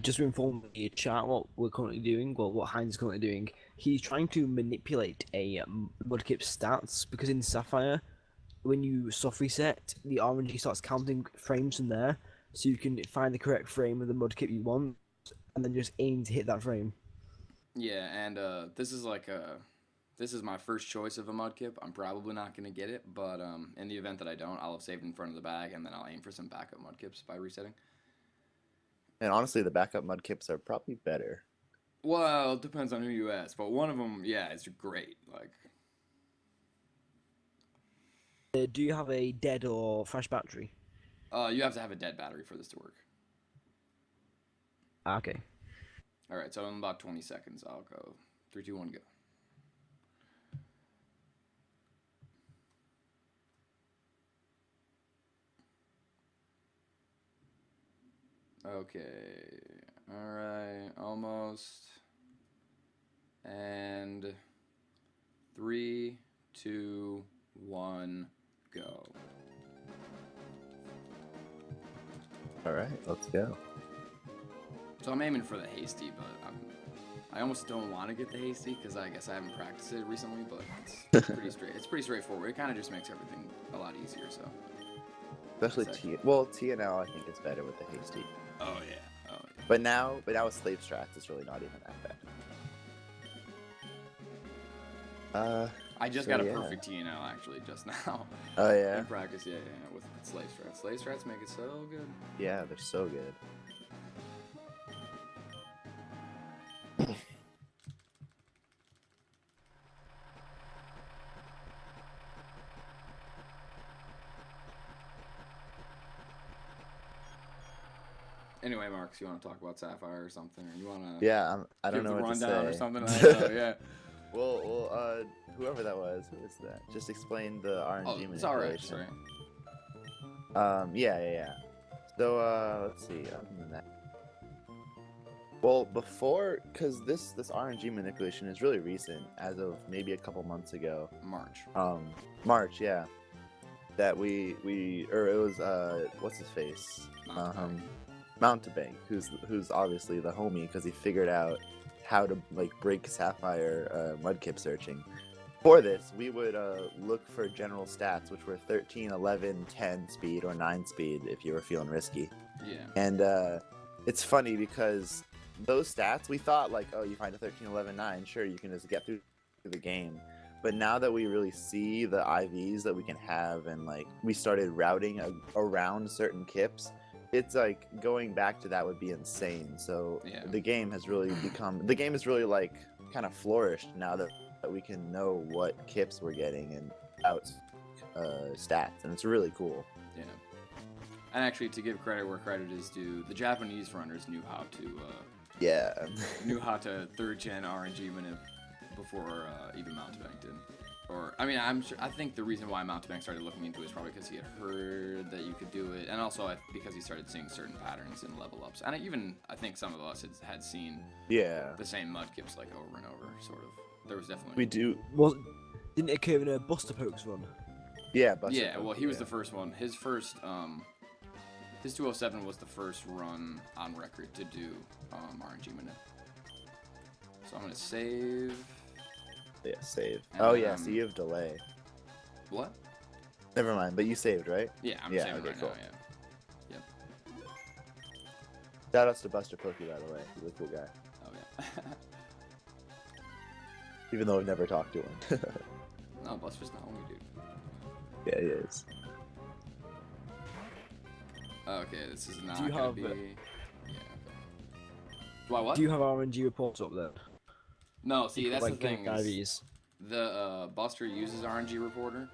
Just to inform the chat what we're currently doing, well, what Heinz is currently doing, he's trying to manipulate a Mudkip's stats because in Sapphire, when you soft reset, the RNG starts counting frames from there, so you can find the correct frame of the Mudkip you want, and then just aim to hit that frame. Yeah, and this is my first choice of a mudkip. I'm probably not gonna get it, but in the event that I don't, I'll have saved in front of the bag, and then I'll aim for some backup mudkips by resetting. And honestly, the backup mudkips are probably better. Well, it depends on who you ask, but one of them, yeah, is great. Like, Do you have a dead or fresh battery? you have to have a dead battery for this to work. Okay. All right, so in about 20 seconds, I'll go 3, 2, 1, go. Okay. All right, almost. And 3, 2, 1, go. All right, let's go. So I'm aiming for the hasty, but I almost don't want to get the hasty because I guess I haven't practiced it recently. But it's pretty straight. It's pretty straightforward. It kind of just makes everything a lot easier. So Especially T and L, I think it's better with the hasty. Oh yeah. Oh yeah. But now with slave strats, it's really not even that bad. I just got a perfect TNL actually just now. Oh yeah. In practice, yeah, with slave strats. Slave strats make it so good. Yeah, they're so good. Anyway, Marcus, you want to talk about Sapphire or something, or you want to? Yeah, I don't give know the what to rundown say. or something. I don't know, yeah. Well, whoever that was, who is that? Just explain the RNG Oh, it's alright. manipulation. Yeah. So, let's see. Other than that, well, before, because this RNG manipulation is really recent, as of maybe a couple months ago. March, yeah. That or it was what's his face? Mountebank, who's obviously the homie because he figured out how to like break Sapphire mudkip searching. For this, we would look for general stats, which were 13, 11, 10 speed, or 9 speed if you were feeling risky. Yeah. And it's funny because those stats, we thought like, oh, you find a 13, 11, 9, sure, you can just get through the game. But now that we really see the IVs that we can have, and like we started routing around certain kips, it's like going back to that would be insane. So Yeah. the game has really like kind of flourished now that we can know what kips we're getting and out stats, and it's really cool. Yeah. And actually, to give credit where credit is due, the Japanese runners knew how to third gen RNG manip before even Mountebank did. Or I mean, I think the reason why Mountebank started looking into it is probably because he had heard that you could do it, and also because he started seeing certain patterns in level ups. And I think some of us had seen the same mudkips like over and over, sort of. There was definitely we do. Well, didn't it occur in a Buster Pokes run? Yeah, well, he was the first one. His first his 207 was the first run on record to do RNG manip. So I'm gonna save. Yeah, save. And, so you have delay. What? Never mind, but you saved, right? Yeah, I'm saving right cool. now, yeah. Yep. Shout outs to Buster Pokey, by the way. He's a cool guy. Oh, yeah. Even though I've never talked to him. No, Buster's the homie, dude. Yeah, he is. Okay, this is not Do you gonna have, be... Yeah, okay. Do I what? Do you have RNG reports up there? No, see, that's the Like thing. IVs. The Buster uses RNG Reporter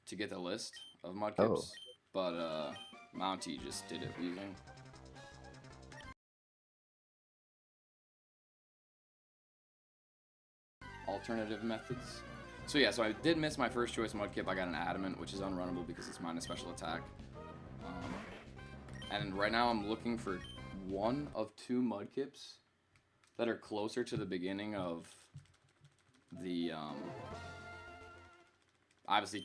to get the list of mudkips, but Mountie just did it using alternative methods. So yeah, so I did miss my first choice mudkip. I got an adamant, which is unrunnable because it's minus special attack. And right now I'm looking for one of 2 mudkips that are closer to the beginning of the obviously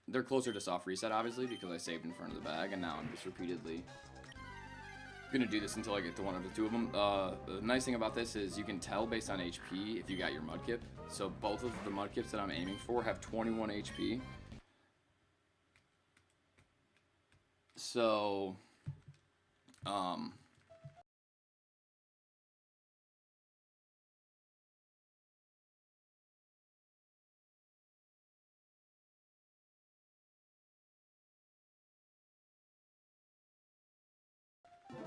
they're closer to soft reset, obviously, because I saved in front of the bag, and now I'm just repeatedly gonna do this until I get to one of the two of them. The nice thing about this is you can tell based on HP if you got your Mudkip. So both of the Mudkips that I'm aiming for have 21 HP. So,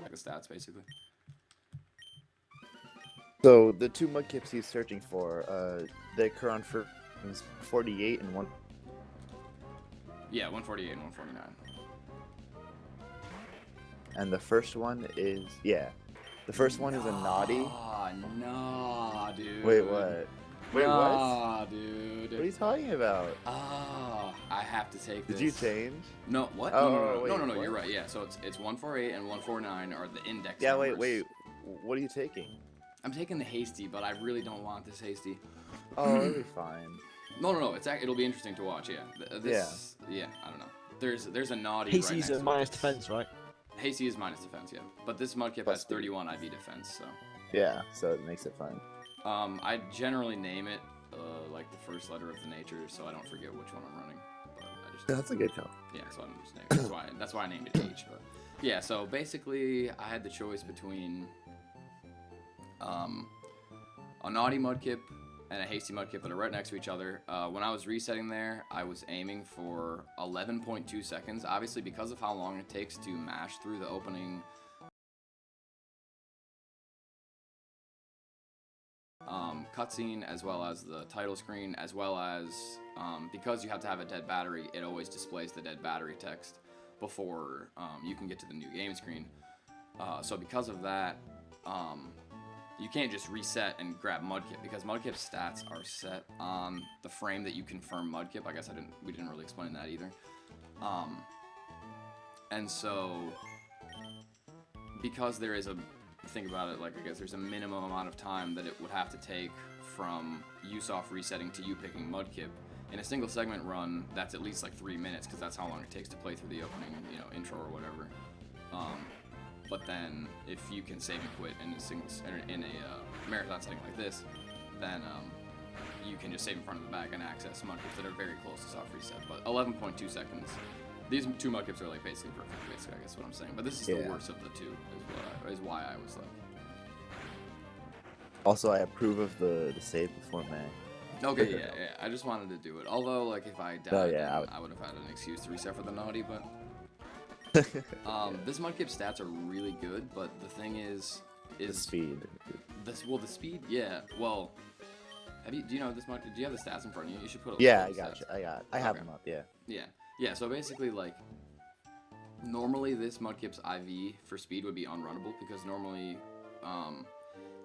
like the stats basically. So the two Mudkips he's searching for, they occur on for 48 and 1. Yeah, 148 and 149. And the first one is the first one is a naughty. Nah, dude. Wait, what? Wait, nah, what? Dude. What are you talking about? I have to take this. Did you change? No, what? Oh, no, wait, you're right. Yeah, so it's 148 and 149 are the index Yeah, numbers. wait. What are you taking? I'm taking the hasty, but I really don't want this hasty. Oh, it'll be fine. No. It'll be interesting to watch. Yeah. Yeah. I don't know. There's a naughty. Hasty's right a minus defense, right? Hasty is minus defense. Yeah, but this Mudkip has 31 IV defense. So. Yeah, so it makes it fun. I generally name it like the first letter of the nature, so I don't forget which one I'm running. But I just. That's a good call. Yeah, so I'm just naming it. That's why I named it H. But yeah, so basically I had the choice between a naughty Mudkip and a hasty Mudkip that are right next to each other. When I was resetting there, I was aiming for 11.2 seconds. Obviously, because of how long it takes to mash through the opening cutscene, as well as the title screen, as well as because you have to have a dead battery, it always displays the dead battery text before you can get to the new game screen. So because of that, you can't just reset and grab Mudkip, because Mudkip's stats are set on the frame that you confirm Mudkip. I guess we didn't really explain that either. And so, because there is think about it, like, I guess there's a minimum amount of time that it would have to take from Usoft resetting to you picking Mudkip. In a single segment run, that's at least like 3 minutes, because that's how long it takes to play through the opening, intro or whatever. But then, if you can save and quit in a marathon setting like this, then you can just save in front of the bag and access Mudkips that are very close to soft reset. But 11.2 seconds. These two Mudkips are like basically perfect, I guess what I'm saying. But this is the worst of the two, is why I was like. Also, I approve of the save before May. Okay, yeah. I just wanted to do it. Although, like, if I died, I would have had an excuse to reset for the naughty, but. This Mudkip stats are really good, but the thing is the speed. The speed, yeah. Well, do you know this much? Do you have the stats in front of you? You should put. Yeah, I got you. I have them up. Yeah. Yeah. So basically, like, normally this Mudkip's IV for speed would be unrunnable, because normally,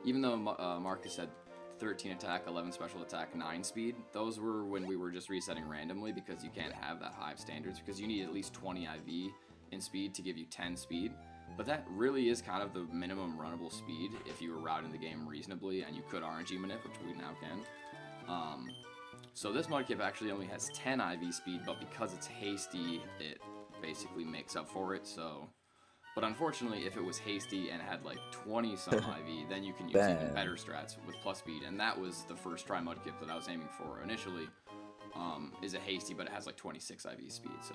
even though Marcus said 13 attack, 11 special attack, 9 speed, those were when we were just resetting randomly, because you can't have that high of standards, because you need at least 20 IV in speed to give you 10 speed. But that really is kind of the minimum runnable speed if you were routing the game reasonably and you could RNG manip, which we now can. So this Mudkip actually only has 10 IV speed, but because it's hasty, it basically makes up for it. So, but unfortunately, if it was hasty and had like 20 some IV, then you can use even better strats with plus speed. And that was the first try Mudkip that I was aiming for initially. Is a hasty, but it has like 26 IV speed. So.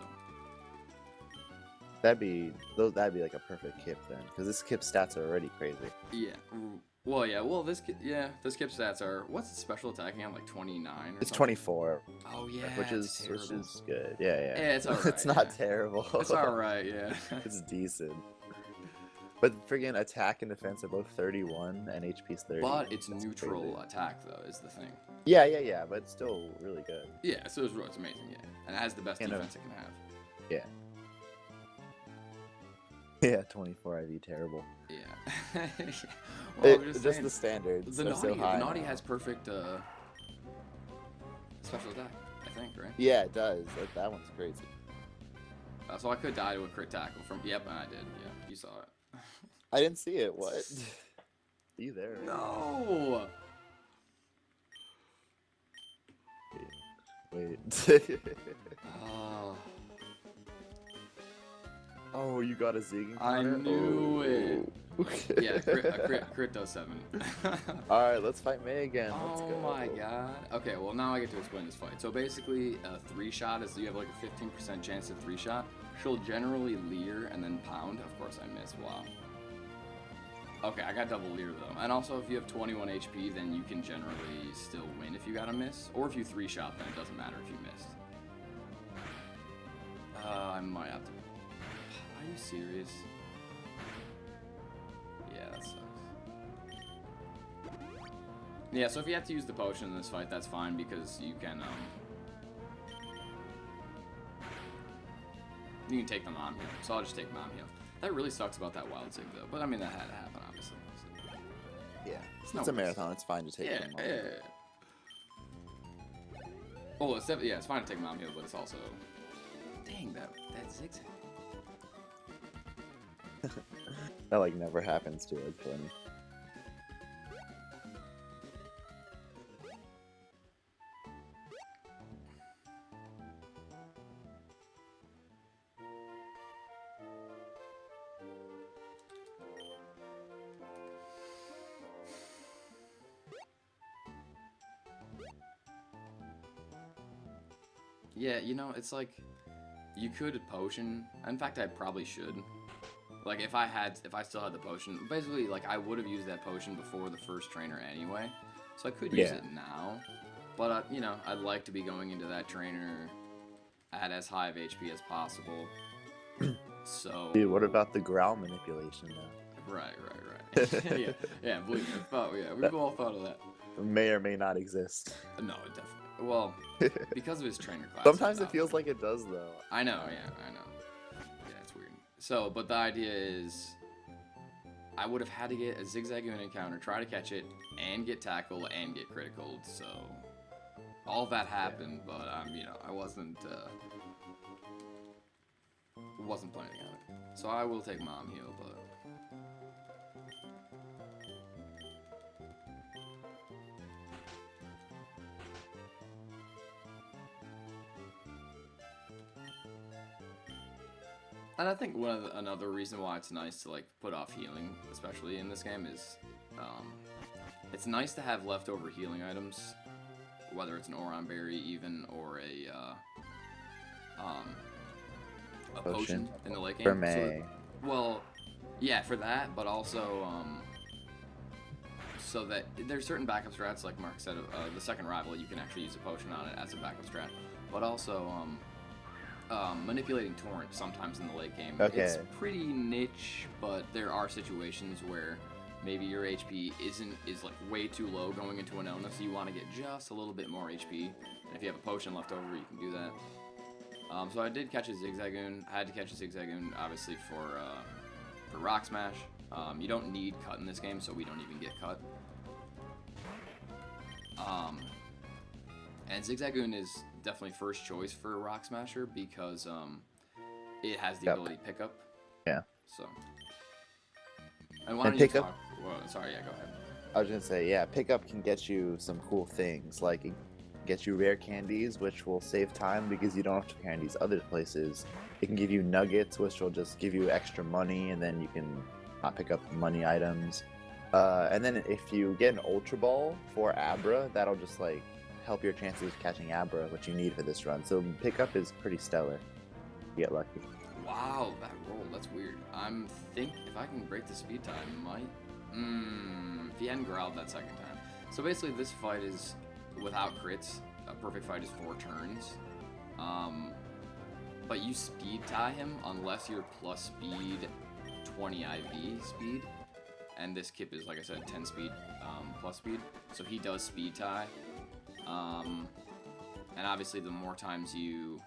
That'd be like a perfect Kip then, because this Kip stats are already crazy. Yeah. Well, yeah. Well, this Kip stats are, what's the special attacking on, like 29 or It's something? 24. Oh yeah. Which is good. Yeah. Yeah, it's alright. It's not terrible. It's alright. Yeah. It's decent. But friggin' attack and defense are both 31 and HP's 30. But it's That's neutral crazy. attack though, is the thing. Yeah. But it's still really good. Yeah. So it's amazing. Yeah. And it has the best defense it can have. Yeah. Yeah, 24 IV, terrible. Yeah. Well, just the standards. The so high naughty now. has perfect special attack, I think, right? Yeah, it does. That one's crazy. So I could die to a crit tackle from. Yep, and I did. Yeah, you saw it. I didn't see it. What? Are you there? No. Wait. Oh. Oh, you got a Zig I encounter? knew it. Okay. Yeah, crit does 7. Alright, let's fight May again. Let's Oh go. my god. Okay, well now I get to explain this fight. So basically, a 3-shot is you have like a 15% chance of 3-shot. She'll generally leer and then pound. Of course I miss. Wow. Okay, I got double leer though. And also if you have 21 HP, then you can generally still win if you got a miss. Or if you 3-shot, then it doesn't matter if you missed. I might have to... Are you serious? Yeah, that sucks. Yeah, so if you have to use the potion in this fight, that's fine because you can take the mom heal. So I'll just take mom heal. That really sucks about that wild Zig though, but I mean that had to happen obviously. So. Yeah, It's it's a marathon. It's fine to take them all. Yeah. Well, it's fine to take mom heal, but it's also... Dang, that zigzag. That like never happens to us, funny. Yeah, you know, it's like you could potion. In fact, I probably should. Like if I still had the potion, basically like I would have used that potion before the first trainer anyway. So I could use it now. But you know, I'd like to be going into that trainer at as high of HP as possible. So Dude, what about the growl manipulation though? Right. yeah, believe me. We've all thought of that. May or may not exist. No, it definitely. Well, because of his trainer class. Sometimes it feels like it does though. I know. Yeah, it's weird. So, but the idea is, I would have had to get a Zigzagoon encounter, try to catch it, and get tackle and get critical. So, all that happened, but you know, I wasn't planning on it. So I will take mom heal, but. And I think another reason why it's nice to like put off healing, especially in this game, is it's nice to have leftover healing items, whether it's an Oron Berry even or a potion in the late game. For May. Well, yeah, for that, but also so that there's certain backup strats, like Mark said, the second rival, you can actually use a potion on it as a backup strat, but also manipulating Torrent sometimes in the late game. Okay. It's pretty niche, but there are situations where maybe your HP is like way too low going into an Ona, so you want to get just a little bit more HP. And if you have a potion left over, you can do that. So I did catch a Zigzagoon. I had to catch a Zigzagoon, obviously, for Rock Smash. You don't need cut in this game, so we don't even get cut. And Zigzagoon is definitely first choice for Rock Smasher because it has the ability to pick up. Yeah. So. And why don't pick you up? talk? Well, sorry, yeah, go ahead. I was gonna say, yeah, pickup can get you some cool things, like it gets you rare candies, which will save time because you don't have to candies other places. It can give you nuggets, which will just give you extra money, and then you can pick up money items. And then if you get an Ultra Ball for Abra, that'll just like help your chances of catching Abra, which you need for this run. So pickup is pretty stellar. You get lucky. Wow, that roll, that's weird. Think if I can break the speed time, might. If he hadn't growled that second time. So basically, this fight is without crits. A perfect fight is 4 turns. But you speed tie him unless you're plus speed 20 IV speed. And this Kip is, like I said, 10 speed plus speed. So he does speed tie. And obviously, the more times you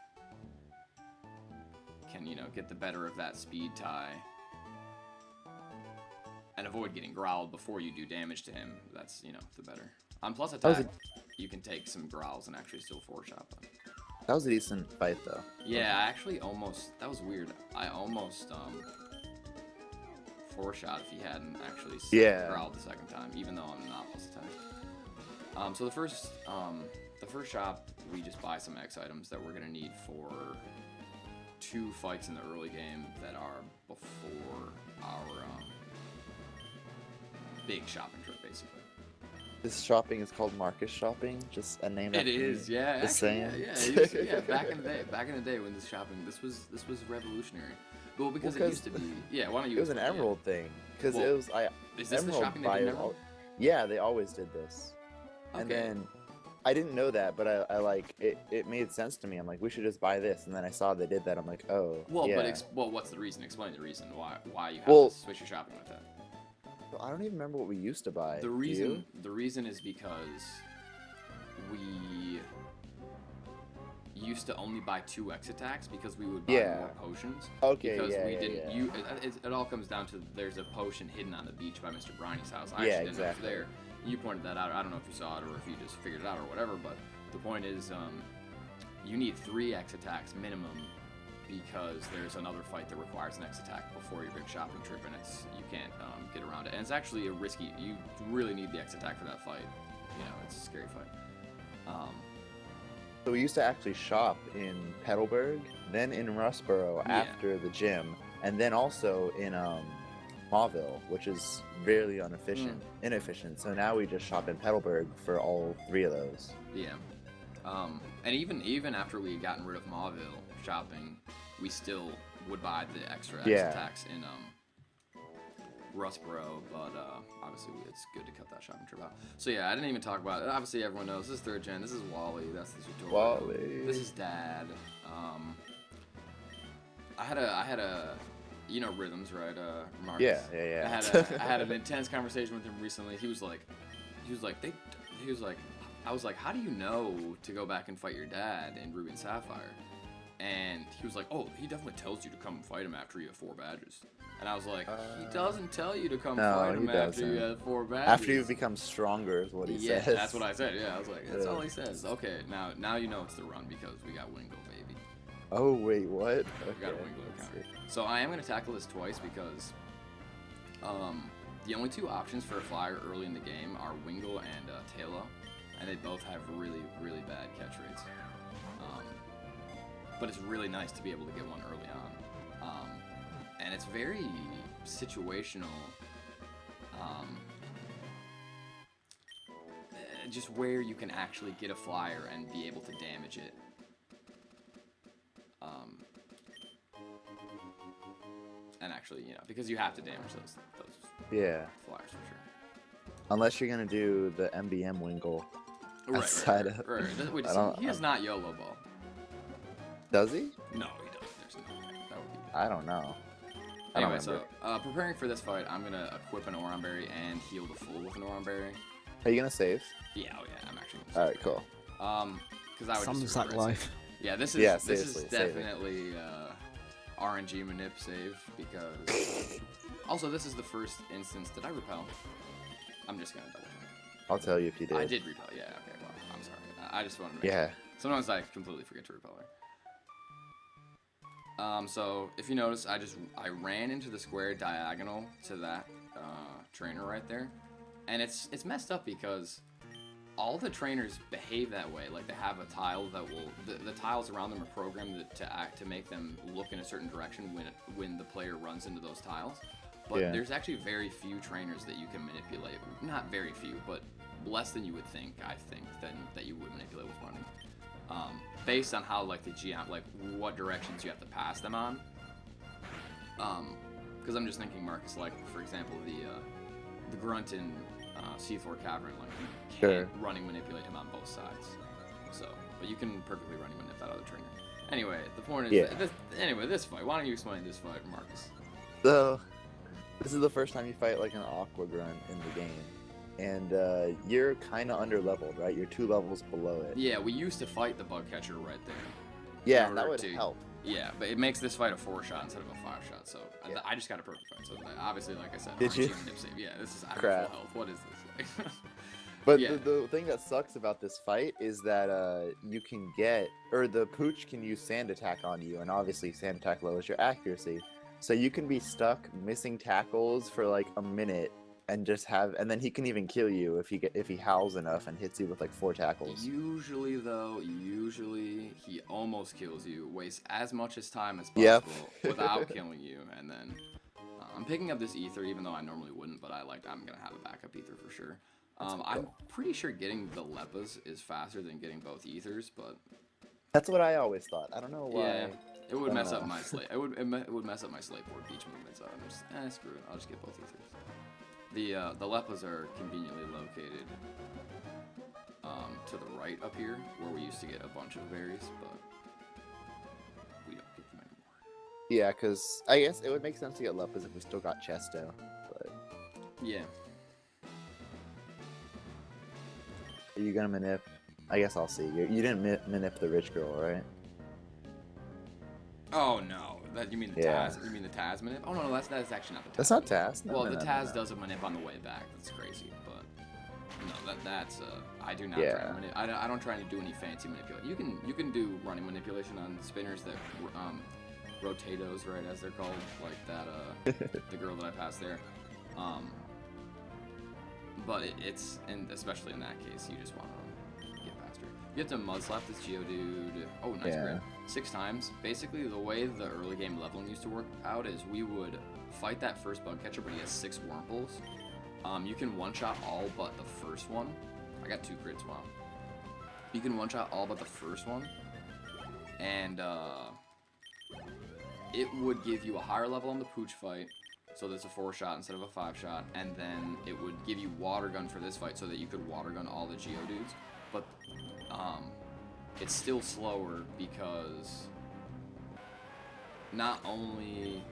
can, get the better of that speed tie and avoid getting growled before you do damage to him, that's, the better. On plus attack, you can take some growls and actually still 4-shot them. That was a decent fight, though. Yeah, I actually that was weird. I almost 4-shot if he hadn't actually growled the second time, even though I'm not plus attack. So the first shop, we just buy some X items that we're gonna need for 2 fights in the early game that are before our big shopping trip, basically. This shopping is called Marcus shopping, just a name. It is, yeah. Just Actually, saying. yeah. Back in the day when this shopping, this was revolutionary. Well, because it used to be. Yeah, why don't you? It was an Emerald thing, because it was Is this Emerald the shopping they did in Emerald? Yeah, they always did this. Okay. And then I didn't know that, but I like it. It made sense to me. I'm like, we should just buy this. And then I saw they did that. I'm like, oh. Well, yeah. but what's the reason? Explain the reason why you have to switch your shopping with that. I don't even remember what we used to buy. The reason is because we used to only buy 2 X attacks because we would buy more potions. Okay. Because yeah, we didn't. Yeah. It all comes down to there's a potion hidden on the beach by Mr. Briney's house. I Yeah, actually didn't know it was exactly. there. You pointed that out. I don't know if you saw it or if you just figured it out or whatever. But the point is, you need 3 X attacks minimum because there's another fight that requires an X attack before your big shopping trip, and you can't get around it. And it's actually a risky. You really need the X attack for that fight. You know, it's a scary fight. So we used to actually shop in Petalburg, then in Rustboro after the gym, and then also in Mauville, which is really inefficient. So now we just shop in Petalburg for all 3 of those. Yeah. And even after we had gotten rid of Mauville shopping, we still would buy the extra X attacks in Rustboro, but obviously it's good to cut that shopping trip out. So yeah, I didn't even talk about it. Obviously everyone knows this is 3rd gen. This is Wally. That's the tutorial. Wally. This is Dad. I had a you know Rhythms, right? Marcus. Yeah. I had an intense conversation with him recently. I was like, how do you know to go back and fight your dad in Ruby and Sapphire? And he was like, oh, he definitely tells you to come and fight him after you have 4 badges. And I was like, he doesn't tell you to come fight him after you have 4 badges. After you become stronger is what he says. Yeah, that's what I said. Yeah, I was like, that's all he says. Okay, now you know it's the run because we got Wingo, baby. Oh, wait, what? Okay, We got a Wingo encounter. So I am going to tackle this twice because the only 2 options for a flyer early in the game are Wingo and Taylor. And they both have really, really bad catch rates. But it's really nice to be able to get one early on. And it's very situational. Just where you can actually get a flyer and be able to damage it. And actually, because you have to damage those flyers for sure. Unless you're going to do the MBM Wingle. Right. Wait, he is not YOLO Ball. Does he? No, he doesn't. There's no way. That would be. I don't know. Anyway, so preparing for this fight, I'm gonna equip an Oron Berry and heal the full with an Oron Berry. Are you gonna save? Yeah, I'm actually gonna save. Alright, cool. Because I would Sounds just like life. Yeah, this seriously, is definitely RNG manip save because. Also, this is the first instance. Did I repel? I'm just gonna double check. I'll tell you if you did. I did repel. Yeah. Okay. Well, I'm sorry. I just wanted to make sure. Sometimes I completely forget to repel her. So if you notice, I ran into the square diagonal to that trainer right there, and it's messed up because all the trainers behave that way. Like they have a tile that will the tiles around them are programmed to make them look in a certain direction when the player runs into those tiles. But there's actually very few trainers that you can manipulate. Not very few, but less than you would think. I think that you would manipulate with running. Based on how like what directions you have to pass them on. Because I'm just thinking, Marcus, like for example, the grunt in C4 Cavern, like you can't running manipulate him on both sides. So, but you can perfectly running manipulate that other trainer. Anyway, the point is, this fight. Why don't you explain this fight, Marcus? So, this is the first time you fight like an Aqua Grunt in the game. And you're kind of under-leveled, right? You're 2 levels below it. Yeah, we used to fight the bug catcher right there. Yeah, that would help. Yeah, but it makes this fight a 4-shot instead of a 5-shot, so I just got a perfect fight. So obviously, like I said, did you? Nip save. Yeah, this is full Crap. health. What is this? But the thing that sucks about this fight is that you can the Pooch can use Sand Attack on you, and obviously Sand Attack lowers your accuracy. So you can be stuck missing tackles for like a minute and just have, and then he can even kill you if he howls enough and hits you with like 4 tackles. Usually though, he almost kills you, wastes as much as time as Yep. possible without killing you, and then I'm picking up this ether even though I normally wouldn't, but I'm gonna have a backup ether for sure. I'm pretty sure getting the Leppas is faster than getting both ethers, but That's what I always thought. I don't know why. yeah, it would mess up know. my slate. It would mess up my slate board beach movements. So I'm just screw it. I'll just get both ethers. The Leppas are conveniently located to the right up here, where we used to get a bunch of berries, but we don't get them anymore. Yeah, because I guess it would make sense to get Leppas if we still got Chesto. But Yeah. are you gonna manip? I guess I'll see. You didn't manip the rich girl, right? Oh no, you mean the Yeah. Taz? You mean the Taz manip? Oh no, that's actually not the Taz. That's not Taz. No, Well, no, the no, Taz no. does a manip on the way back. That's crazy, but no, that's I do not Yeah. try to manip. I don't try to do any fancy manipulation. You can do running manipulation on spinners that rotatos, right, as they're called, like that the girl that I passed there. But it's, and especially in that case, you just want to get faster. You have to mud slap this Geodude. Oh, nice Yeah. grip. 6 times. Basically, the way the early game leveling used to work out is we would fight that first bug catcher, but he has 6 Wurmples. You can one-shot all but the first one. I got 2 crits, wow. You can one-shot all but the first one. And it would give you a higher level on the Pooch fight, so that's a 4-shot instead of a 5-shot, and then it would give you Water Gun for this fight so that you could Water Gun all the Geodudes. But it's still slower because not only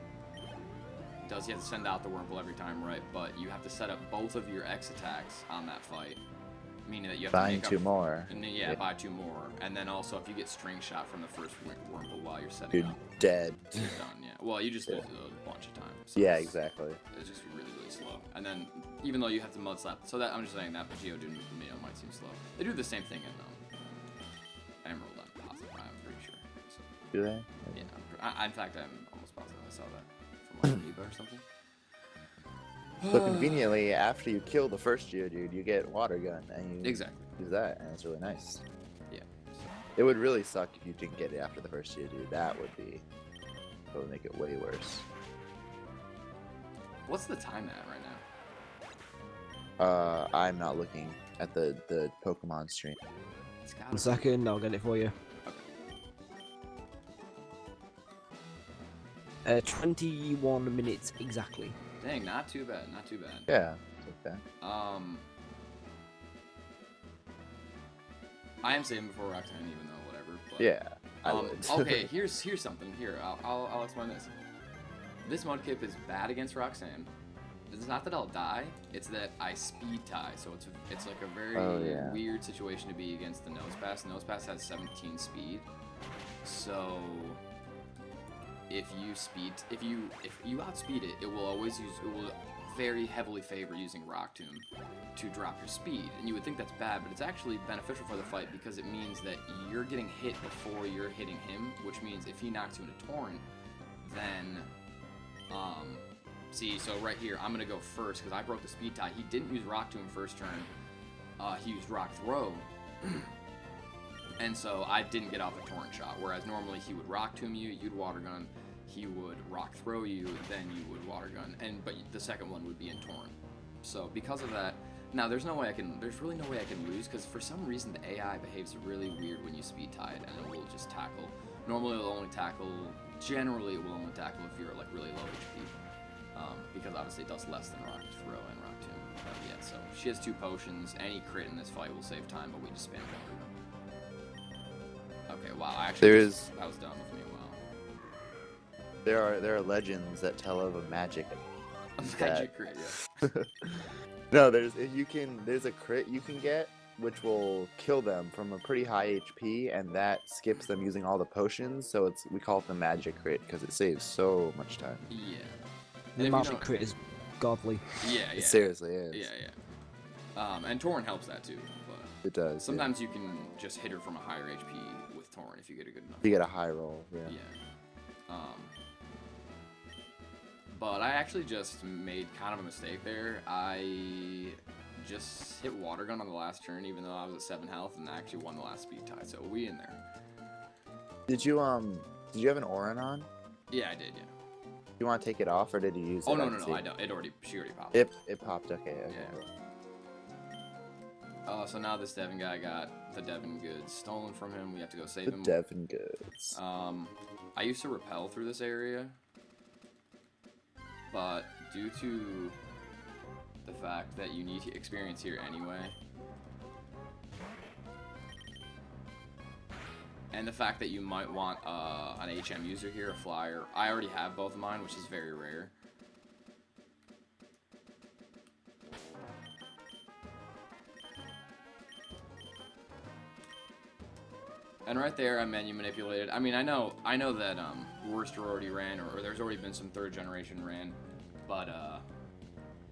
does you have to send out the Wurmple every time, right, but you have to set up both of your X attacks on that fight, meaning that you have Buying to make 2 up, more. and then, yeah, buy 2 more, and then also if you get string shot from the first Wurmple while you're setting Dude, up, dead. you're done. Yeah. Well, you just lose it a bunch of times. So Yeah, it's- exactly. It's just really, really slow. And then, even though you have to mud slap, so that I'm just saying that the Geodude might seem slow. They do the same thing in Emerald. I'm positive. I'm pretty sure. So, Do they? yeah. In fact, I'm almost positive I saw that from like Amiibo or something. So conveniently, after you kill the first Geodude, you get Water Gun, and you Exactly. use that, and it's really nice. Yeah. So, It would really suck if you didn't get it after the first Geodude. That would make it way worse. what's the time at right now? I'm not looking at the Pokemon stream. It's gotta 1 be- second, I'll get it for you. Okay. 21 minutes exactly. Dang, not too bad. Not too bad. Yeah, it's okay. I am saving before Roxanne, even though whatever. But, Yeah, I would. okay, here's something. Here, I'll explain this. This Mudkip is bad against Roxanne. It's not that I'll die; it's that I speed tie. So it's like a very weird situation to be against the Nosepass. Nosepass has 17 speed, so if you outspeed it, it will very heavily favor using Rock Tomb to drop your speed. And you would think that's bad, but it's actually beneficial for the fight because it means that you're getting hit before you're hitting him, which means if he knocks you into Torrent, then, see, so right here, I'm gonna go first because I broke the speed tie. He didn't use Rock Tomb first turn, he used Rock Throw, and so I didn't get off a Torrent shot, whereas normally he would Rock Tomb you, you'd Water Gun, he would Rock Throw you, then you would Water Gun, but the second one would be in Torrent. So because of that, now there's really no way I can lose because for some reason the AI behaves really weird when you speed tie it, and it will just tackle. Normally generally it will only tackle if you're like really low HP, because obviously it does less than Rock Throw and Rock Tomb. Yeah, so she has 2 potions. Any crit in this fight will save time, but we just spam Water Gun. Okay, wow, that was done with me. Wow. There are legends that tell of a magic. Magic crit, yeah. No, there's a crit you can get which will kill them from a pretty high HP, and that skips them using all the potions. So we call it the magic crit because it saves so much time. Yeah. The magic crit is godly. Yeah. It seriously is. Yeah. And Torrent helps that too. But it does. Sometimes you can just hit her from a higher HP with Torrent if you get a good enough. You get a high roll. Yeah. Yeah. But I actually just made kind of a mistake there. I just hit water gun on the last turn, even though I was at 7 health, and I actually won the last speed tie. So we in there. Did you have an Orin on? Yeah, I did. Yeah. You want to take it off, or did you use it? Oh no, I don't. She already popped. It popped. Okay. Yeah. So now this Devon guy got the Devon goods stolen from him. We have to go save him. Devon goods. I used to rappel through this area, but due to the fact that you need experience here anyway, and the fact that you might want an HM user here, a flyer. I already have both of mine, which is very rare. And right there, I menu manipulated. I mean, I know that Worcester already ran, or there's already been some 3rd generation ran, but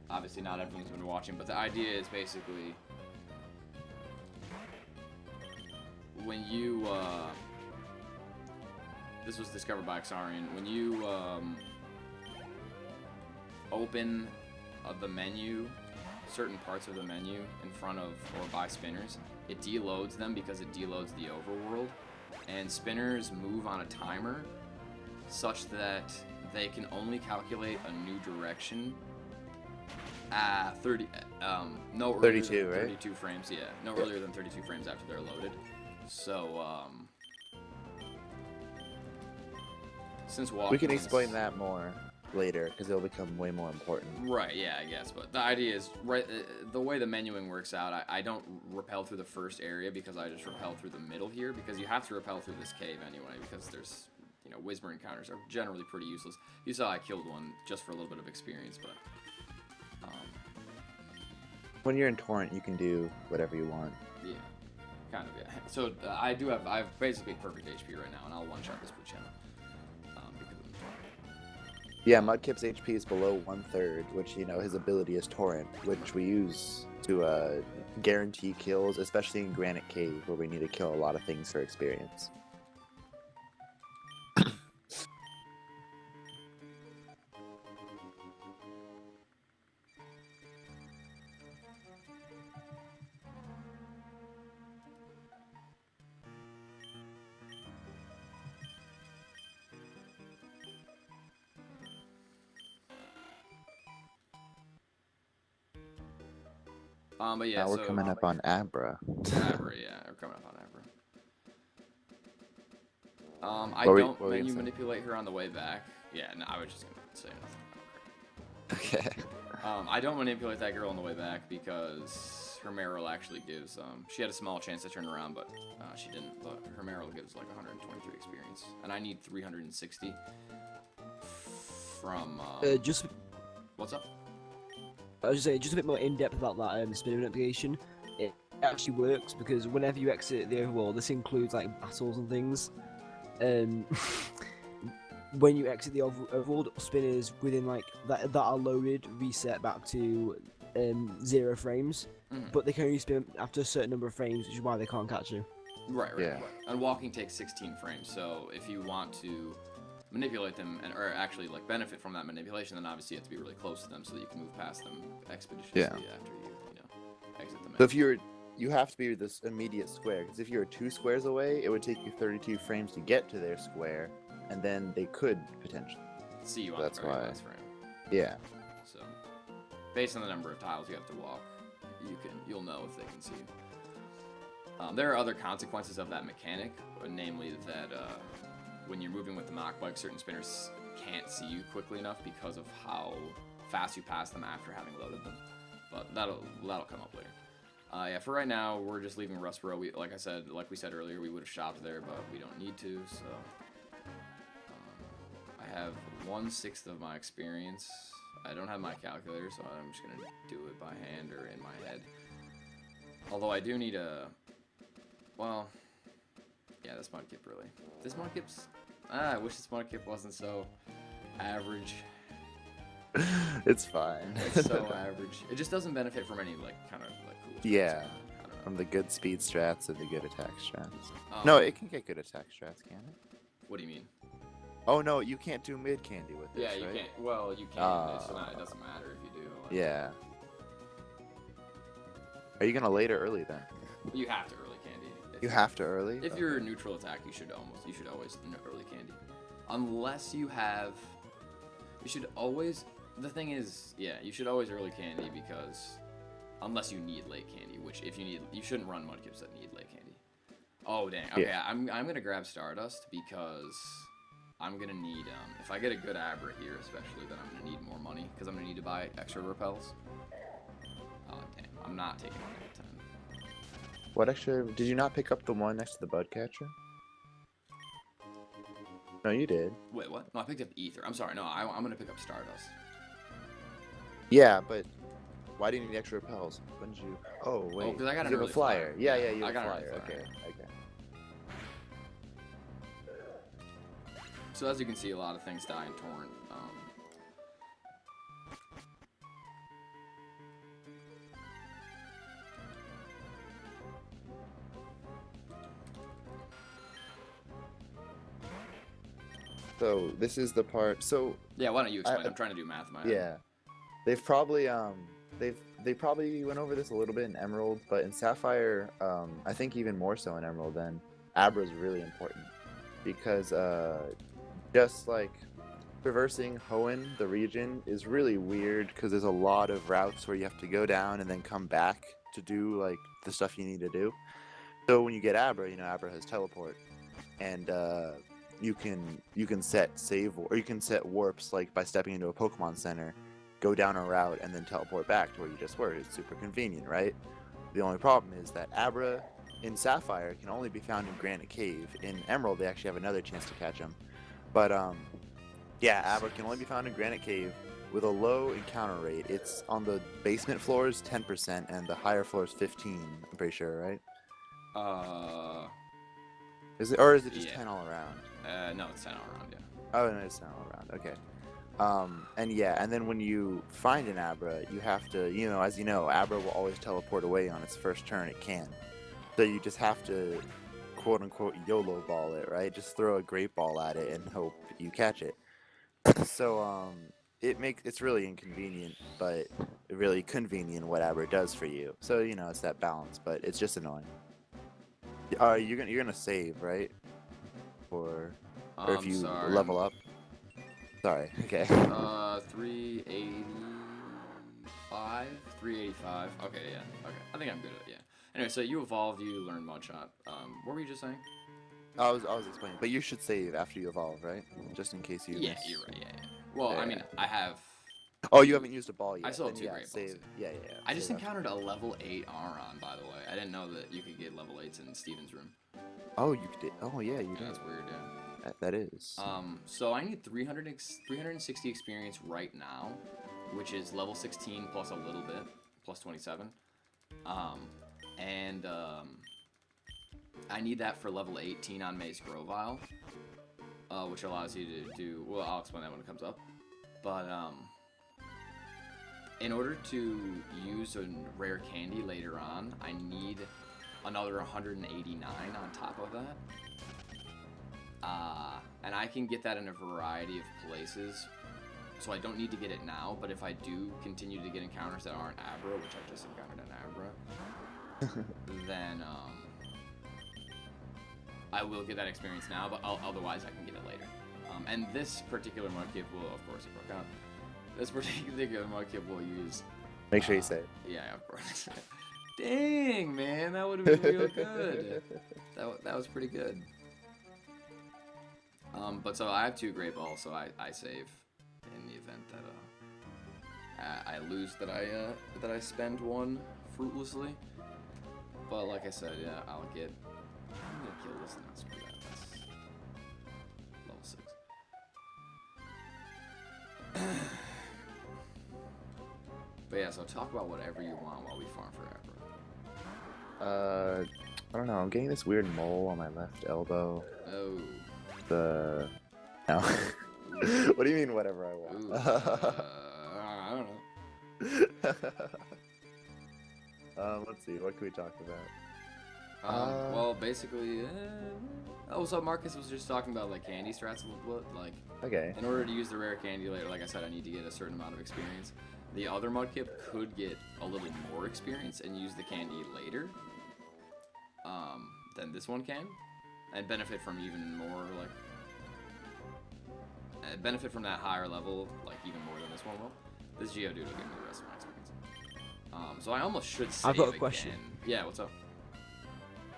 obviously not everyone's been watching. But the idea is basically when you this was discovered by Xarian. When you open the menu, certain parts of the menu in front of or by spinners, it deloads them because it deloads the overworld, and spinners move on a timer such that they can only calculate a new direction at 32, right? 32 frames, yeah. No earlier than 32 frames after they're loaded. So, since walking... We can explain that more later, because it'll become way more important. Right, yeah, I guess. But the idea is, right, the way the menuing works out, I don't rappel through the first area because I just rappel through the middle here, because you have to rappel through this cave anyway, because there's, you know, Whisper encounters are generally pretty useless. You saw I killed one just for a little bit of experience, but... when you're in Torrent, you can do whatever you want. Yeah, kind of, yeah. So I have basically perfect HP right now, and I'll one-shot this blue channel. Yeah, Mudkip's HP is below 1/3, which, you know, his ability is Torrent, which we use to guarantee kills, especially in Granite Cave, where we need to kill a lot of things for experience. But yeah, now we're coming up on Abra. Abra, yeah, we're coming up on Abra. I don't menu manipulate her on the way back. Yeah, no, I was just gonna say nothing. Okay. I don't manipulate that girl on the way back because her Meryl actually gives. She had a small chance to turn around, but she didn't. But her Meryl gives like 123 experience, and I need 360 from. Just. What's up? I was just saying, just a bit more in depth about that spinner manipulation. It actually works because whenever you exit the overworld, this includes like battles and things. When you exit the overworld, spinners within like that are loaded reset back to 0 frames, but they can only spin after a certain number of frames, which is why they can't catch you. Right. And walking takes 16 frames, so if you want to manipulate them or actually like benefit from that manipulation, then obviously you have to be really close to them so that you can move past them expeditiously after you exit them. So if you have to be this immediate square, because if you were 2 squares away, it would take you 32 frames to get to their square, and then they could potentially see you on the very last frame. Yeah. So based on the number of tiles you have to walk, you'll know if they can see you. There are other consequences of that mechanic, namely that when you're moving with the knock bike, certain spinners can't see you quickly enough because of how fast you pass them after having loaded them. But that'll come up later. Yeah, for right now, we're just leaving Rustboro. Like we said earlier, we would have shopped there, but we don't need to. So I have 1/6 of my experience. I don't have my calculator, so I'm just gonna do it by hand or in my head. Although I do need well, yeah, this Mudkip really. This Mudkip's. I wish this Mudkip wasn't so average. It's fine. It's so average. It just doesn't benefit from any kind of cool. Yeah. From the good speed strats and the good attack strats. No, it can get good attack strats, can it? What do you mean? Oh no, you can't do mid candy with this, Yeah, you right? can't. Well, you can. So it doesn't matter if you do. Like, Yeah. Are you gonna late or early then? You have to early candy. You have to early? If you're a neutral attack, you should always early candy. Unless you have, you should always. The thing is, yeah, you should always early candy because, unless you need late candy, which if you need, you shouldn't run mudkips that need late candy. Oh dang. Okay, Yeah. I'm gonna grab Stardust because I'm gonna need if I get a good Abra here, especially, then I'm gonna need more money because I'm gonna need to buy extra repels. Oh damn, I'm not taking on level 10. What extra? Did you not pick up the one next to the bud catcher? No, you did. Wait, what? No, I picked up Ether. I'm sorry. No, I'm gonna pick up Stardust. Yeah, but why didn't you need extra repels? When did you? Oh wait. because I got an you have early a flyer. Yeah, Yeah, you I have got a an early flyer. flyer. Okay. So as you can see, a lot of things die in Torrent. So this is the part. So Yeah, why don't you explain? I'm trying to do math in my head. yeah, they've probably they probably went over this a little bit in Emerald, but in Sapphire, I think even more so in Emerald. Then Abra is really important because just like traversing Hoenn, the region, is really weird because there's a lot of routes where you have to go down and then come back to do like the stuff you need to do. So when you get Abra, Abra has teleport, and you can set save, or you can set warps like by stepping into a Pokemon Center, go down a route, and then teleport back to where you just were. It's super convenient, right? The only problem is that Abra in Sapphire can only be found in Granite Cave. In Emerald, they actually have another chance to catch him. But yeah, Abra can only be found in Granite Cave with a low encounter rate. It's on the basement floors 10% and the higher floors 15. I'm pretty sure, right? Is it, or is it just 10 all around? No, it's 10 all around, yeah. Oh, no, it's 10 all around. Okay. And yeah, and then when you find an Abra, you have to, as you know, Abra will always teleport away on its first turn. It can. So you just have to, quote unquote, YOLO ball it, right? Just throw a great ball at it and hope you catch it. So it's really inconvenient, but really convenient what Abra does for you. So it's that balance, but it's just annoying. You're gonna save, right? Or if you sorry. level up. Sorry. Okay. 385. 385. Okay, yeah. Okay, I think I'm good at it. Yeah. Anyway, so you evolved, you learned Mudshot. What were you just saying? I was explaining, but you should save after you evolve, right? Just in case you. Yeah, miss. you're right. Yeah. Well, Yeah. I mean, I have. Oh, you haven't used a ball yet. I still have Then, 2 yeah, great balls. save. Yeah. I just save after. encountered a level 8 Aron, by the way. I didn't know that you could get level 8s in Steven's room. Oh, you did. Oh, yeah, you Yeah, did. that's weird, yeah. That is. So I need 360 experience right now, which is level 16 plus a little bit, plus 27. I need that for level 18 on Maze Grovyle, which allows you to do, well, I'll explain that when it comes up. But, in order to use a rare candy later on, I need another 189 on top of that. And I can get that in a variety of places, so I don't need to get it now, but if I do continue to get encounters that aren't Abra, which I just encountered an Abra, then I will get that experience now, but otherwise I can get it later. And this particular mudkip will, of course, it broke out. This particular mudkip will use... Make sure you save. Yeah, of course. Dang, man, that would have been real good. That was pretty good. But so I have 2 great balls, so I save in the event that I lose, that I spend one fruitlessly. But like I said, yeah, I'm gonna kill this and not screw that. That's level 6. But yeah, so talk about whatever you want while we farm for Abra. I don't know. I'm getting this weird mole on my left elbow. Oh. No. What do you mean, whatever I want? Ooh, I don't know. Let's see. What can we talk about? Well, basically, oh, so Marcus was just talking about like candy strats a little bit. Like, Okay. in order to use the rare candy later, like I said, I need to get a certain amount of experience. The other Mudkip could get a little more experience and use the candy later, than this one can, and benefit from even more like, benefit from that higher level like even more than this one will. This Geodude will give me the rest of my experience. So I almost should save I've got a question. again. Yeah, what's up?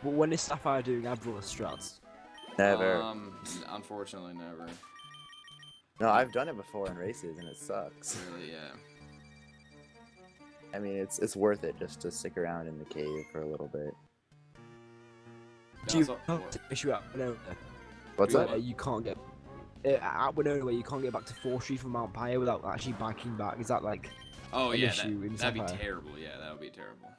But when is Sapphire doing Abril strats? Never. Unfortunately, never. No, I've done it before in races and it sucks. Really, yeah. I mean, it's worth it just to stick around in the cave for a little bit. Do you Also, have to issue at Winona? What's What? that? You can't get at Winona where you can't get back to 4th Street from Mount Pyre without actually biking back. Is that like oh an yeah, issue in that'd be Sapphire? terrible. Yeah, that would be terrible.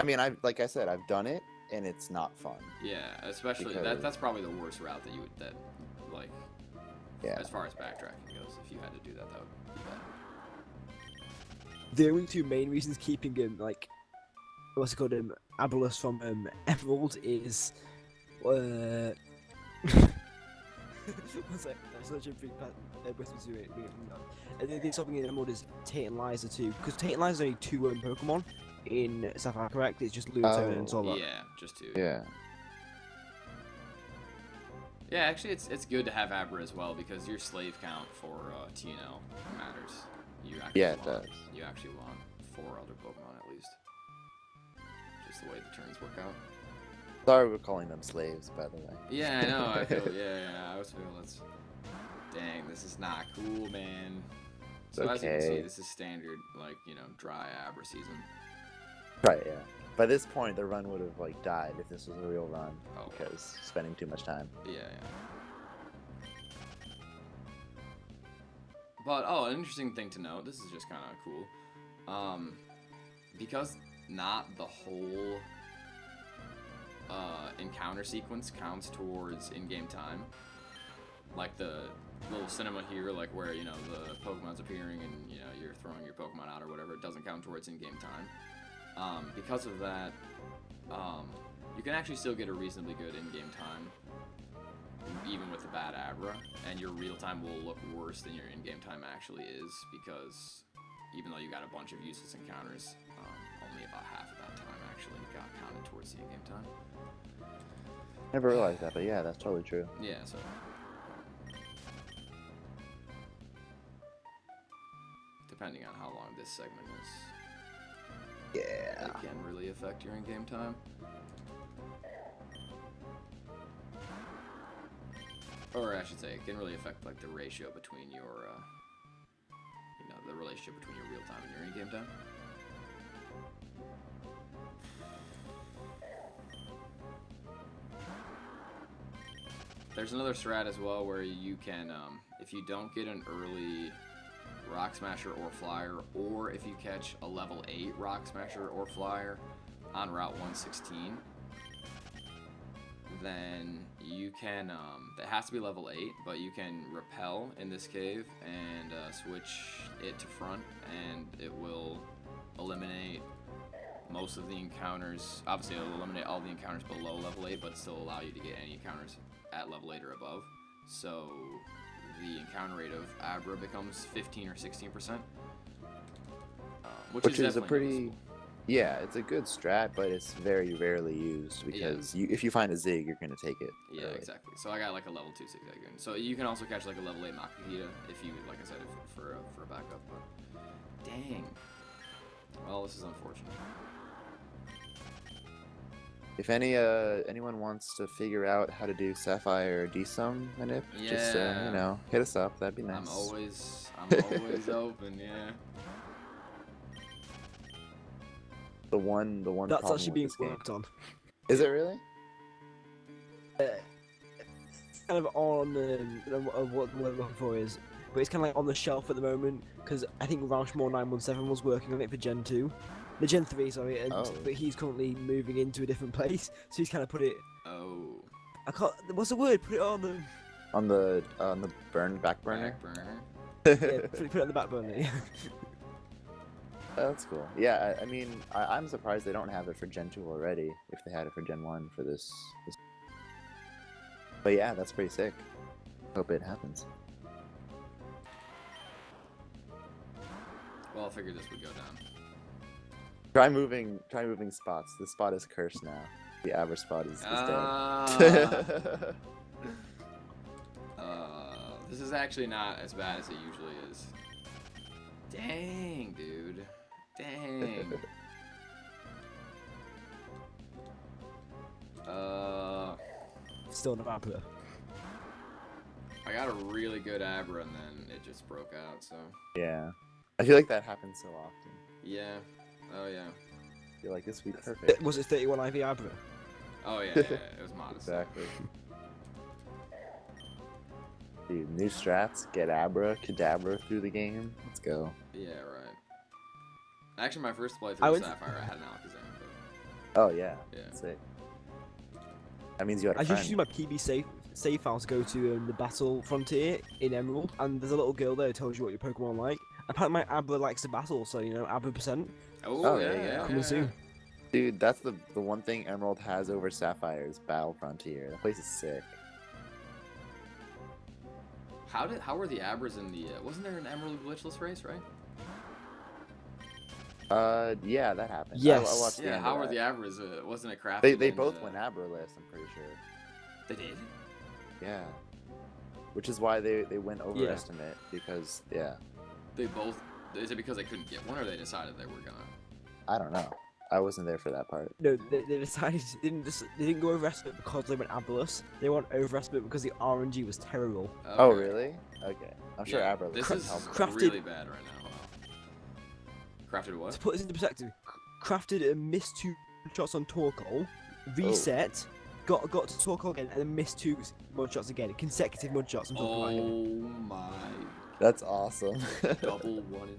I mean, like I said, I've done it and it's not fun. Yeah, especially Because- that's probably the worst route that you would like Yeah. as far as backtracking goes. If you had to do that, that would be bad. The only two main reasons keeping him like what's it called Abrolus from Emerald is one sec, I'm such a big whisper to it. And then something in Emerald is Tate and Liza too, because Tate and Liza are only 2 Pokemon in Sapphire, correct? It's just Lunatone and Solak. Yeah, just two. Yeah. Yeah, actually, it's good to have Abra as well because your slave count for TNL matters. You actually Yeah, it want, does. You actually want 4 other Pokemon at least. Just the way the turns work out. Sorry, we're calling them slaves, by the way. Yeah, I know. I feel. Yeah. I was feeling. Let's. Dang, this is not cool, man. So as you can see, Okay. this is standard, like dry Abra season. Right, yeah. By this point, the run would have like died if this was a real run, Oh. because spending too much time. Yeah. But an interesting thing to note. This is just kind of cool. Because not the whole encounter sequence counts towards in-game time. Like the little cinema here, like where the Pokemon's appearing and you're throwing your Pokemon out or whatever, it doesn't count towards in-game time. Because of that, you can actually still get a reasonably good in-game time, even with a bad Abra, and your real time will look worse than your in-game time actually is, because even though you got a bunch of useless encounters, only about half of that time actually got counted towards the in-game time. Never realized that, but yeah, that's totally true. Yeah, so. Depending on how long this segment is, Yeah. it can really affect your in-game time. Or I should say, it can really affect like the ratio between your, the relationship between your real time and your in-game time. There's another strat as well where you can, if you don't get an early Rock Smasher or Flyer, or if you catch a level 8 Rock Smasher or Flyer on Route 116, then you can, it has to be level 8, but you can repel in this cave and switch it to front, and it will eliminate most of the encounters. Obviously, it'll eliminate all the encounters below level 8, but still allow you to get any encounters at level 8 or above. So the encounter rate of Abra becomes 15 or 16%, which is a definitely pretty, noticeable. yeah, it's a good strat, but it's very rarely used because if you find a Zig, you're gonna take it. Yeah, early. exactly. So I got like a level 2 Zigzag. So you can also catch like a level 8 Makuhita if you, like I said, for a backup. But dang. Well, this is unfortunate. If anyone wants to figure out how to do Sapphire or D-Sum manip, just Yeah. hit us up. That'd be nice. I'm always open. Yeah. the one. That's problem actually with being this game. worked on. Is it really? Kind of on what we're looking for is, but it's kind of like on the shelf at the moment because I think Rauschmore 917 was working on it for Gen 2, the Gen 3, sorry, and but he's currently moving into a different place, so he's kind of put it. Oh. I can't. What's the word? Put it on the. On the back burner. Back burner. Yeah, put it on the back burner. That's cool. Yeah, I mean, I'm surprised they don't have it for Gen 2 already, if they had it for Gen 1 for this. But yeah, that's pretty sick. Hope it happens. Well, I figured this would go down. Try moving spots. This spot is cursed now. The average spot is Ah. dead. This is actually not as bad as it usually is. Dang, dude. Dang. Still an Abra. I got a really good Abra and then it just broke out, so. Yeah. I feel like that happens so often. Yeah. Oh, yeah. I feel like this would be perfect. Was it 31 IV Abra? Oh, yeah, it was modest. Exactly. Dude, new strats, get Abra, Kadabra through the game. Let's go. Yeah, right. Actually, my first playthrough I of went- Sapphire, I had an Alakazam, but Oh yeah. yeah. Sick. That means you had a I friend. just use my PB save file to go to the battle frontier in Emerald, and there's a little girl there who tells you what your Pokemon like. Apparently my Abra likes the battle, so you know, Abra %. Oh, yeah, there you go. Coming soon. Dude, that's the one thing Emerald has over Sapphire's Battle Frontier. That place is sick. How were the Abras in the? Wasn't there an Emerald glitchless race, right? Yeah, that happened. Yes. I watched the Yeah. end How of were that. the Abras? Wasn't it crafted? They in, both went Abra-less, I'm pretty sure. They did. Yeah. Which is why they went overestimate because yeah. They both. Is it because they couldn't get one, or they decided they were gonna? I don't know. I wasn't there for that part. No, they decided they didn't go overestimate because they went Abraless. They went overestimate because the RNG was terrible. Oh Okay. really? Okay. I'm sure Yeah, Abra This can is help. Crafted- really bad right now. Wow. Crafted To what? put this into perspective, crafted and missed 2 shots on Torkoal, reset, got to Torkoal again, and then missed 2 mud shots again, consecutive mud shots. I'm talking about him. Oh my! That's awesome. Double 1 in 400.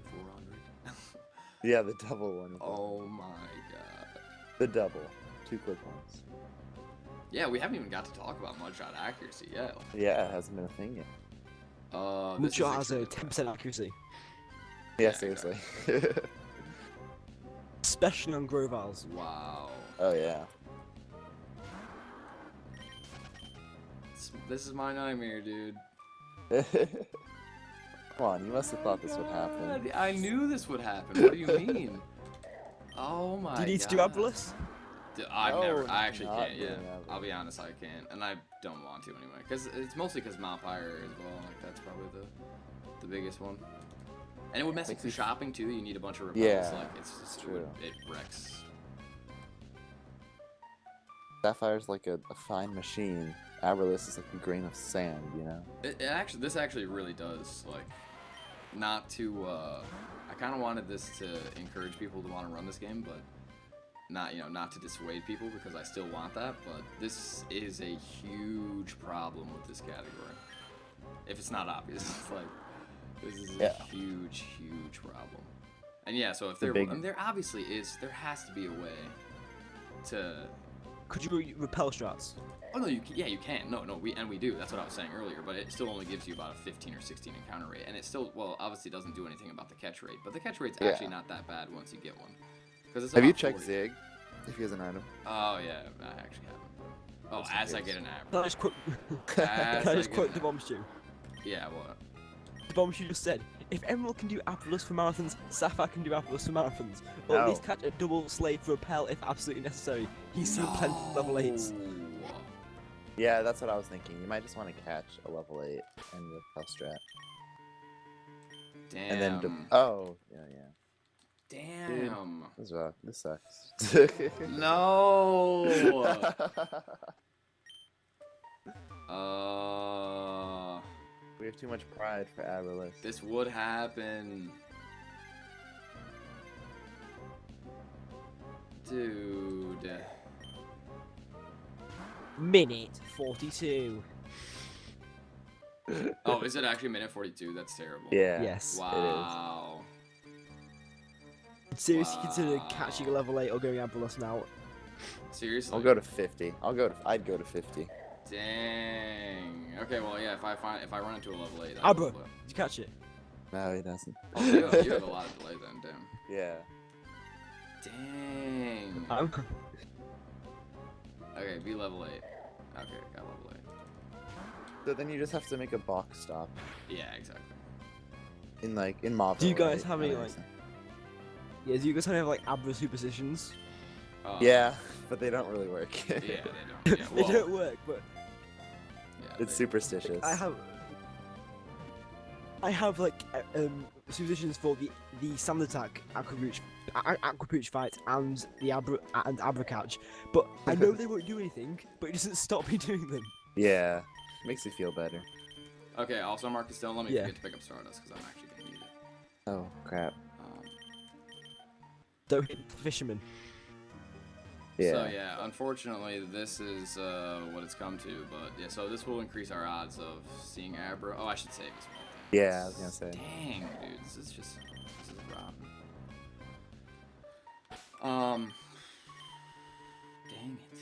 Yeah, the double one. Oh my god. The double. 2 quick ones. Yeah, we haven't even got to talk about mudshot accuracy yet. Yeah, it hasn't been a thing yet. Mud This shot is has a extremely 10% accuracy, Yeah, Yeah, seriously. especially on Grovals. bad. Wow. Oh yeah. This is my nightmare, dude. Come on, you must have thought this would happen. God, I knew this would happen. What do you mean? Oh my god. Do you need to do Abraless? I've No, never. I actually not can't. Yeah, doing Abraless. I'll be honest. I can't, and I don't want to anyway. Cause it's mostly because Malfire as well. Like that's probably the biggest one. And it would mess up Makes the me- shopping too. You need a bunch of repels. Yeah, Like it's just, true. it wrecks. Sapphire's like a fine machine. Abraless is like a grain of sand, you know? This actually really does like, not to. I kind of wanted this to encourage people to want to run this game, but not to dissuade people because I still want that. But this is a huge problem with this category. If it's not obvious, it's like this is a Yeah. huge problem. And yeah, so if The there, big- I mean, there obviously is, there has to be a way to. Could you repel strats? Oh no, you can, yeah, you can. No, we do. That's what I was saying earlier. But it still only gives you about a 15 or 16 encounter rate, and it still, well, obviously doesn't do anything about the catch rate. But the catch rate's Yeah. actually not that bad once you get one. Because it's Have you about checked 40. Zig? If he has an item. Oh yeah, I actually haven't. Oh, Just as I in get an Can I average. just quote, As can I I just get quote an the bomb stew? Yeah, what? The bomb stew just said, if Emerald can do Abraless for marathons, Sapphire can do Abraless for marathons. Or at least catch a double slave for repel if absolutely necessary. He's seen plenty of level 8s. No. Yeah, that's what I was thinking. You might just want to catch a level 8 and repel strat. Damn. And then oh, yeah. Damn. This sucks. No. We have too much pride for Abraless. This would happen. Dude. Minute 42. Oh, is it actually minute 42? That's terrible. Yeah. Yes. Wow. Seriously consider Wow. catching a level 8 or going Abraless now. Seriously? I'll go to 50. I'd go to 50. Dang. Okay, well, yeah. If I run into a level 8, Abra, did you catch it? No, he doesn't. Oh, you have a lot of delay then, damn. Yeah. Dang. I'm... Okay, be level 8. Okay, got level 8. So then you just have to make a box stop Yeah, exactly. in Marvel. Do you guys right? have any like? Yeah, do you guys have like Abra superstitions? Yeah, but they don't really work. Yeah, they don't. Yeah, They well, don't work, but yeah, It's they- superstitious. I have like superstitions for the sand attack, aqua pooch fight, and the abra catch, but I know they won't do anything, but it doesn't stop me doing them. Yeah, makes you feel better. Okay, also, Marcus, don't let me Yeah. forget to pick up Stardust, because I'm actually going to need it. Oh crap. Don't hit the fisherman. Yeah. So, yeah, unfortunately, this is what it's come to, but, yeah, so this will increase our odds of seeing Abra. Oh, I should save as well. Yeah, I was gonna say. Dang, dude, this is rotten. Dang it.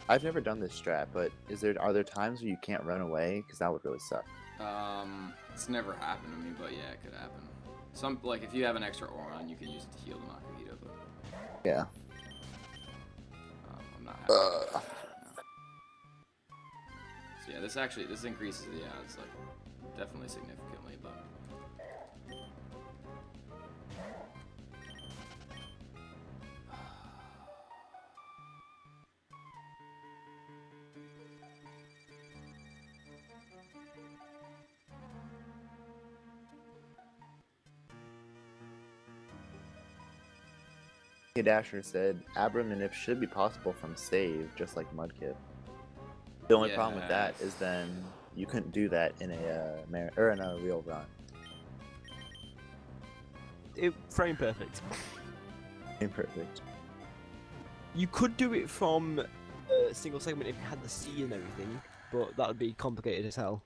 I've never done this strat, but are there times where you can't run away? Because that would really suck. It's never happened to me, but yeah, it could happen. Like, if you have an extra Auron, you can use it to heal the Makuhita, but Yeah. I'm not happy with that right now. So yeah, this increases the odds, like, definitely significantly, but... Dasher said Abra Manip should be possible from save, just like Mudkip. The only problem with that is then you couldn't do that in a real run. Frame perfect. Imperfect. You could do it from a single segment if you had the C and everything, but that would be complicated as hell.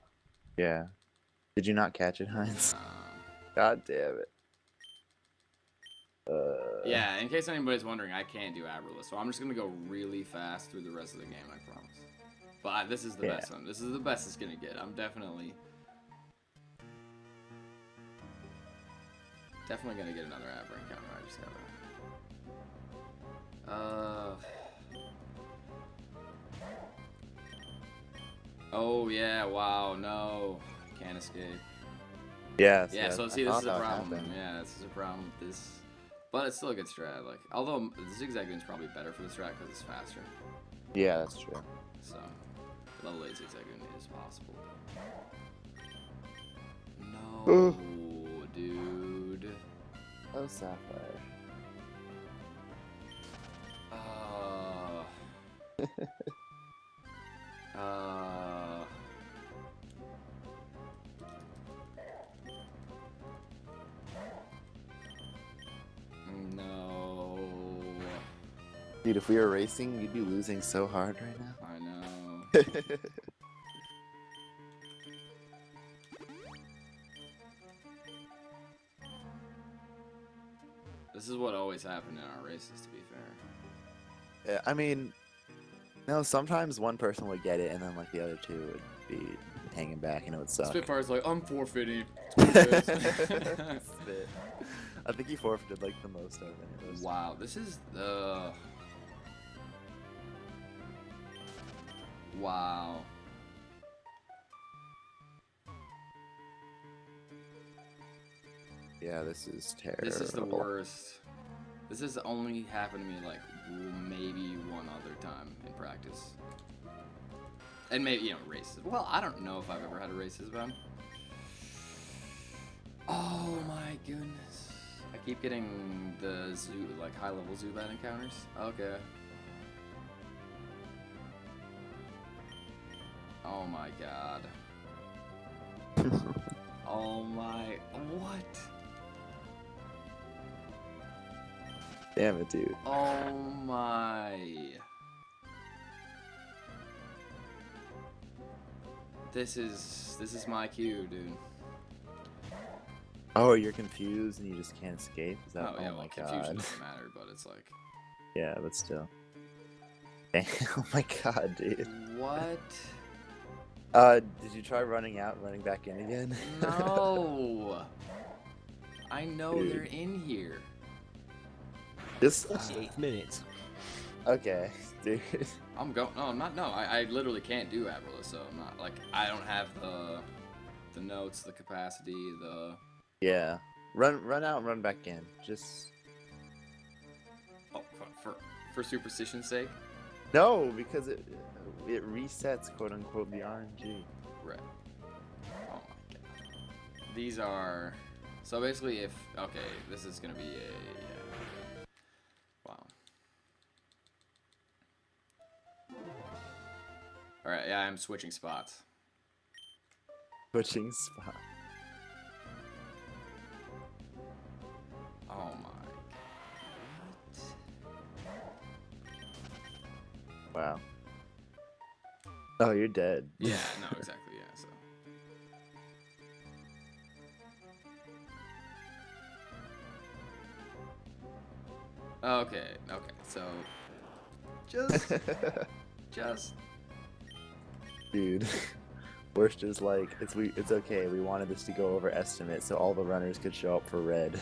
Yeah. Did you not catch it, Heinz? God damn it. Yeah, in case anybody's wondering, I can't do Abralist, so I'm just gonna go really fast through the rest of the game, I promise. But this is the best one. This is the best it's gonna get. I'm definitely gonna get another Abra encounter. I just gotta. Oh yeah! Wow! No, can't escape. Yes, Yeah. yes, So I see, this thought is a that would problem. happen. Yeah, this is a problem with this. But it's still a good strat. Like, although the zigzag is probably better for the strat because it's faster. Yeah, that's true. So, level 8 zigzag is possible. No, dude. Oh, Sapphire. No. Dude, if we were racing, you'd be losing so hard right now. I know. This is what always happened in our races, to be fair. Yeah, I mean, no, sometimes one person would get it, and then like the other two would be hanging back, and it would suck. Spitfire's like, I'm forfeiting. Spit. I think he forfeited like the most out of any of those. Wow, this is the... Wow. Yeah, this is terrible. This is the worst. This has only happened to me like maybe one other time in practice. And maybe, you know, races. Well, I don't know if I've ever had a races, but oh my goodness. I keep getting the high level Zubat encounters. Okay. Oh my god. Oh my, what? Damn it, dude. Oh my. This is my cue, dude. Oh, you're confused and you just can't escape? Is that, Oh yeah, my well, god. confusion doesn't matter, but it's like. Yeah, but still. Oh my god, dude. What? Did you try running out, running back in again? No. I know Dude. they're in here. Just 48th minute. okay, dude. I'm going. No, I'm not. No, I literally can't do Averless, so I'm not like I don't have the notes, the capacity, the. Yeah, run out and run back in. Just Oh, for superstition's sake. no, because it resets quote unquote the RNG. Right. Oh my god. These are. So basically, if okay, this is gonna be a. Wow. All right. Yeah, I'm switching spots. Switching spot. Oh my. Wow. Oh, you're dead. Yeah. No. Exactly. Yeah. So. Okay. Okay. So. Just. Dude. Worst is like it's okay. We wanted this to go over estimate so all the runners could show up for red.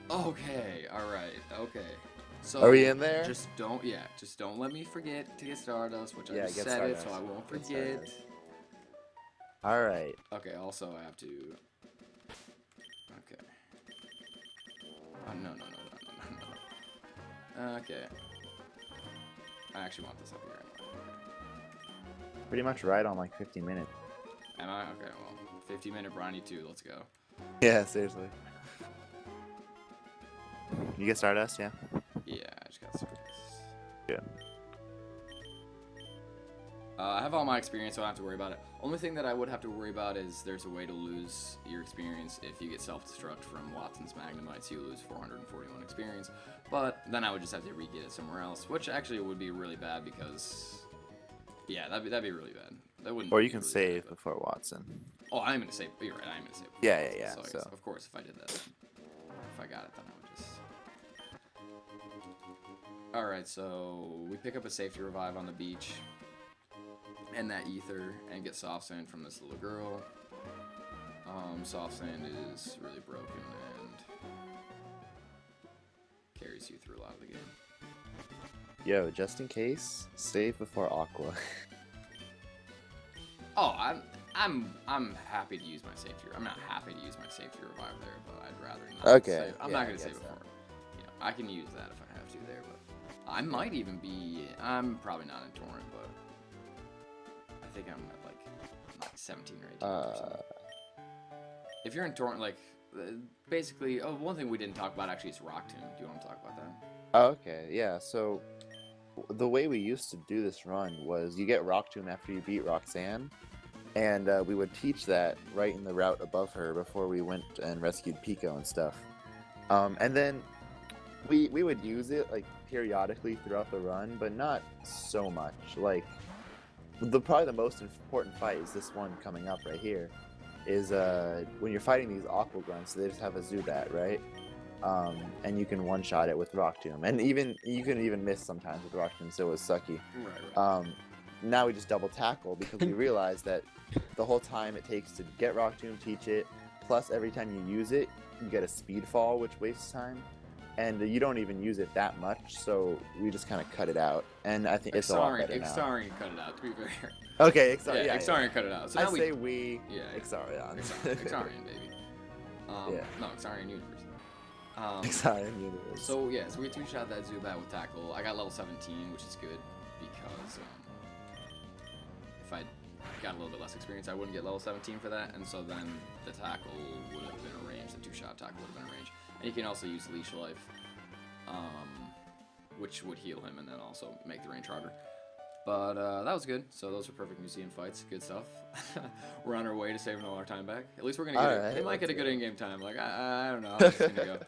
Okay. All right. Okay. So. Are we in there? Just don't. Yeah. Just don't let me forget to get Stardust, which Yeah, I just get said it, Stardust. so I won't Get forget. Stardust. All right. Okay. Also, I have to. Okay. Oh no. Okay. I actually want this up here. Pretty much right on like 50 minutes. Am I? Okay, well, 50-minute briny 2, let's go. Yeah, seriously. You get Stardust, yeah? Yeah, I just got started. Yeah. I have all my experience, so I don't have to worry about it. Only thing that I would have to worry about is there's a way to lose your experience if you get self-destruct from Watson's Magnemites. You lose 441 experience, but then I would just have to re-get it somewhere else, which actually would be really bad because... Yeah, that'd be really bad. That wouldn't. Or you be can really save bad, before Watson. but... Oh, I'm gonna save. You're right. I'm gonna save. Yeah, yeah, yeah. So, I guess, So. of course, if I did that, if I got it, then I would just. All right, so we pick up a safety revive on the beach, and that ether, and get soft sand from this little girl. Soft sand is really broken and carries you through a lot of the game. Yo, just in case, save before Aqua. Oh, I'm happy to use my safety. I'm not happy to use my safety revive there, but I'd rather not. Okay, Save. I'm yeah, not I gonna save guess it so. for. You know, I can use that if I have to there, but I might even be. I'm probably not in torrent, but I think I'm at like 17 or 18%. If you're in torrent, like basically, one thing we didn't talk about actually is Rock Tomb. Do you want to talk about that? Oh, okay, yeah, so the way we used to do this run was you get Rock Tomb after you beat Roxanne, and we would teach that right in the route above her before we went and rescued Pico and stuff. And then we would use it like periodically throughout the run, but not so much. Like probably the most important fight is this one coming up right here. Is when you're fighting these Aqua Grunts, they just have a Zubat, right? And you can one-shot it with Rock Tomb, and even you can even miss sometimes with Rock Tomb, so it was sucky. Right. Now we just double tackle because we realize that the whole time it takes to get Rock Tomb, teach it, plus every time you use it, you get a speed fall, which wastes time, and you don't even use it that much, so we just kind of cut it out, and I think it's a lot better now. Exarian cut it out, to be fair. Okay, Exarian, Yeah, Exarian cut it out. So I now say we, yeah, Exarian. Exarian, baby. Yeah. No, Exarian Universe. Exarian Universe. So yeah, so we two-shot that Zubat with Tackle. I got level 17, which is good because if I got a little bit less experience, I wouldn't get level 17 for that, and so then the Tackle would have been arranged. The two-shot Tackle would have been arranged, and you can also use Leash Life, which would heal him and then also make the range harder. But that was good. So those are perfect museum fights. Good stuff. We're on our way to saving all our time back. At least we're gonna get Alright, we might get a good let's in-game time. Like I don't know how it's gonna go.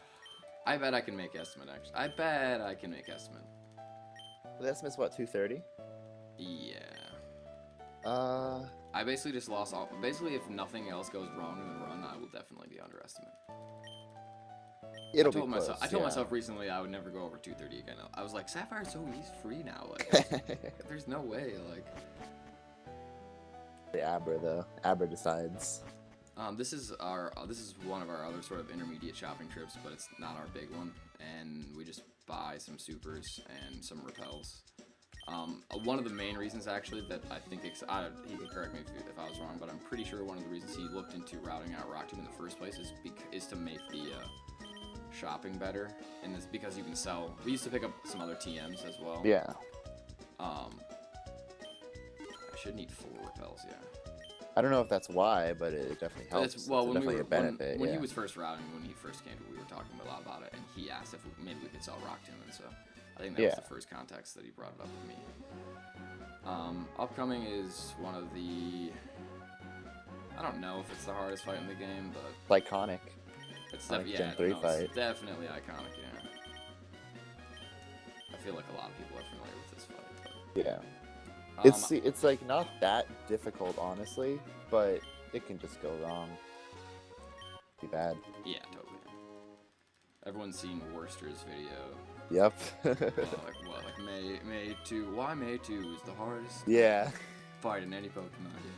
I bet I can make estimate. Actually, I bet I can make estimate. That's miss what 230. Yeah. I basically just lost all. Basically, if nothing else goes wrong in the run, I will definitely be underestimated. It'll be close, I told yeah. myself recently I would never go over 230 again. I was like, Sapphire's so easy free now. Like, there's no way. Like, the Abra though. Abra decides. this is one of our other sort of intermediate shopping trips, but it's not our big one. And we just buy some supers and some repels. One of the main reasons actually that I think he can correct me if I was wrong, but I'm pretty sure one of the reasons he looked into routing out Rock Tomb in the first place is to make the shopping better, and it's because you can sell. We used to pick up some other TMs as well. Yeah. I should need 4 repels, yeah. I don't know if that's why, but it definitely helps. It's definitely a benefit. When he was first routing, when he first came, we were talking a lot about it, and he asked if maybe we could sell Rock Tomb, and so I think that was the first context that he brought it up with me. Upcoming is one of the. I don't know if it's the hardest fight in the game, but iconic. It's Gen 3 fight. It's definitely iconic, yeah. I feel like a lot of people are familiar with this fight. But, yeah. It's like not that difficult, honestly, but it can just go wrong. Be bad. Yeah, totally. Everyone's seen Worcester's video. Yep. like May 2. Why May 2 is the hardest fight in any Pokemon game.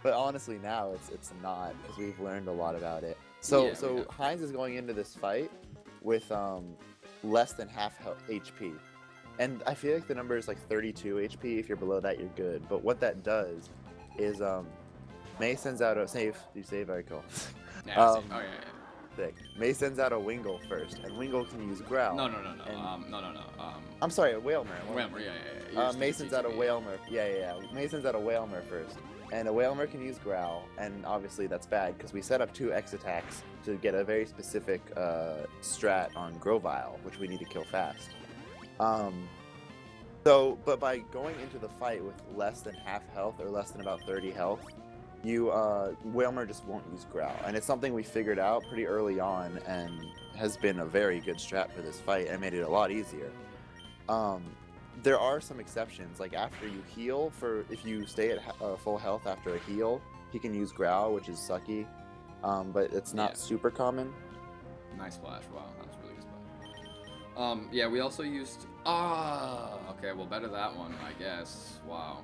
But honestly, now it's not, because we've learned a lot about it. So Heinz is going into this fight with less than half HP, and I feel like the number is like 32 HP. If you're below that, you're good. But what that does is May sends out a save. You save, very cool. Yeah, Sick. May sends out a Wingull first, and Wingull can use Growl. No. I'm sorry, a Whalmer. Whalmer, yeah. May sends out a Whalmer. Yeah. May sends out a Whalmer first. And a Whalmer can use Growl, and obviously that's bad because we set up 2 X attacks to get a very specific strat on Grovyle, which we need to kill fast. But by going into the fight with less than half health or less than about 30 health, Whalmer just won't use Growl, and it's something we figured out pretty early on and has been a very good strat for this fight and made it a lot easier. There are some exceptions, like after you heal, if you stay at full health after a heal, he can use Growl, which is sucky, but it's not super common. Nice flash, wow, that was a really good spot. Yeah, we also used, okay, well better that one, I guess, wow.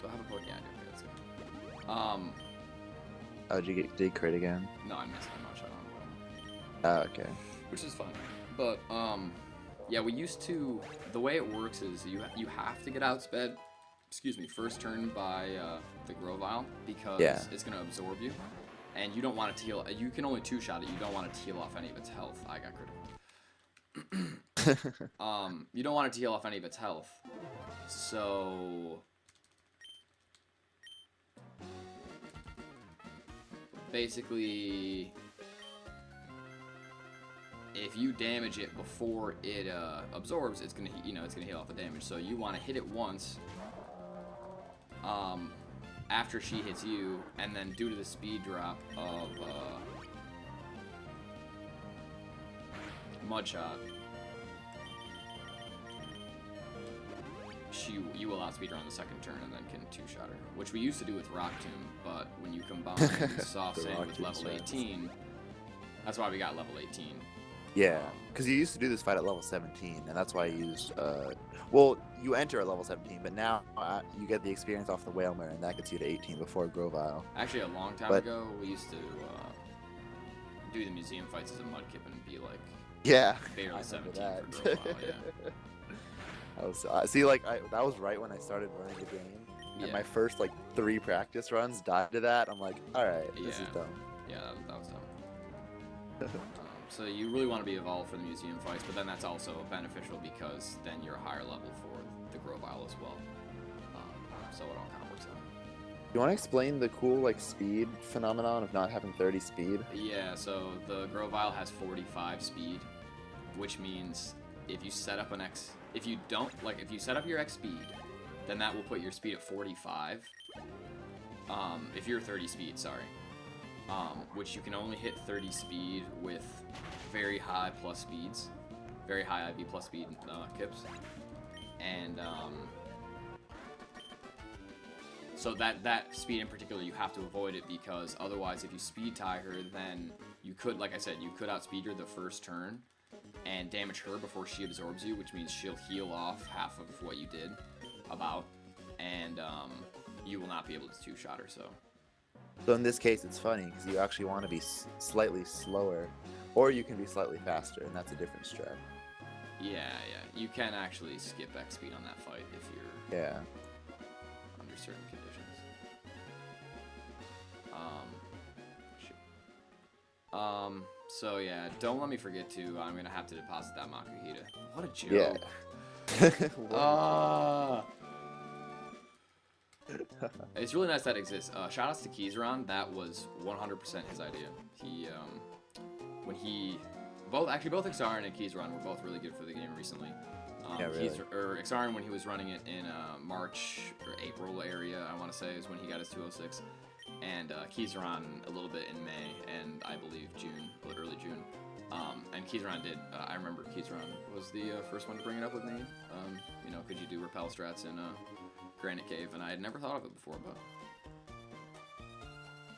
Do I have a Pokemon? Yeah, I do, okay, that's good. Oh, did you crit again? No, I missed my shot on one. Okay. Which is fun, but, yeah, we used to. The way it works is you have to get outsped. First turn by the Grovyle because it's gonna absorb you, and you don't want to teal. You can only 2-shot it. You don't want to teal off any of its health. I got critical. You don't want to teal off any of its health. So basically, if you damage it before it absorbs, it's gonna heal off the damage. So you want to hit it once after she hits you, and then due to the speed drop of Mudshot, you will outspeed her on the second turn and then can 2-shot her, which we used to do with Rock Tomb, but when you combine Soft Sand with level 18, that's why we got level 18. Yeah, because you used to do this fight at level 17, and that's why I used, you enter at level 17, but now you get the experience off the Whalmer, and that gets you to 18 before Grovyle. Actually, a long time ago, we used to do the museum fights as a Mudkip and be like, barely 17 for Grovyle, yeah. That was right when I started learning the game, and my first, 3 practice runs died to that. I'm like, alright, this is dumb. Yeah, that was dumb. So you really want to be evolved for the museum fights, but then that's also beneficial because then you're a higher level for the Grovyle as well. So it all kind of works out. You want to explain the cool speed phenomenon of not having 30 speed? Yeah, so the Grovyle has 45 speed, which means if you set up if you set up your X speed, then that will put your speed at 45. If you're 30 speed, sorry. Which you can only hit 30 speed with very high plus speeds, very high IV plus speed kips, and So that speed in particular, you have to avoid it, because otherwise, if you speed tie her, then you could, like I said, you could outspeed her the first turn and damage her before she absorbs you, which means she'll heal off half of what you did, and you will not be able to two-shot her. So in this case, it's funny because you actually want to be slightly slower, or you can be slightly faster, and that's a different strat. Yeah. You can actually skip X speed on that fight if you're under certain conditions. So yeah, don't let me forget to. I'm gonna have to deposit that Makuhita. What a joke. Yeah. It's really nice that exists. Shout outs to Keyzeron. That was 100% his idea. Both Exarin and Keyzeron were both really good for the game recently. Really. Exarin, when he was running it in March or April area, I want to say, is when he got his 206. And Keyzeron a little bit in May, and I believe June, early June. And Keyzeron did. I remember Keyzeron was the first one to bring it up with me. Could you do repel strats in Granite Cave? And I had never thought of it before,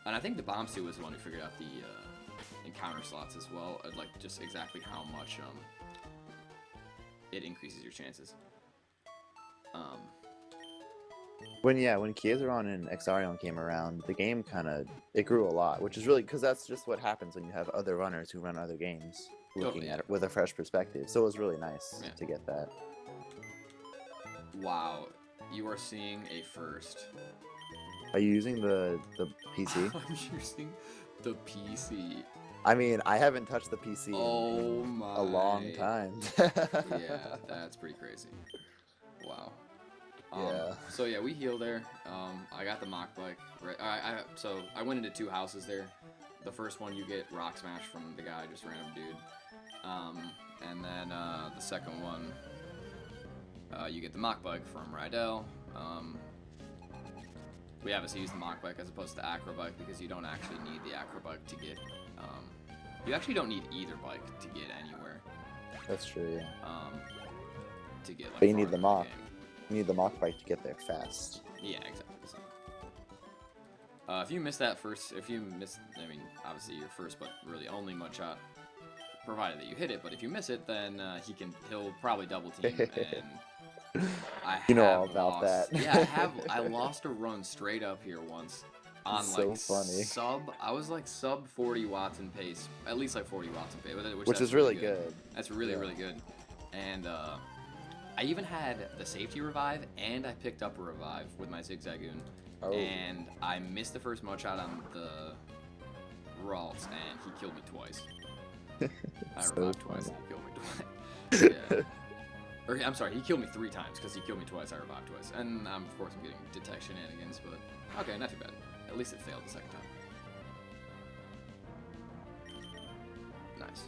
and I think the Bomb Suit was the one who figured out the encounter slots as well, like just exactly how much it increases your chances. When Keyzeron and Exarion came around, the game it grew a lot, which is really because that's just what happens when you have other runners who run other games looking at it with a fresh perspective. So it was really nice to get that. Wow, you are seeing a first. Are you using the PC? I'm using the PC. I mean, I haven't touched the PC in my. a long time. Yeah, that's pretty crazy. Wow. So yeah, we heal there. I got the Mach Bike. So I went into two houses there. The first one you get Rock Smash from the guy, just random dude. And then the second one, you get the Mach Bike from Rydell. We obviously use the Mach Bike as opposed to the Acro Bike because you don't actually need the Acro Bike to get. You actually don't need either bike to get anywhere. That's true, yeah. To get like. But you need the Mach. You need the Mach Bike to get there fast. Yeah, exactly. If you miss obviously your first but really only mud shot, provided that you hit it. But if you miss it, then he'll probably double team. And you know all about that. Yeah, I lost a run straight up here once. On so funny. I was like sub 40 watts in pace, at least like 40 watts in pace, which is really good. That's really good. And I even had the safety revive, and I picked up a revive with my Zigzagoon. Oh. And I missed the first mud shot on the Ralts, and he killed me twice. I revived twice, and he killed me twice. Yeah. Or I'm sorry, he killed me 3 times because he killed me twice. I revived twice, and of course I'm getting detect shenanigans, but okay, not too bad. At least it failed the second time. Nice.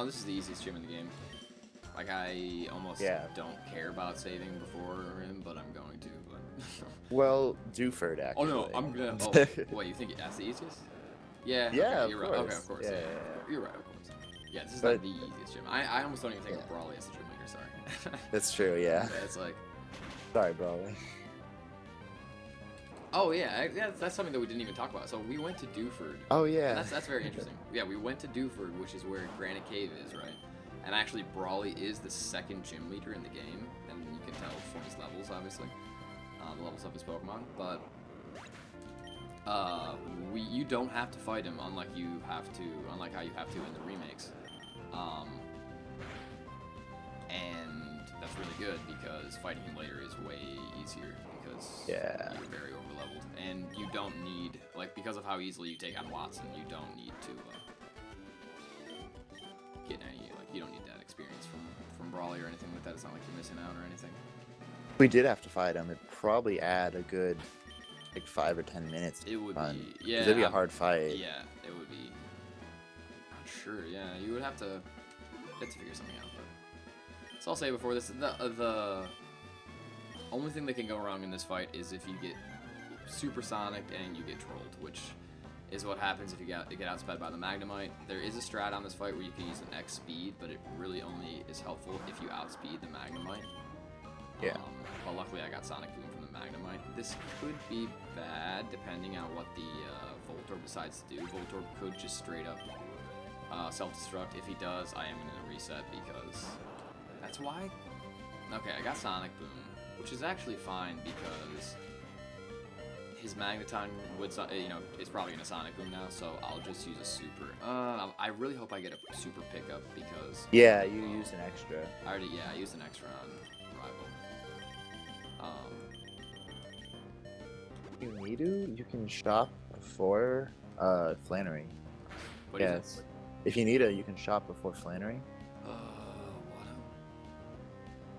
This is the easiest gym in the game. Like, I almost don't care about saving before him, but I'm going to. But well, Dewford, actually. Oh, no, I'm gonna... Oh, what, you think that's the easiest? Yeah, yeah, okay, you're right. Okay, of course, yeah. You're right, of course. Yeah, this is not the easiest gym. I almost don't even think of Brawley as a gym leader, sorry. That's true, yeah. It's like... Sorry, Brawley. Oh, yeah, that's something that we didn't even talk about. So we went to Dewford. Oh, yeah. That's very interesting. Yeah, we went to Dewford, which is where Granite Cave is, right? And actually, Brawley is the second gym leader in the game, and you can tell from his levels, obviously, the levels of his Pokemon. But you don't have to fight him, unlike how you have to in the remakes. And that's really good because fighting him later is way easier because you're very overleveled, and you don't need because of how easily you take on Watson, you don't need to get any. You don't need that experience from Brawley or anything like that. It's not like you're missing out or anything. If we did have to fight him, it'd probably add a good 5 or 10 minutes. It would fun. be, yeah. It'd be a hard fight. Yeah, it would be. Not sure. Yeah, you would have to figure something out. But so I'll say before this, the only thing that can go wrong in this fight is if you get supersonic and you get trolled, which is what happens if you get outsped by the Magnemite. There is a strat on this fight where you can use an X speed, but it really only is helpful if you outspeed the Magnemite. Yeah. But luckily I got Sonic Boom from the Magnemite. This could be bad depending on what the Voltorb decides to do. Voltorb could just straight up self-destruct. If he does, I am going to reset because that's why. Okay, I got Sonic Boom, which is actually fine because his Magneton would, is probably going to Sonic Boom now, so I'll just use a super. I really hope I get a super pickup because... Yeah, you used an extra. I used an extra on Rival. If you need to, you can shop before Flannery. What is it? If you need to, you can shop before Flannery. What?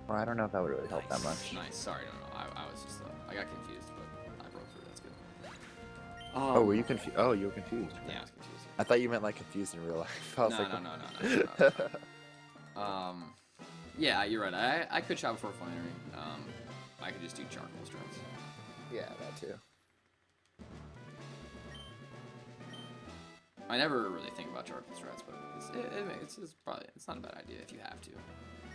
Well, I don't know if that would really help that much. Nice. Sorry, no. I was just, I got confused, but I broke through. That's good. Oh, were you confused? Oh, you were confused. Yeah, I was confused. I thought you meant like confused in real life. I was No. Yeah, you're right. I could shop before Flannery. I could just do charcoal strats. Yeah, that too. I never really think about charcoal strats, but it's probably not a bad idea if you have to.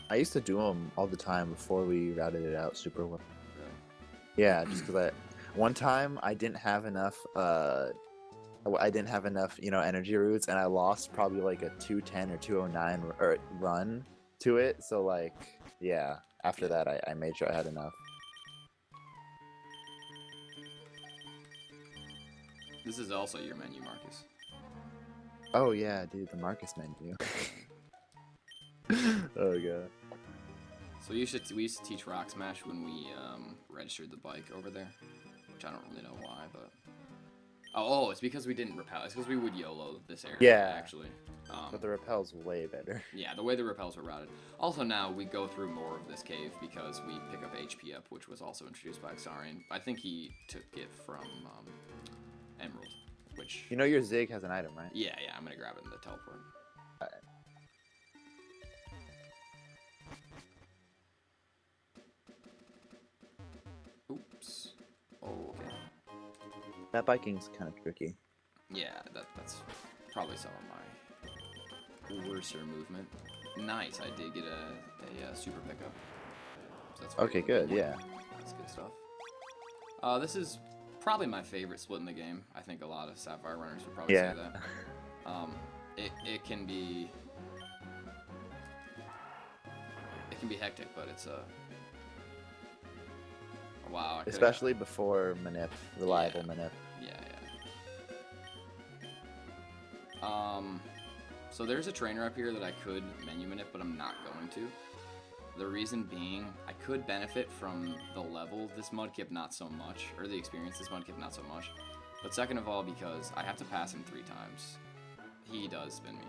I used to do them all the time before we routed it out super well. Really? Yeah, just because one time I didn't have enough energy roots, and I lost probably like a 210 or 209 run to it. So like, yeah, after that I made sure I had enough. This is also your menu, Marcus. Oh yeah, dude, the Marcus menu. Oh god. So we used to teach Rock Smash when we registered the bike over there, which I don't really know why, but oh, it's because we didn't repel. It's because we would YOLO this area. Yeah, actually. But the repel's way better. Yeah, the way the repels were routed. Also now we go through more of this cave because we pick up HP up, which was also introduced by Xarian. I think he took it from Emerald, which... You know your Zig has an item, right? Yeah, I'm gonna grab it in the teleport. Alright. Oops. Oh, okay. That biking's kind of tricky. Yeah, that's probably some of my worser movement. Nice, I did get a super pickup. So that's Okay, good, yeah. That's good stuff. This is probably my favorite split in the game. I think a lot of Sapphire runners would probably say that. It can be hectic, but it's wow. Especially before manip, reliable manip. Yeah. So there's a trainer up here that I could menu manip, but I'm not going to. The reason being, I could benefit from the level this Mudkip, not so much, or the experience this Mudkip, not so much. But second of all, because I have to pass him 3 times. He does spin me.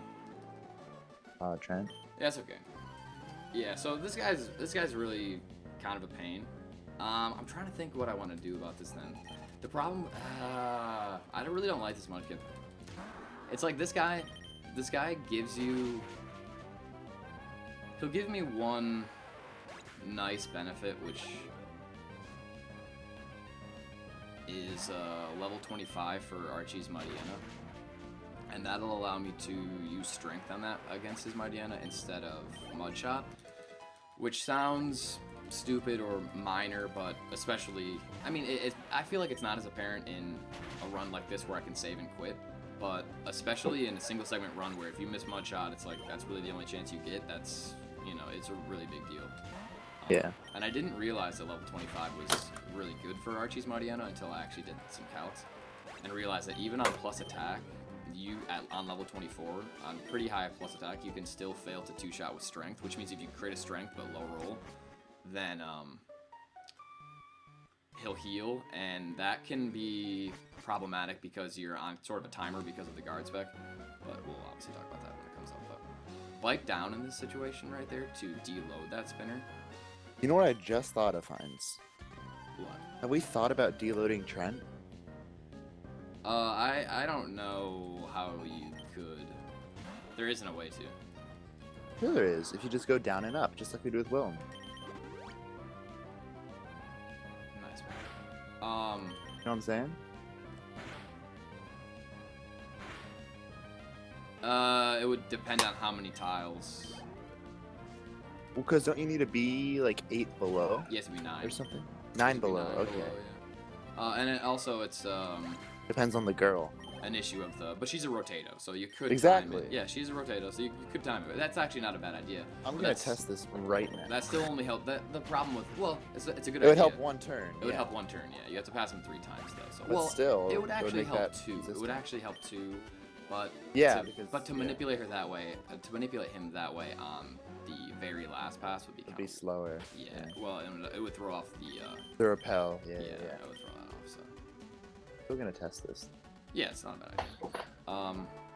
Trent? Yeah, it's okay. Yeah, so this guy's really kind of a pain. I'm trying to think what I want to do about this then. The problem, I really don't like this Mudkip. It's like this guy gives you... He'll give me one nice benefit, which is level 25 for Archie's Mightyena. And that'll allow me to use Strength on that against his Mightyena instead of Mudshot. Which sounds stupid or minor, but especially... I mean, I feel like it's not as apparent in a run like this where I can save and quit. But especially in a single segment run where if you miss Mudshot, it's like that's really the only chance you get. That's, it's a really big deal. Yeah. And I didn't realize that level 25 was really good for Archie's Mightyena until I actually did some calcs. And realized that even on plus attack, on level 24, on pretty high plus attack, you can still fail to 2-shot with strength, which means if you crit a strength but low roll, then he'll heal, and that can be problematic because you're on sort of a timer because of the guard spec, but we'll obviously talk about that when it comes up. But bike down in this situation right there to deload that spinner. You know what I just thought of, Heinz? What? Have we thought about deloading Trent? I don't know how you could. There isn't a way to. Sure there is, if you just go down and up, just like we do with Willem. know what I'm saying? It would depend on how many tiles. Well, because don't you need to be like 8 below Yes, it'd be 9. or something? 9 below. Okay. And it also it's Depends on the girl. an issue of the, but she's a rotato, so you could Exactly. time it. Yeah, she's a rotato, so you could time it. That's actually not a bad idea. I'm gonna test this right now. That still only help. The problem with, well, it's a good idea. It would help one turn. It would help one turn. Yeah, you have to pass him 3 times though. So But still, it would actually make help that 2. It would consistent. actually help 2, but Yeah, to manipulate her that way, to manipulate him that way on the very last pass would be It'd be slower. Yeah. Well, it would throw off the repel. Yeah. It would throw that off. So. We're gonna test this. Yeah, it's not a bad idea.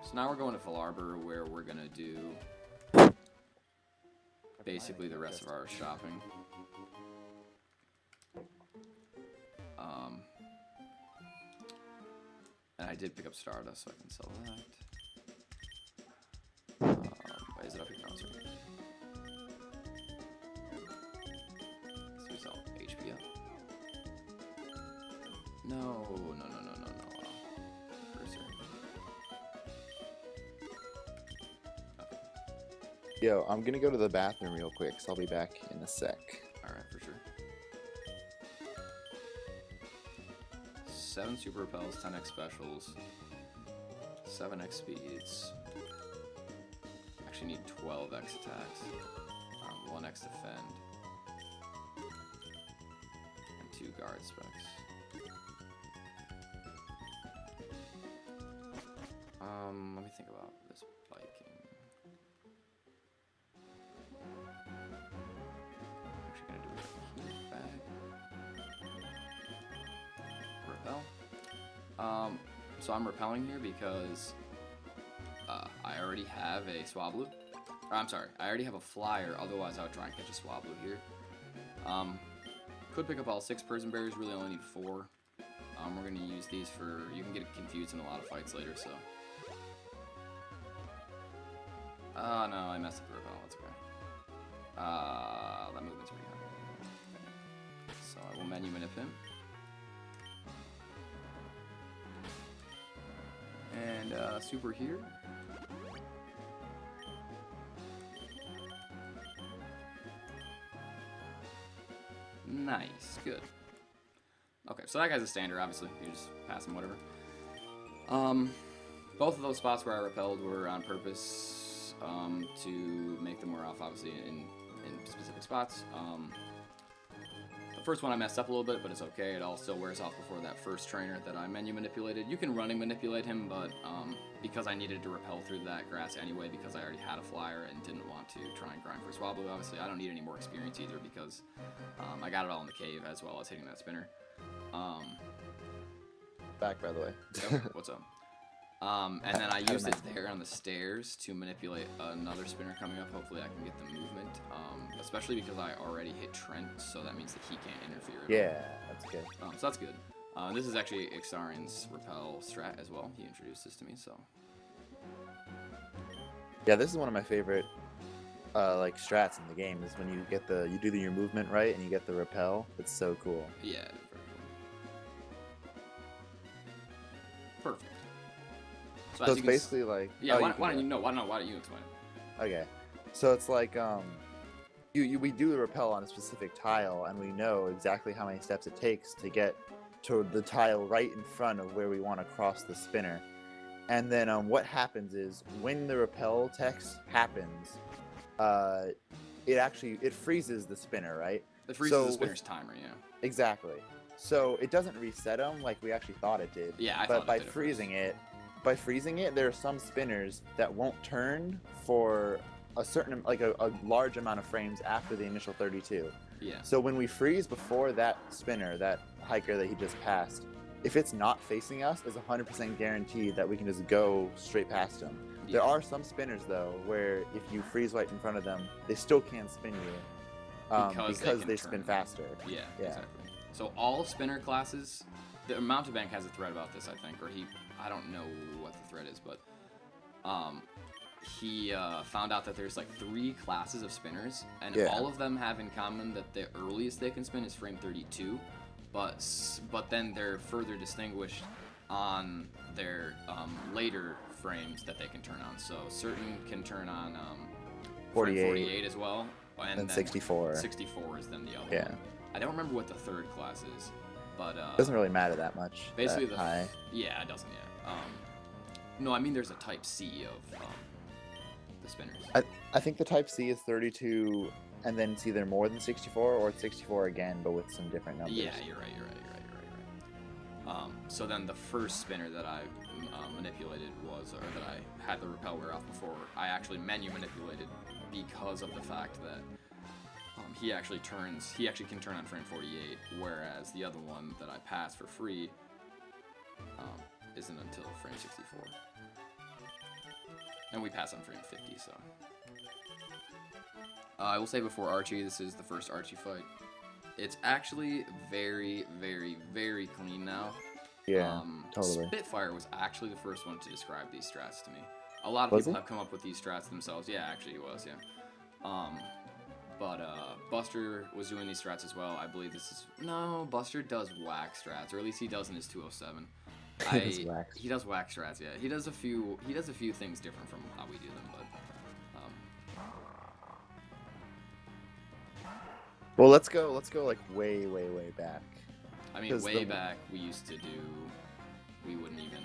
So now we're going to Full Arbor, where we're gonna do basically the rest of our shopping. And I did pick up Stardust, so I can sell that. Wait, is it up here? No, it's right here. So we sell HP up. No. Cursor. Yo, I'm gonna go to the bathroom real quick, so I'll be back in a sec. Alright, for sure. 7 super repels, 10x specials, 7x speeds. Actually need 12x attacks, 1x defend, and 2 guard specs. Let me think about this biking. Actually gonna do it here, back. Repel. So I'm repelling here because I already have a Swablu. Or, I'm sorry, I already have a flyer, otherwise I would try and catch a Swablu here. Could pick up all 6 prison berries, really only need 4. We're gonna use these for, you can get confused in a lot of fights later, so. Oh no, I messed up the repel, that's okay. That movement's pretty high. So I will menu manip him. And super here. Nice, good. Okay, so that guy's a standard, obviously. You just pass him, whatever. Both of those spots where I repelled were on purpose to make them wear off, obviously, in specific spots. The first one I messed up a little bit, but it's okay. It all still wears off before that first trainer that I menu manipulated. You can running manipulate him, but because I needed to repel through that grass anyway, because I already had a flyer and didn't want to try and grind for Swablu, obviously I don't need any more experience either because I got it all in the cave as well as hitting that spinner. Back, by the way. Yep, what's up? And then I used it there on the stairs to manipulate another spinner coming up. Hopefully I can get the movement, especially because I already hit Trent, so that means that he can't interfere at all. Yeah, that's good. So that's good. This is actually Ixarian's repel strat as well. He introduced this to me, so. Yeah, this is one of my favorite like strats in the game. Is when you get you do your movement right and you get the repel. It's so cool. Yeah, it is very cool. Perfect. So it's basically like. Yeah. Why don't you explain it? Okay, so it's like we do the repel on a specific tile, and we know exactly how many steps it takes to get to the tile right in front of where we want to cross the spinner. And then what happens is when the repel text happens, it freezes the spinner, right? It freezes the spinner's timer, yeah. Exactly. So it doesn't reset them like we actually thought it did. Yeah, but by freezing it, there are some spinners that won't turn for a certain, like a large amount of frames after the initial 32. Yeah. So when we freeze before that spinner, that hiker that he just passed, if it's not facing us, it's 100% guaranteed that we can just go straight past him. Yeah. There are some spinners though where if you freeze right in front of them, they still can't spin you because they spin faster. Yeah, exactly. So all spinner classes, the Mountebank has a thread about this, I think, or I don't know what the thread is, but he found out that there's like 3 classes of spinners, and all of them have in common that the earliest they can spin is frame 32, but then they're further distinguished on their later frames that they can turn on. So certain can turn on 48 as well, and then 64. 64 is then the other Yeah. one. I don't remember what the third class is, but Doesn't really matter that much. basically that the high. yeah, it doesn't yet. No, I mean there's a Type C of the spinners. I think the Type C is 32, and then it's either more than 64 or it's 64 again, but with some different numbers. Yeah, you're right. So then the first spinner that I manipulated was, or that I had the repel wear off before, I actually menu manipulated because of the fact that he actually can turn on frame 48, whereas the other one that I passed for free isn't until frame 64. And we pass on frame 50, so. I will say before Archie, this is the first Archie fight. It's actually very, very, very clean now. Yeah, totally. Spitfire was actually the first one to describe these strats to me. A lot of people have come up with these strats themselves. Yeah, actually he was, yeah. But Buster was doing these strats as well. I believe this is... No, Buster does whack strats, or at least he does in his 207. He does whack strats, yeah. He does a few things different from how we do them, but... Well, let's go like way back. I mean, way back, we used to do... We wouldn't even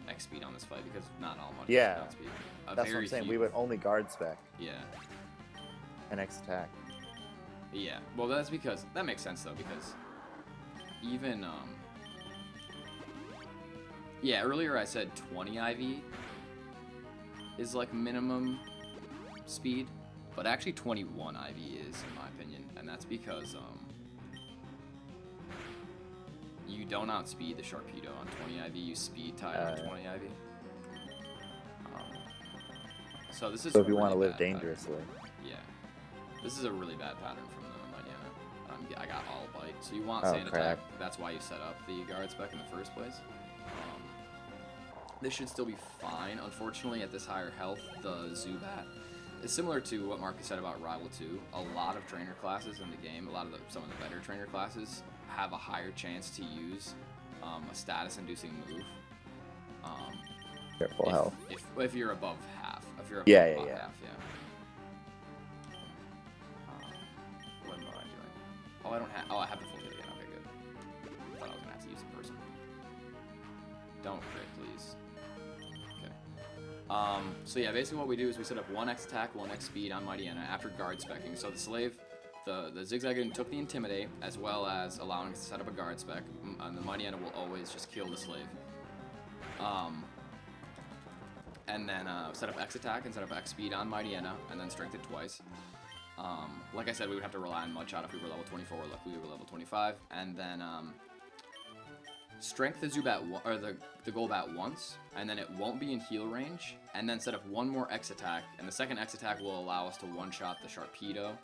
X speed on this fight because not all much. Yeah, speed. That's what I'm saying. We would only guard spec. Yeah. And X attack. Yeah. Well, that's because that makes sense though, because even yeah, earlier I said 20 IV is like minimum speed, but actually 21 IV is, in my opinion, and that's because you don't outspeed the Sharpedo on 20 IV, you speed tie on 20 IV. So this is so if you really want to live bad dangerously. pattern. Yeah. This is a really bad pattern from the Mediana. I got all bite. So you want sand attack, that's why you set up the guard spec in the first place. This should still be fine. Unfortunately, at this higher health, the Zubat is similar to what Marcus said about Rival 2. A lot of trainer classes in the game, some of the better trainer classes, have a higher chance to use a status-inducing move. Full health. If you're above half. If you're above Yeah. half, yeah. What am I doing? Oh, I don't have... Oh, I have the full hit again. Okay, good. I thought I was going to have to use it person. Don't crit, please. Okay. So yeah, basically what we do is we set up 1x attack, 1x speed on Mightyena after guard specking. So the slave... The Zigzagoon took the Intimidate, as well as allowing us to set up a guard spec, and the Mightyena will always just kill the slave. And then set up X attack and set up X speed on Mightyena, and then strength it twice. Like I said, we would have to rely on Mudshot if we were level 24. Luckily, we were level 25. And then strength the Zubat or the Golbat once, and then it won't be in heal range. And then set up one more X attack, and the second X attack will allow us to one-shot the Sharpedo.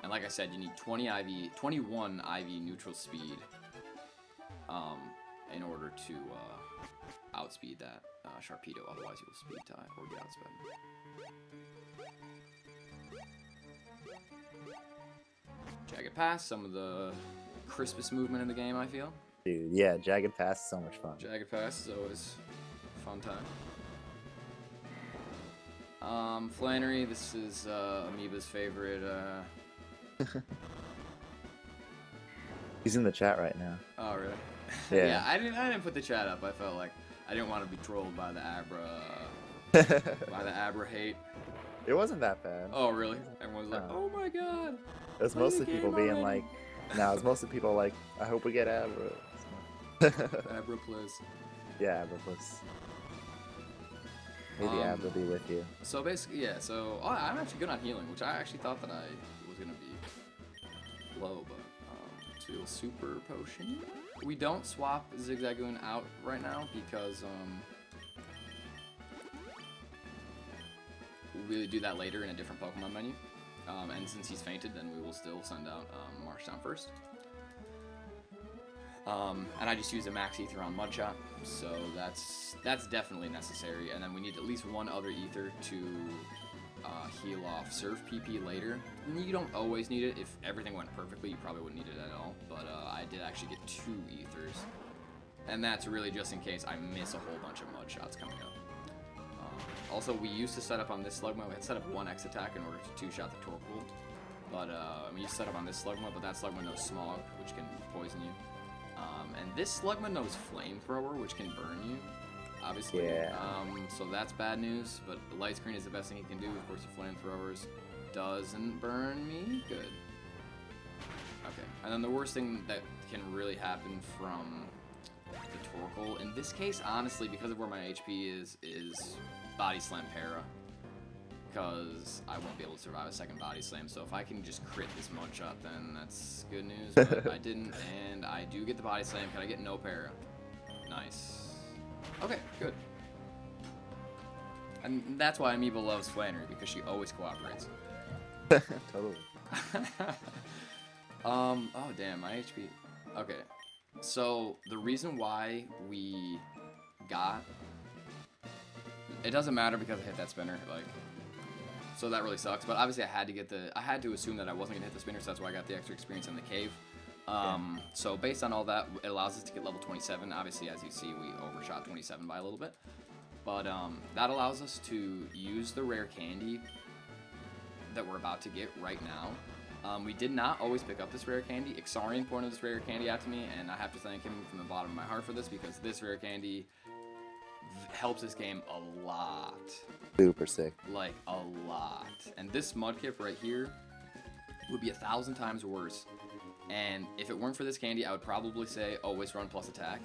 And like I said, you need 21 IV neutral speed in order to outspeed that Sharpedo. Otherwise, you will speed tie or get outsped. Jagged Pass, some of the crispest movement in the game, I feel. Dude, yeah, Jagged Pass is so much fun. Jagged Pass is always a fun time. Flannery, this is Amoeba's favorite. He's in the chat right now. Oh, really? Yeah. Yeah, I didn't put the chat up. I felt like I didn't want to be trolled by the Abra hate. It wasn't that bad. Oh, really? Everyone's like, "Oh my god." It was mostly people being like, no, it was mostly people like, I hope we get Abra. Abra please. Yeah, Abra please. Maybe Abra be with you. So basically, yeah, so I'm actually good on healing, which I actually thought that I was going to be low, but Steel Super Potion. We don't swap Zigzagoon out right now because we'll do that later in a different Pokemon menu. And since he's fainted, then we will still send out Marshtown first. And I just use a Max Ether on Mudshot, so that's definitely necessary. And then we need at least one other Ether to heal off Surf PP later. You don't always need it. If everything went perfectly, you probably wouldn't need it at all. But I did actually get 2 ethers. And that's really just in case I miss a whole bunch of mud shots coming up. Also, we used to set up on this Slugma. We had set up 1 X attack in order to 2-shot the Torkold. But we used to set up on this Slugma, but that Slugma knows Smog, which can poison you. And this Slugma knows Flamethrower, which can burn you. Obviously. Yeah. So that's bad news, but the light screen is the best thing he can do. Of course, the flamethrowers doesn't burn me. Good. Okay. And then the worst thing that can really happen from the Torkoal, in this case, honestly, because of where my HP is Body Slam Para. Because I won't be able to survive a second Body Slam. So if I can just crit this mud shot, then that's good news. But I didn't, and I do get the Body Slam. Can I get no Para? Nice. Okay, good. And that's why Amiibo loves Flannery, because she always cooperates. Totally. Oh damn, my HP. Okay. So the reason why we got it doesn't matter because I hit that spinner, like, so that really sucks. But obviously I had to assume that I wasn't gonna hit the spinner, so that's why I got the extra experience in the cave. So based on all that, it allows us to get level 27. Obviously, as you see, we overshot 27 by a little bit. But that allows us to use the rare candy that we're about to get right now. We did not always pick up this rare candy. Ixarian pointed this rare candy out to me, and I have to thank him from the bottom of my heart for this, because this rare candy helps this game a lot. Super sick. Like, a lot. And this Mudkip right here would be 1,000 times worse. And if it weren't for this candy, I would probably say always run plus attack.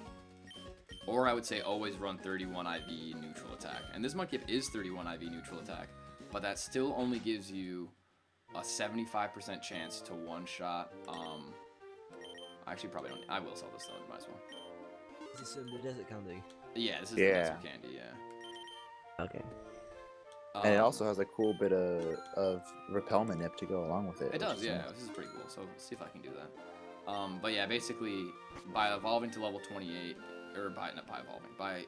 Or I would say always run 31 IV neutral attack. And this Mudkip is 31 IV neutral attack, but that still only gives you a 75% chance to one-shot. I actually probably don't. I will sell this though, might as well. Is this the desert candy? Yeah, this is the desert candy, yeah. Okay. And it also has a cool bit of repellment nip to go along with it. It does, yeah. This is pretty cool. So let's see if I can do that. But yeah, basically, by evolving to level 28, or by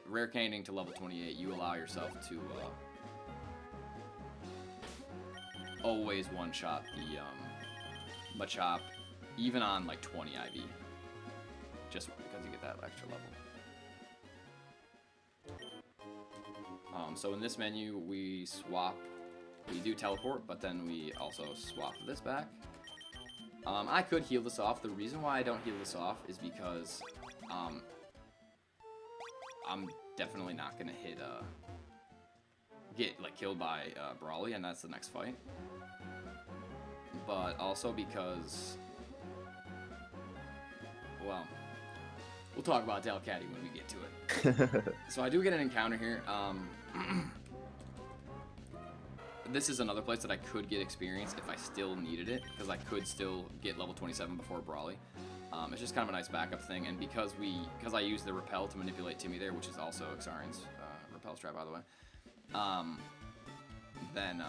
rare candying to level 28, you allow yourself to always one-shot the Machop, even on like 20 IV, just because you get that extra level. So in this menu, we do teleport, but then we also swap this back. I could heal this off. The reason why I don't heal this off is because I'm definitely not gonna get like killed by Brawly, and that's the next fight. But also because, well, we'll talk about Delcatty when we get to it. So I do get an encounter here. This is another place that I could get experience if I still needed it, because I could still get level 27 before Brawly. It's just kind of a nice backup thing, and because I use the repel to manipulate Timmy there, which is also Ixarian's repel strat, by the way. Then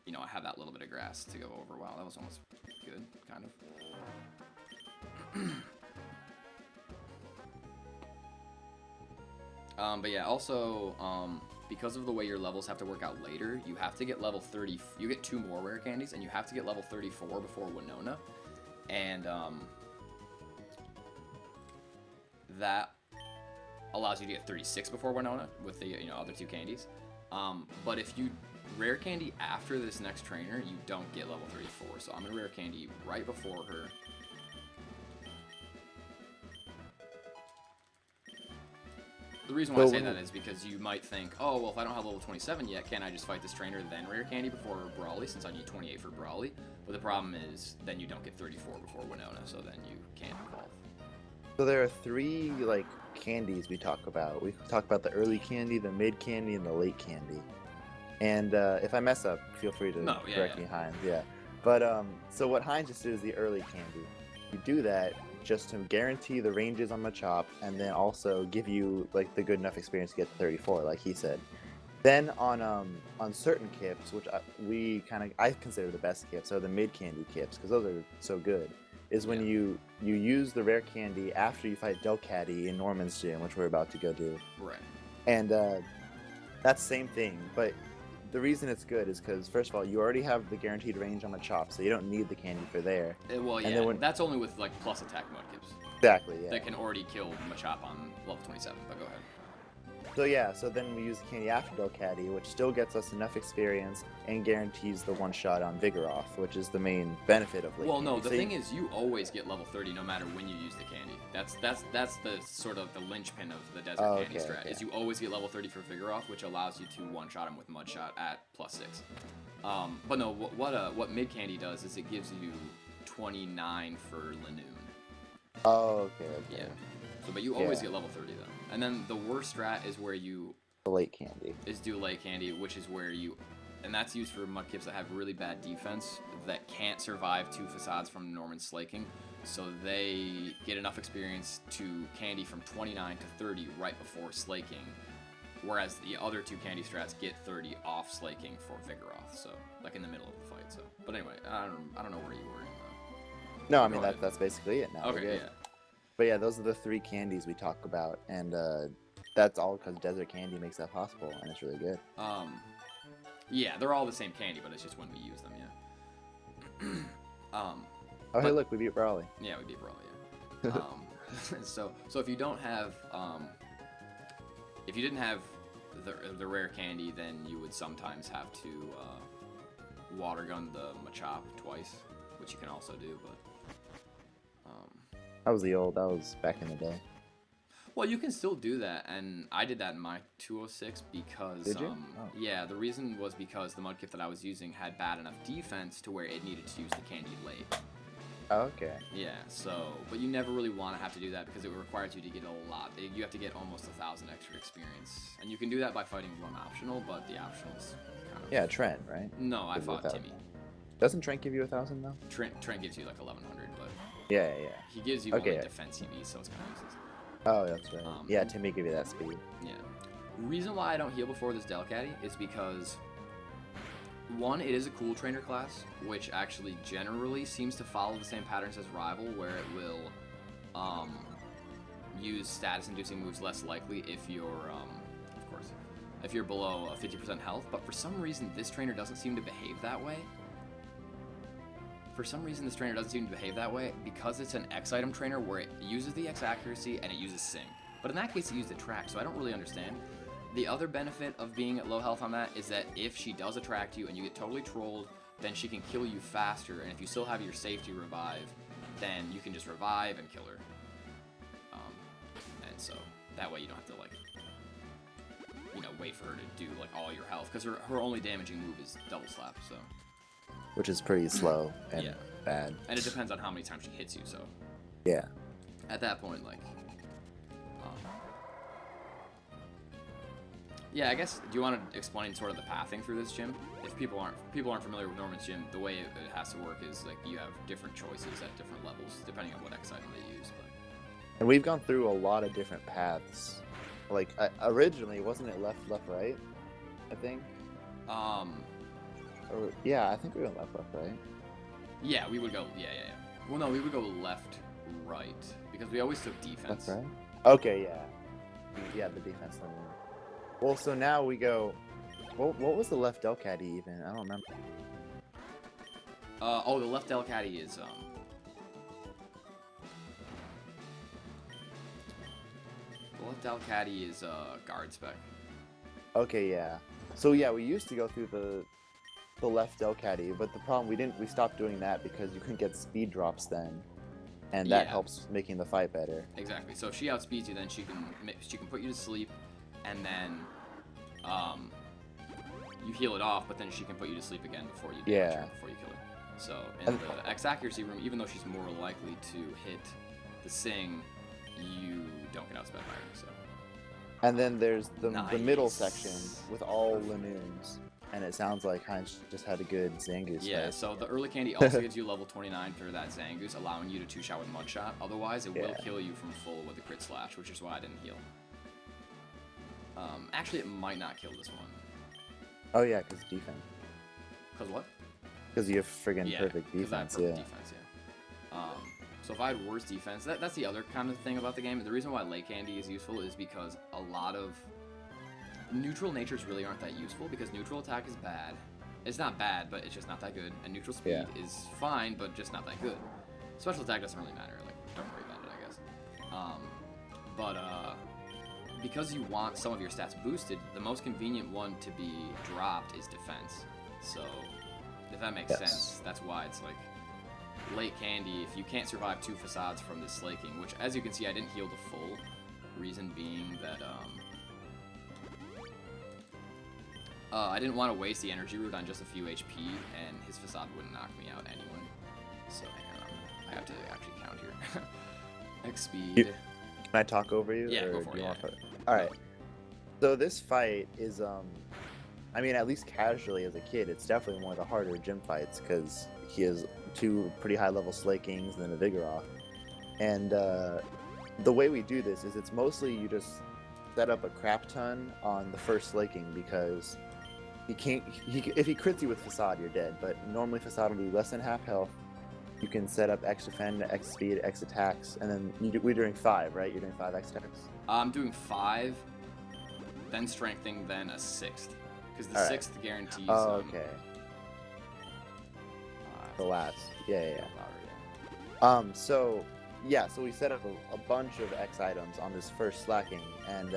you know, I have that little bit of grass to go over. Wow, that was almost good, kind of. But yeah, also, because of the way your levels have to work out later, you have to get level 30. You get 2 more rare candies, and you have to get level 34 before Winona. And that allows you to get 36 before Winona with the other 2 candies. But if you rare candy after this next trainer, you don't get level 34. So I'm gonna rare candy right before her. The reason why I say that is because you might think, oh, well, if I don't have level 27 yet, can't I just fight this trainer, then rare candy before Brawly, since I need 28 for Brawly? But the problem is, then you don't get 34 before Winona, so then you can't evolve. So there are 3, like, candies we talk about. We talk about the early candy, the mid candy, and the late candy. And if I mess up, feel free to correct me, Heinz. Yeah. But, so what Heinz just did is the early candy. You do that just to guarantee the ranges on Machop, and then also give you like the good enough experience to get 34, like he said. Then on certain kips, which I consider the best kips, are the mid candy kips, because those are so good. Is when you use the rare candy after you fight Delcatty in Norman's gym, which we're about to go do. Right. And that's the same thing, but the reason it's good is because first of all, you already have the guaranteed range on the chop, so you don't need the candy for there. Well, And yeah, then when- that's only with like plus attack mudkips. Exactly. Yeah. That can already kill Machop on level 27. But go ahead. So yeah, so then we use the candy after Delcatty, which still gets us enough experience and guarantees the one shot on Vigoroth, which is the main benefit of late. Well, no, candy. the So thing is, you always get level 30 no matter when you use the candy. That's the sort of the linchpin of the Desert Candy strat. okay. Is you always get level 30 for Vigoroth, which allows you to one shot him with Mudshot at +6. But no, what mid candy does is it gives you 29 for Lanoon. Oh, okay. Yeah. So, but you always Yeah. get level 30 though. And then the worst strat is where you The late candy. do late candy, which is where you, and that's used for mudkips that have really bad defense that can't survive 2 facades from Norman slaking, so they get enough experience to candy from 29 to 30 right before slaking, whereas the other 2 candy strats get 30 off slaking for Vigoroth, so like in the middle of the fight. So, but anyway, I don't know where you were in the. No, I mean Go ahead. that's basically it now. We're Okay, good. yeah. But yeah, those are the 3 candies we talk about, and that's all because Desert Candy makes that possible, and it's really good. Yeah, they're all the same candy, but it's just when we use them, yeah. Oh, hey, But- look, we beat Brawly. Yeah, we beat Brawly, yeah. So if you don't have, if you didn't have the rare candy, then you would sometimes have to water gun the Machop twice, which you can also do, but. That was back in the day. Well, you can still do that, and I did that in my 206 because, Did you? Oh. yeah, the reason was because the mudkip that I was using had bad enough defense to where it needed to use the candy late. Oh, okay. Yeah, so, but you never really want to have to do that because it requires you to get a lot. You have to get almost 1,000 extra experience, and you can do that by fighting one optional, but the optional's kind of... Yeah, Trent, right? No, I Gives you fought 1,000. Timmy. Doesn't Trent give you 1,000 though? Trent gives you like 1,100, but Yeah. he gives you Okay, only yeah. defense he needs, so it's kind of useless. Oh, that's right. Um, Yeah, Timmy give you that speed. Yeah. Reason why I don't heal before this Delcatty is because, one, it is a cool trainer class, which actually generally seems to follow the same patterns as Rival, where it will use status-inducing moves less likely if you're, of course, if you're below 50% health, but for some reason this trainer doesn't seem to behave that way. For some reason this trainer doesn't seem to behave that way because it's an X item trainer where it uses the X accuracy and it uses Sing. But in that case it used Attract, so I don't really understand. The other benefit of being at low health on that is that if she does attract you and you get totally trolled, then she can kill you faster, and if you still have your safety revive, then you can just revive and kill her. And so that way you don't have to, like, you know, wait for her to do like all your health, because her only damaging move is double slap, so. Which is pretty slow and Yeah. bad. And it depends on how many times she hits you, so. Yeah. At that point, like, yeah, I guess. Do you want to explain sort of the pathing through this gym? If people aren't familiar with Norman's gym, the way it has to work is like you have different choices at different levels depending on what X item they use. But And we've gone through a lot of different paths. Like originally, wasn't it left, right? I think. Or, yeah, I think we went left, right. yeah, we would go. Yeah. Well, no, we would go left, right because we always took defense. Left, right. Okay, yeah. Yeah, the defense line. Well, so now we go. What was the left Delcatty even? I don't remember. Oh, the left Delcatty is the left Delcatty is guard spec. Okay, yeah. So yeah, we used to go through the left Delcatty, but the problem we stopped doing that because you couldn't get speed drops then, and that Yeah. helps making the fight better. Exactly. So if she outspeeds you, then she can put you to sleep, and then you heal it off. But then she can put you to sleep again before you damage her, before you kill her. So in the X accuracy room, even though she's more likely to hit the Sing, you don't get outsped by her. So. And then there's the middle Nice. section with all Lanoons, and it sounds like Heinz just had a good Zangoose Yeah, fight. so the early candy also gives you level 29 for that Zangoose, allowing you to two-shot with Mudshot. Otherwise, it will Yeah. kill you from full with a crit slash, which is why I didn't heal. Actually, it might not kill this one. Oh yeah, because defense. Cause what? Because you have friggin' Yeah, perfect 'cause I have defense, perfect yeah. defense, yeah. So if I had worse defense, that's the other kind of thing about the game. The reason why late candy is useful is because a lot of neutral natures really aren't that useful because neutral attack is bad. It's not bad, but it's just not that good. And neutral speed is fine, but just not that good. Special attack doesn't really matter. Like, don't worry about it, I guess. Because you want some of your stats boosted, the most convenient one to be dropped is defense. So, if that makes sense, that's why it's like late candy. If you can't survive 2 facades from this slaking, which, as you can see, I didn't heal the full. Reason being that I didn't want to waste the energy root on just a few HP, and his facade wouldn't knock me out anyway. So hang on, I have to actually count here. X speed. Can I talk over you? Yeah, or go for do it. you want All right. So this fight is, I mean, at least casually as a kid, it's definitely one of the harder gym fights because he has 2 pretty high-level Slakings and then a Vigoroth. And the way we do this is it's mostly you just set up a crap ton on the first Slaking because he can't. If he crits you with Facade, you're dead. But normally Facade will be less than half health. You can set up X defend, X speed, X attacks, and then we're doing 5, right? You're doing 5 X attacks. I'm doing 5, then strengthening, then a 6th, because the 6th guarantees. Oh, okay. The last. Yeah. So we set up a bunch of X items on this first Slacking, and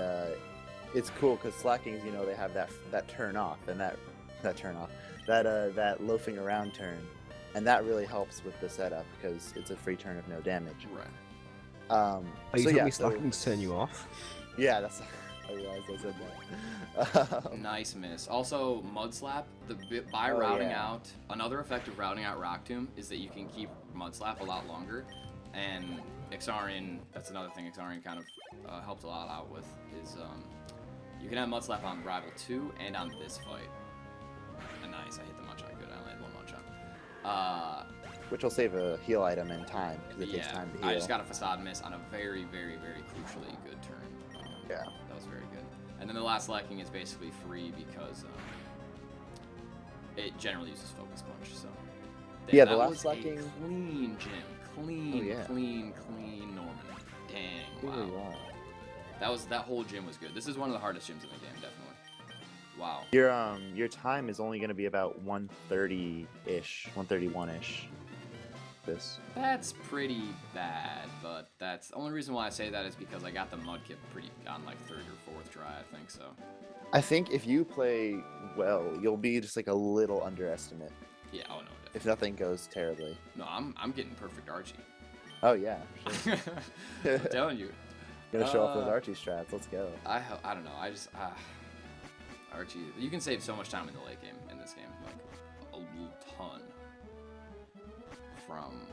it's cool because Slackings, they have that turn off and that loafing around turn, and that really helps with the setup because it's a free turn of no damage. Right. Are you telling me Slackings turn you off? Yeah, that's. I realized I said that. Nice miss. Also, Mud Slap, by routing out, another effect of routing out Rock Tomb is that you can keep Mud Slap a lot longer. And Ixarian, that's another thing Ixarian kind of helped a lot out with, is you can have Mud Slap on Rival 2 and on this fight. And nice, I hit the Mudshot. Good, I only had 1 Mudshot. Which will save a heal item in time, because it takes time to heal. I just got a Facade miss on a very, very, very crucially good turn. Yeah. That was very good. And then the last Slacking is basically free because it generally uses Focus Punch. So the that last was Slacking. A clean gym, clean Norman. Dang, wow. That whole gym was good. This is one of the hardest gyms in the game, definitely. Wow. Your time is only going to be about 130-ish, 131-ish. That's pretty bad, but that's the only reason why I say that is because I got the Mudkip on like 3rd or 4th try, I think so. I think if you play well, you'll be just like a little underestimate. Yeah, oh no. Definitely. If nothing goes terribly. No, I'm getting perfect Archie. Oh yeah. Sure. I'm telling you. Gonna show off those Archie strats. Let's go. I don't know. I just Archie. You can save so much time in the late game in this game, like a ton. From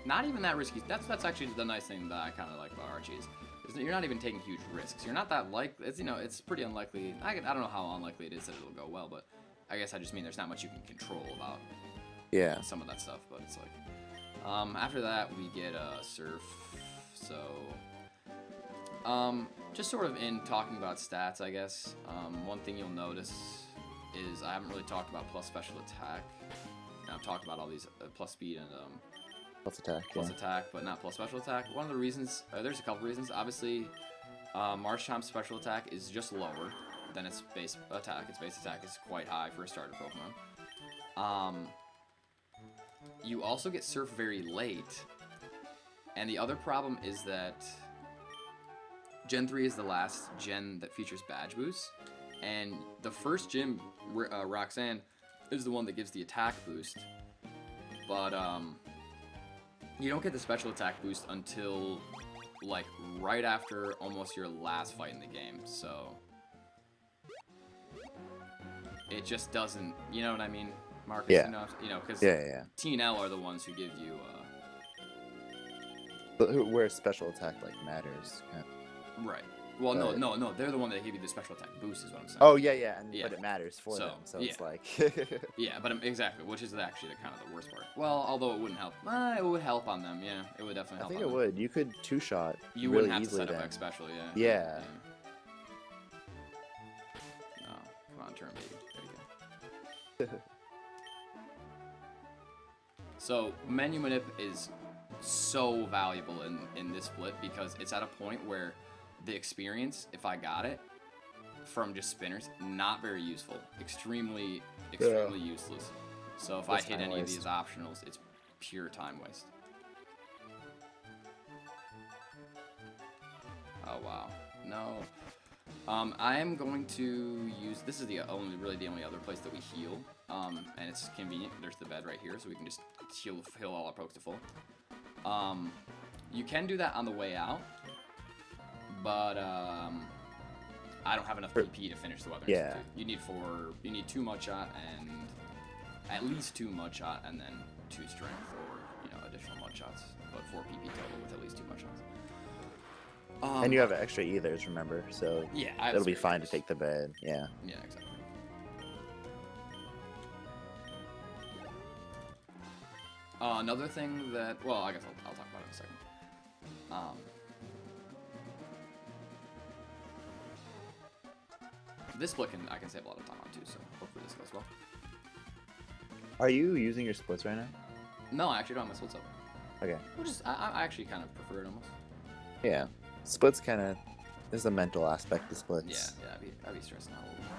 not even that risky. That's actually the nice thing that I kind of like about Archie is that you're not even taking huge risks. You're not that it's it's pretty unlikely. I don't know how unlikely it is that it'll go well, but I guess I just mean there's not much you can control about some of that stuff. But it's like after that we get Surf. So just sort of in talking about stats, I guess one thing you'll notice is I haven't really talked about plus special attack. I've talked about all these plus speed and plus attack, but not plus special attack. One of the reasons, there's a couple reasons. Obviously, Marshchamp's special attack is just lower than its base attack. Its base attack is quite high for a starter Pokemon. You also get Surf very late, and the other problem is that Gen 3 is the last gen that features badge boosts, and the first gym, Roxanne, is the one that gives the attack boost, but you don't get the special attack boost until like right after almost your last fight in the game, so it just doesn't, you know what I mean, Marcus? Yeah. You know, because T and L are the ones who give you where special attack like matters. Right. Well, no, they're the one that give you the special attack boost, is what I'm saying. Oh, but it matters for them, so it's like... yeah, but exactly, which is actually kind of the worst part. Well, although it wouldn't help. It would help on them, yeah. It would definitely help on them. I think it would. You could two-shot You really wouldn't have to easily set up then. X special, yeah. Yeah. No, come on, turn, baby. There you go. So, menu manip is so valuable in this split because it's at a point where the experience, if I got it, from just spinners, not very useful. Extremely useless. So if I hit any of these optionals, it's pure time waste. Oh wow, no. I am going to use. This is the only other place that we heal, and it's convenient. There's the bed right here, so we can just heal all our pokes to full. You can do that on the way out, but I don't have enough PP to finish the Weather Institute. You need 2 mudshot and at least 2 mudshot, and then 2 strength or additional mudshots, but 4 PP total with at least 2 mudshots. And you have extra ethers, remember? So yeah, it'll be fine to take the bed. Yeah. Yeah, exactly. Another thing that, well, I guess I'll talk about it in a second. This split I can save a lot of time on too, so hopefully this goes well. Are you using your splits right now? No, I actually don't have my splits up. Okay. Which is, I actually kind of prefer it almost. Yeah. Splits kind of, there's a mental aspect to splits. Yeah, I'd be stressing out a little more.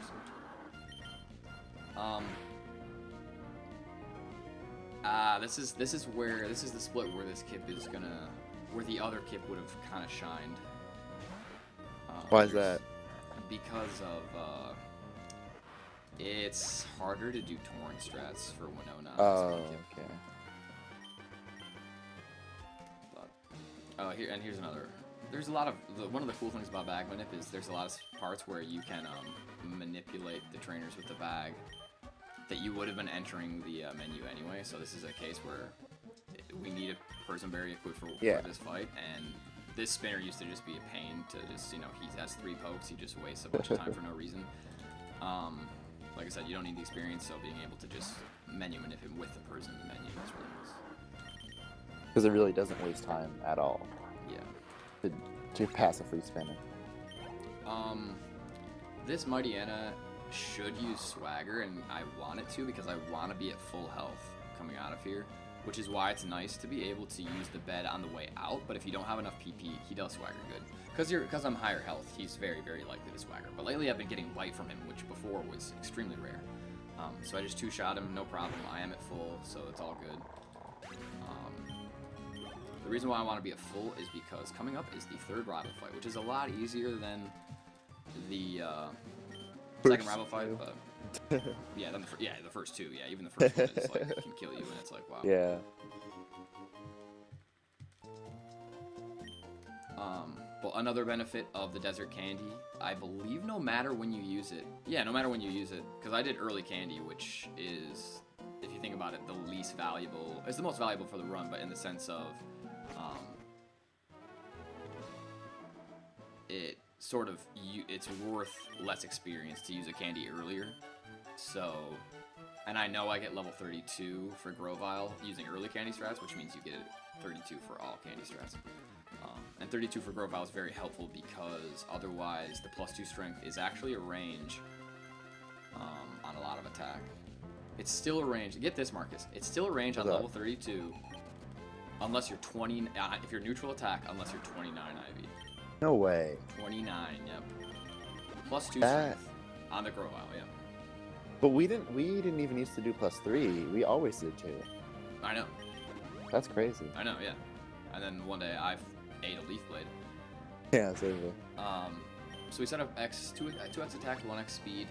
This is the split where this kip is gonna, where the other kip would have kind of shined. Why is that? Because of it's harder to do torrent strats for Winona. Oh, okay. But here's another. There's a lot of one of the cool things about bag manip is there's a lot of parts where you can manipulate the trainers with the bag that you would have been entering the menu anyway. So this is a case where we need a person very equipped for this fight, and this spinner used to just be a pain to just, he has 3 pokes, he just wastes a bunch of time for no reason. Like I said, you don't need the experience, so being able to just menu manipulate with the person in the menu is really nice. Because it really doesn't waste time at all. Yeah. To pass a free spinner. This Mighty Anna should use Swagger, and I want it to because I want to be at full health coming out of here, which is why it's nice to be able to use the bed on the way out. But if you don't have enough PP, he does Swagger good. Because I'm higher health, he's very, very likely to Swagger. But lately I've been getting light from him, which before was extremely rare. So I just 2-shot him, no problem. I am at full, so it's all good. The reason why I want to be at full is because coming up is the 3rd rival fight, which is a lot easier than the second rival fight. But yeah, the first 2. Yeah, even the first one is like can kill you, and it's like wow. Yeah. But another benefit of the Desert Candy, I believe no matter when you use it. Yeah, no matter when you use it, because I did early candy, which is, if you think about it, the least valuable. It's the most valuable for the run, but in the sense of it sort of it's worth less experience to use a candy earlier. So, and I know I get level 32 for Grovile using early candy strats, which means you get 32 for all candy strats. And 32 for Grovile is very helpful because otherwise the +2 strength is actually a range on a lot of attack. It's still a range. Get this, Marcus. It's still a range on level 32 unless you're 20. If you're neutral attack, unless you're 29 IV. No way. 29. Yep. +2 strength on the Grovile. Yeah. But we didn't even used to do +3. We always did 2. I know. That's crazy. I know. Yeah. And then one day I ate a Leaf Blade. Yeah, seriously. So we set up 2x attack, 1x speed.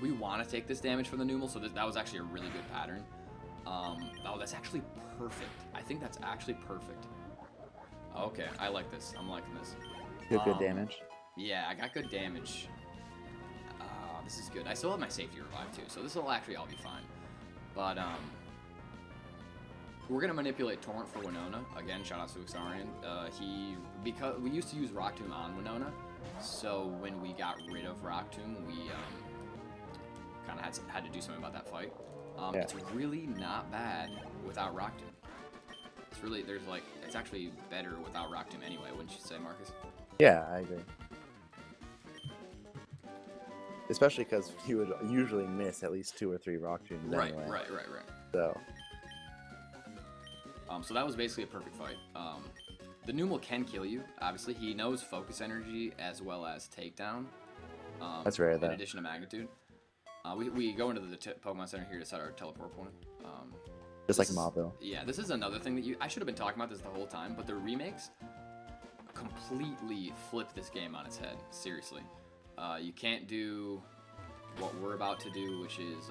We want to take this damage from the Numel, so that was actually a really good pattern. Oh, that's actually perfect. I think that's actually perfect. Okay, I like this. I'm liking this. Good damage. Yeah, I got good damage. This is good. I still have my safety revive too, so this will actually all be fine. But we're gonna manipulate Torrent for Winona. Again, shout out to Uxarian. Because we used to use Rock Tomb on Winona, so when we got rid of Rock Tomb, we kind of had to do something about that fight. It's really not bad without Rock Tomb. It's really it's actually better without Rock Tomb anyway, wouldn't you say, Marcus? Yeah, I agree. Especially because you would usually miss at least 2 or 3 Rock Tombs anyway. Right. So that was basically a perfect fight. The Numel can kill you. Obviously, he knows focus energy as well as takedown. That's rare, In though. addition to magnitude. We go into the Pokemon Center here to set our teleport point. Just like Mauville. Yeah, this is another thing that I should have been talking about this the whole time, but the remakes completely flip this game on its head. Seriously. You can't do what we're about to do, which is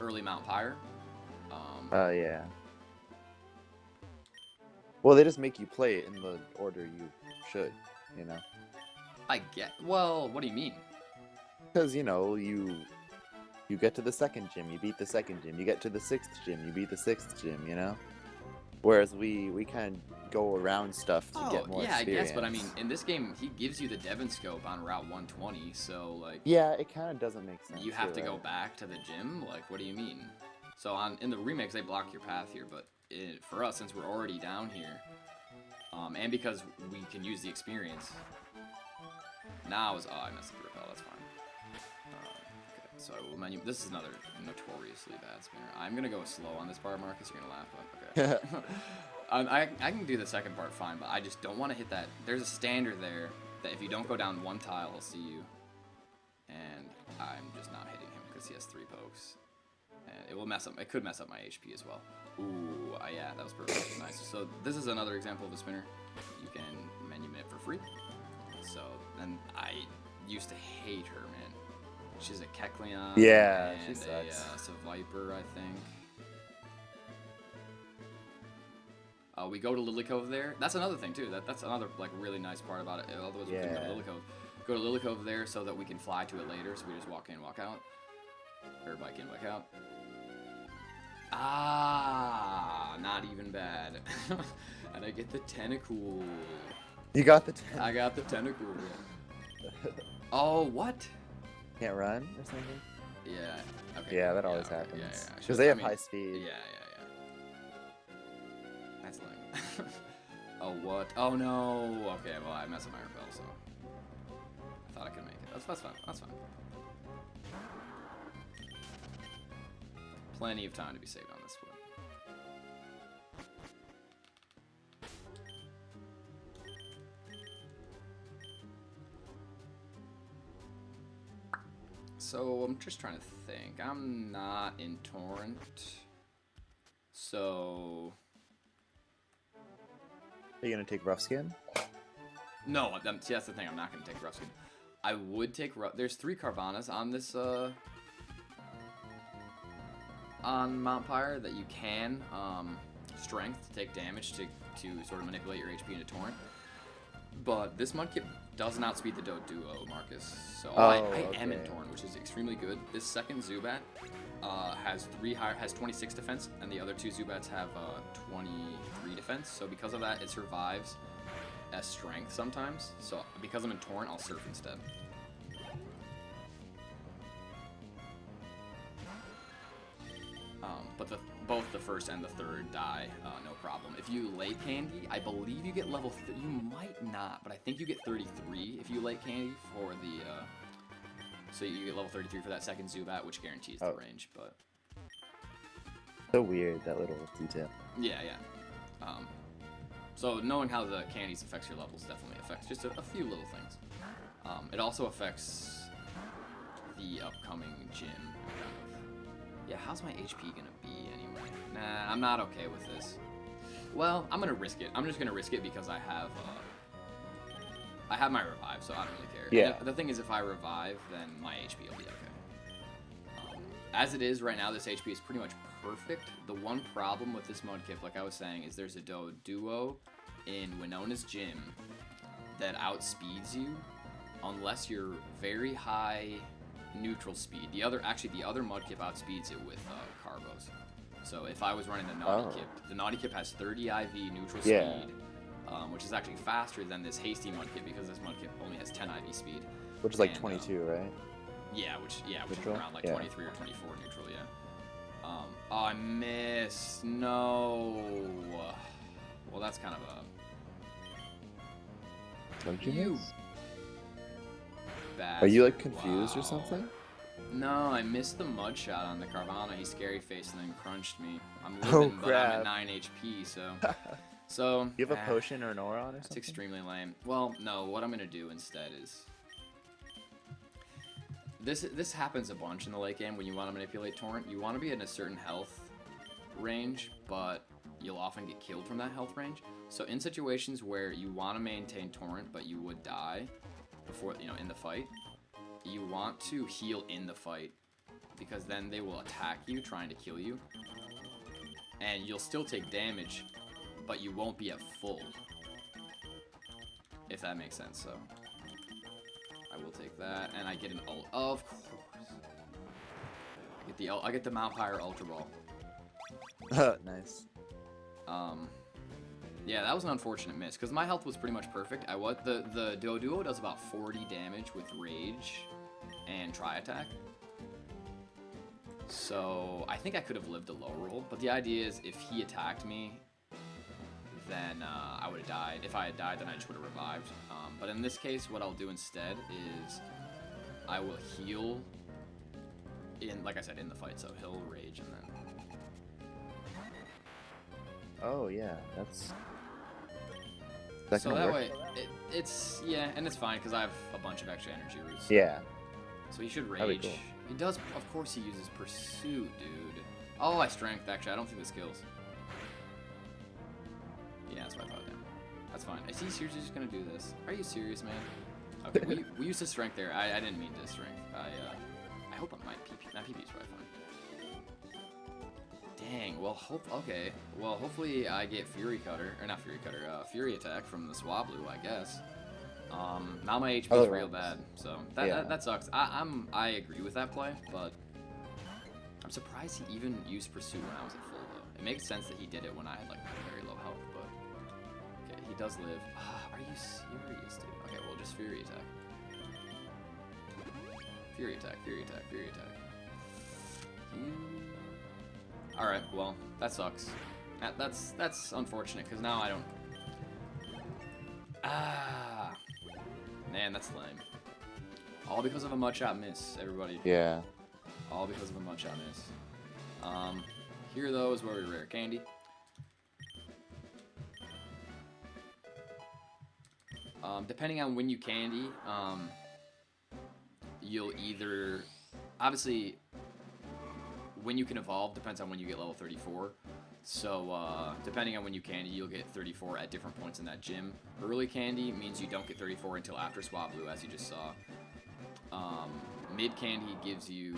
early Mount Pyre. Yeah. Well, they just make you play it in the order you should, you know? I get. Well, what do you mean? Because, you know, you get to the second gym, you beat the second gym. You get to the sixth gym, you beat the sixth gym, you know? Whereas we kind of go around stuff to get more yeah, experience. I guess, but I mean, in this game, he gives you the Devon scope on Route 120, so, like... Yeah, it kind of doesn't make sense. You have to right? go back to the gym? Like, what do you mean? So, in the remakes, they block your path here, but for us, since we're already down here, and because we can use the experience, now is... Oh, I messed up the repel, that's fine. Okay, so menu... This is another notoriously bad spinner. I'm gonna go slow on this part, Marcus, you're gonna laugh, but okay. I can do the second part fine, but I just don't want to hit that. There's a standard there that if you don't go down one tile, he'll see you. And I'm just not hitting him because he has 3 pokes. And it will mess up. It could mess up my HP as well. Ooh, yeah, that was perfect. Nice. So this is another example of a spinner. You can menu minute for free. So then I used to hate her, man. She's a Kecleon. Yeah, and she sucks. a Viper, I think. We go to Lily Cove there. That's another thing too. That's another like really nice part about it. Although we go to Lily Cove, go to Lily Cove there so that we can fly to it later. So we just walk in, walk out, or bike in, bike out. Ah, not even bad. And I get the Tentacool. You got the I got the Tentacool. Oh, what? Can't run or something? Yeah. Okay. Yeah, that always okay, happens. Yeah. Because they have high speed. Yeah. That's lame. Oh, what? Oh, no. Okay, well, I messed up my repel, so... I thought I could make it. That's fine. That's fine. Plenty of time to be saved on this one. So, I'm just trying to think. I'm not in Torrent. So... Are you going to take Rough Skin? No, see, that's the thing. I'm not going to take Rough Skin. I would take There's 3 Carvanas on this, on Mount Pyre that you can, strength to take damage to sort of manipulate your HP into Torrent. But this Mudkip doesn't outspeed the Duo, Marcus. So I am in Torrent, which is extremely good. This second Zubat has 26 defense, and the other 2 Zubats have 23 defense. So because of that, it survives as strength sometimes. So because I'm in Torrent, I'll Surf instead. But both the first and the third die, no problem. If you late candy, I believe you get level. You might not, but I think you get 33 if you late candy for the. So you get level 33 for that second Zubat, which guarantees the range. But so weird, that little detail. Yeah. So knowing how the candies affects your levels definitely affects just a few little things. It also affects the upcoming gym. Yeah, how's my HP gonna be anyway? Nah, I'm not okay with this. Well, I'm gonna risk it. I'm just gonna risk it because I have my revive, so I don't really care. Yeah. And the thing is, if I revive, then my HP will be okay. As it is right now, this HP is pretty much perfect. The one problem with this Mudkip, like I was saying, is there's a duo in Winona's gym that outspeeds you unless you're very high neutral speed. The other Mudkip outspeeds it with Carbos. So if I was running the Naughty Kip has 30 IV neutral speed, which is actually faster than this Hasty Mudkip because this Mudkip only has 10 IV speed. Which is like 22, right? Yeah, which is around like 23 or 24 neutral, yeah. Oh, I missed. No. Well, that's kind of a... Don't you miss? Bad. Are you like confused or something? No, I missed the mud shot on the Carvana. He scary faced and then crunched me. I'm living, but I'm at 9 HP, so So Do you have a potion or an aura on or That's something? extremely lame. Well, no. What I'm gonna do instead is this happens a bunch in the late game when you want to manipulate Torrent. You want to be in a certain health range, but you'll often get killed from that health range. So in situations where you want to maintain Torrent, but you would die before, in the fight, you want to heal in the fight, because then they will attack you, trying to kill you. And you'll still take damage, but you won't be at full. If that makes sense, so. I will take that, and I get an ult. Of course. I get the Sapphire Ultra Ball. Nice. Yeah, that was an unfortunate miss, because my health was pretty much perfect. The Doduo does about 40 damage with Rage and Tri-Attack. So, I think I could have lived a low roll, but the idea is if he attacked me, then I would have died. If I had died, then I just would have revived. But in this case, what I'll do instead is I will heal like I said, in the fight. So he'll Rage and then... Oh, yeah, that's... So that way, it's, yeah, and it's fine, because I have a bunch of extra energy roots. Yeah. So he should That'd be Rage. cool. He does, of course he uses Pursuit, dude. Oh, I Strength, actually. I don't think this kills. Yeah, that's what I thought, yeah. That's fine. Is he seriously just gonna do this? Are you serious, man? Okay, we used to Strength there. I didn't mean to Strength. I hope my PP, my PP is probably fine. Dang, well, okay. Well, hopefully I get Fury Cutter, or not Fury Cutter, Fury Attack from the Swablu, I guess. Now my HP is real bad, so that sucks. I agree with that play, but I'm surprised he even used Pursuit when I was at full, though. It makes sense that he did it when I had, like, very low health, but... Okay, he does live. Are you serious, dude? Okay, well, just Fury Attack. Fury Attack, Fury Attack, Fury Attack. Alright, well, that sucks. That's unfortunate, because now I don't... Man, that's lame. All because of a mudshot miss, everybody. Yeah. All because of a mudshot miss. Here, though, is where we rare candy. Depending on when you candy, you'll either... Obviously, when you can evolve depends on when you get level 34. So, depending on when you candy, you'll get 34 at different points in that gym. Early candy means you don't get 34 until after Swablu, as you just saw. Mid candy gives you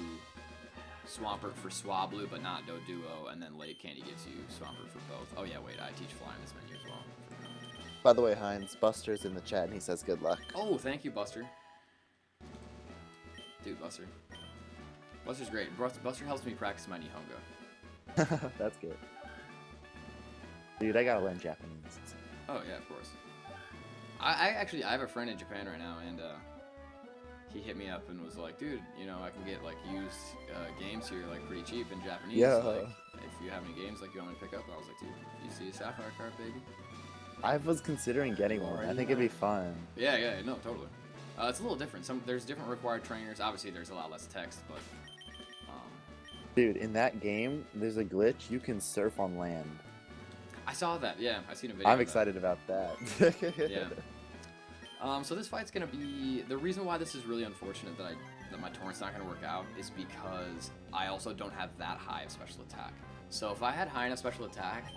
Swampert for Swablu, but not Doduo, and then late candy gives you Swampert for both. Oh yeah, wait, I teach fly in this menu as well. By the way, Heinz, Buster's in the chat and he says good luck. Oh, thank you, Buster. Dude, Buster. Buster's great. Buster helps me practice my Nihongo. That's good. Dude, I gotta learn Japanese. Oh yeah, of course. I have a friend in Japan right now, and he hit me up and was like, dude, I can get like used games here like pretty cheap in Japanese. Yeah. Like, if you have any games like you want me to pick up, I was like, dude, you see a Sapphire card, baby? I was considering getting one. I think it'd be fun. Yeah, no, totally. It's a little different. There's different required trainers. Obviously, there's a lot less text, but. Dude, in that game, there's a glitch. You can surf on land. I saw that. Yeah, I seen a video. I'm excited about that. Yeah. So this fight's gonna be the reason why this is really unfortunate that my torrent's not gonna work out is because I also don't have that high of special attack. So if I had high enough special attack,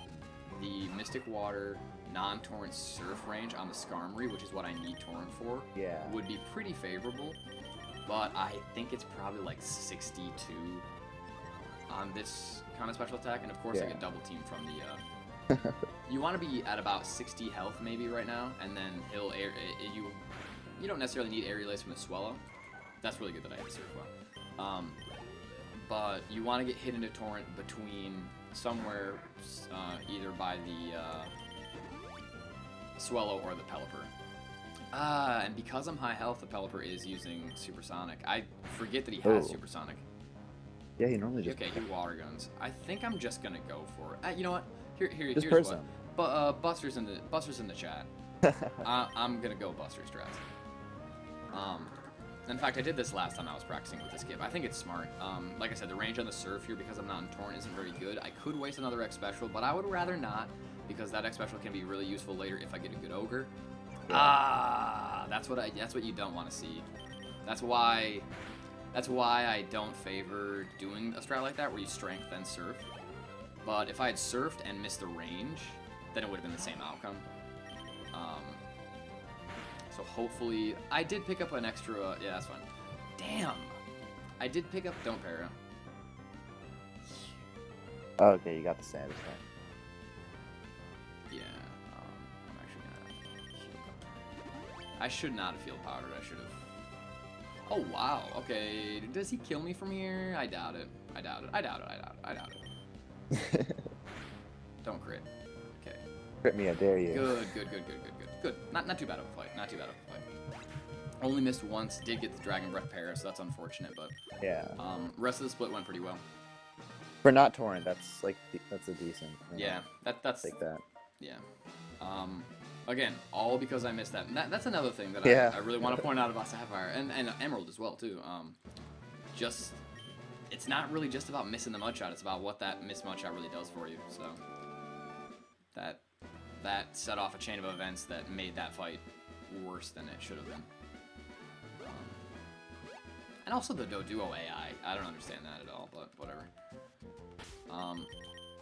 the Mystic Water non-torrent surf range on the Skarmory, which is what I need torrent for, would be pretty favorable. But I think it's probably like 62 on this kind of special attack, and of course I get double team from the. You want to be at about 60 health maybe right now, and then you don't necessarily need Aerial Ace from the Swellow. That's really good that I have Surf well. But you want to get hit into torrent between somewhere either by the Swellow or the Pelipper. And because I'm high health, the Pelipper is using Supersonic. I forget that he has Supersonic. Yeah, he normally just... Okay, he water guns. I think I'm just gonna go for it. You know what? Here's person. what. But Buster's in the chat. I'm gonna go Buster strats. In fact, I did this last time I was practicing with this skip. I think it's smart. Like I said, the range on the surf here, because I'm not in torrent, isn't very good. I could waste another X special, but I would rather not, because that X special can be really useful later if I get a good ogre. Yeah. That's what you don't want to see. That's why I don't favor doing a strat like that where you strength then surf. But if I had surfed and missed the range, then it would have been the same outcome. So hopefully, I did pick up an extra. Yeah, that's fine. Damn, I did pick up. Don't para. Okay, you got the status now. Yeah, I'm actually gonna heal powder. I should not have healed powdered. I should have. Oh wow. Okay, does he kill me from here? I doubt it. I doubt it. I doubt it. I doubt it. I doubt it. Don't crit. Okay. Crit me, I dare you. Good. Good. Not too bad of a fight. Not too bad of a fight. Only missed once. Did get the Dragon Breath para, so that's unfortunate. But Yeah. Rest of the split went pretty well. For not torrent, that's a decent. Yeah. That's Take that. Yeah. Again, all because I missed that. And that's another thing that Yeah. I really want to point out about Sapphire and Emerald as well too. Just it's not really just about missing the mud shot. It's about what that missed mud shot really does for you. So that set off a chain of events that made that fight worse than it should have been. And also the Doduo AI. I don't understand that at all, but whatever.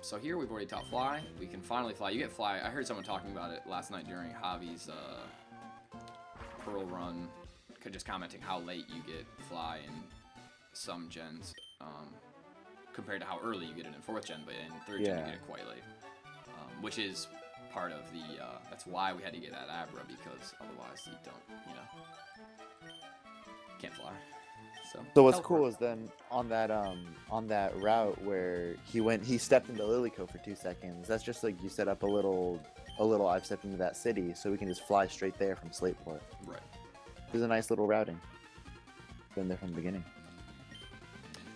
So here we've already taught fly. We can finally fly. You get fly. I heard someone talking about it last night during Javi's Pearl run, just commenting how late you get fly in some gens compared to how early you get it in 4th gen, but in 3rd gen you get it quite late, which is part of the. That's why we had to get that Abra, because otherwise you don't, can't fly. So what's cool is then on that route where he stepped into Lilyco for 2 seconds. That's just like you set up a little I've stepped into that city, so we can just fly straight there from Slateport. Right. It was a nice little routing. Been there from the beginning.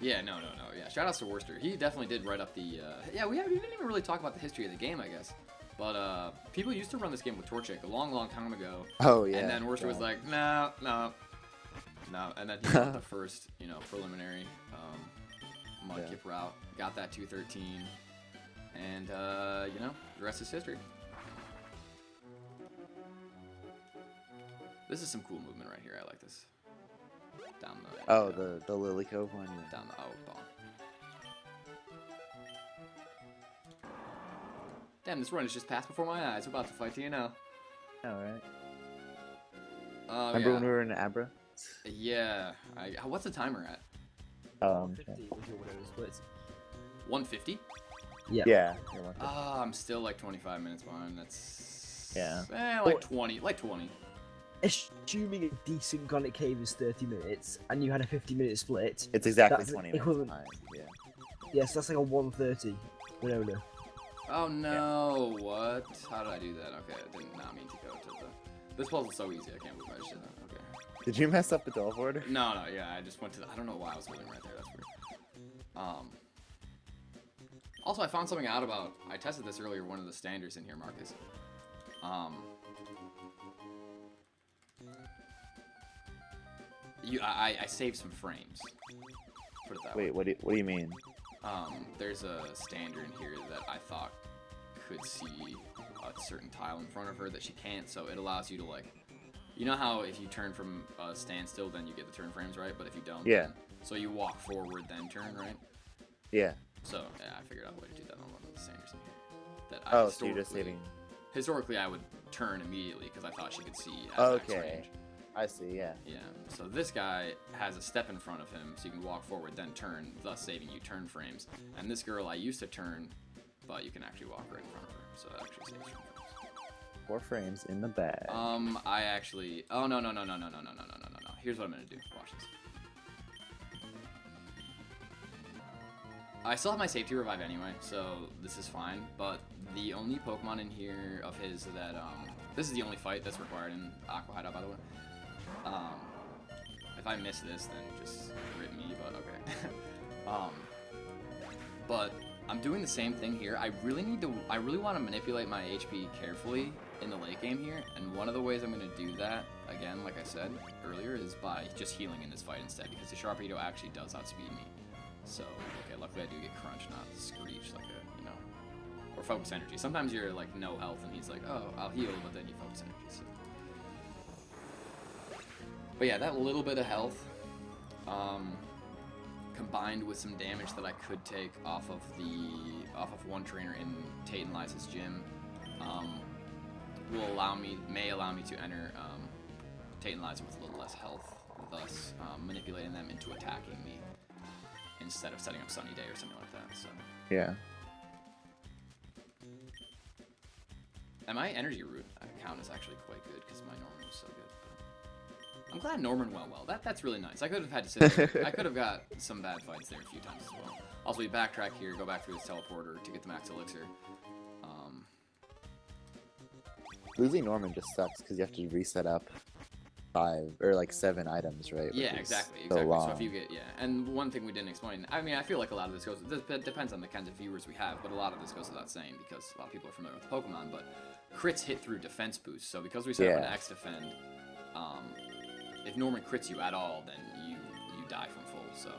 Yeah, no. Yeah, shout outs to Worcester. He definitely did write up the. We didn't even really talk about the history of the game, I guess. But people used to run this game with Torchic a long time ago. Oh yeah. And then Worcester was like, no. And then he got the first, preliminary Mudkip route. Got that 213, and the rest is history. This is some cool movement right here. I like this. Down the. The Lily Cove one. Yeah. Down the ball. Damn, this run is just passed before my eyes. We're about to fight TNL. All right. Remember when we were in Abra? Yeah. What's the timer at? 150 if you're whatever splits. 150? Yeah. Yeah. I'm still like 25 minutes behind. That's Yeah. 20. Like 20. Assuming a decent Gonic Cave is 30 minutes, and you had a 50-minute split. It's exactly that's 20 minutes equivalent. behind. Yeah. Yes, that's like a 130. No. Oh no! What? How did I do that? Okay, I did not mean to go to the. This puzzle's so easy. I can't believe I just did that. Okay. Did you mess up the delve order? No. Yeah, I just went to the. I don't know why I was holding right there. That's weird. Also, I found something out about. I tested this earlier. One of the standards in here, Marcus. I saved some frames. Put it that way. Wait, what do you mean? There's a standard in here that I thought could see a certain tile in front of her that she can't, so it allows you to, like, you know how if you turn from a standstill, then you get the turn frames, right? But if you don't, yeah. So you walk forward, then turn, right? Yeah. So, yeah, I figured out a way to do that on one of the standards in here. That so you're just saving. Historically, I would turn immediately because I thought she could see at max Okay. range. I see, yeah. Yeah, so this guy has a step in front of him, so you can walk forward, then turn, thus saving you turn frames. And this girl, I used to turn, but you can actually walk right in front of her, so that actually saves turn frames. 4 frames in the bag. I actually, oh, no. Here's what I'm gonna do, watch this. I still have my safety revive anyway, so this is fine, but the only Pokemon in here of his that, this is the only fight that's required in Aqua Hideout, by the way. If I miss this, then just rip me, but okay. But I'm doing the same thing here. I really want to manipulate my HP carefully in the late game here, and one of the ways I'm going to do that, again, like I said earlier, is by just healing in this fight instead, because the Sharpedo actually does outspeed me. So, okay, luckily I do get Crunch, not Screech, like a, or focus energy. Sometimes you're like no health, and he's like, oh, I'll heal, but then you focus energy. So. But yeah, that little bit of health, combined with some damage that I could take off of one trainer in Tate and Liza's gym, may allow me to enter Tate and Liza with a little less health, thus manipulating them into attacking me instead of setting up Sunny Day or something like that. So Yeah. and my energy root count is actually quite good because my Norman was so good. I'm glad Norman went well. That's really nice. I could have had to sit there. I could have got some bad fights there a few times as well. Also, we backtrack here, go back through this teleporter to get the max elixir. Losing Norman just sucks because you have to reset up 5 or like 7 items, right? Yeah, exactly. So if you get and one thing we didn't explain. I mean, I feel like a lot of this goes. It depends on the kinds of viewers we have, but a lot of this goes without saying because a lot of people are familiar with Pokemon. But crits hit through defense boosts. So because we set up an X defend, if Norman crits you at all, then you die from full. So,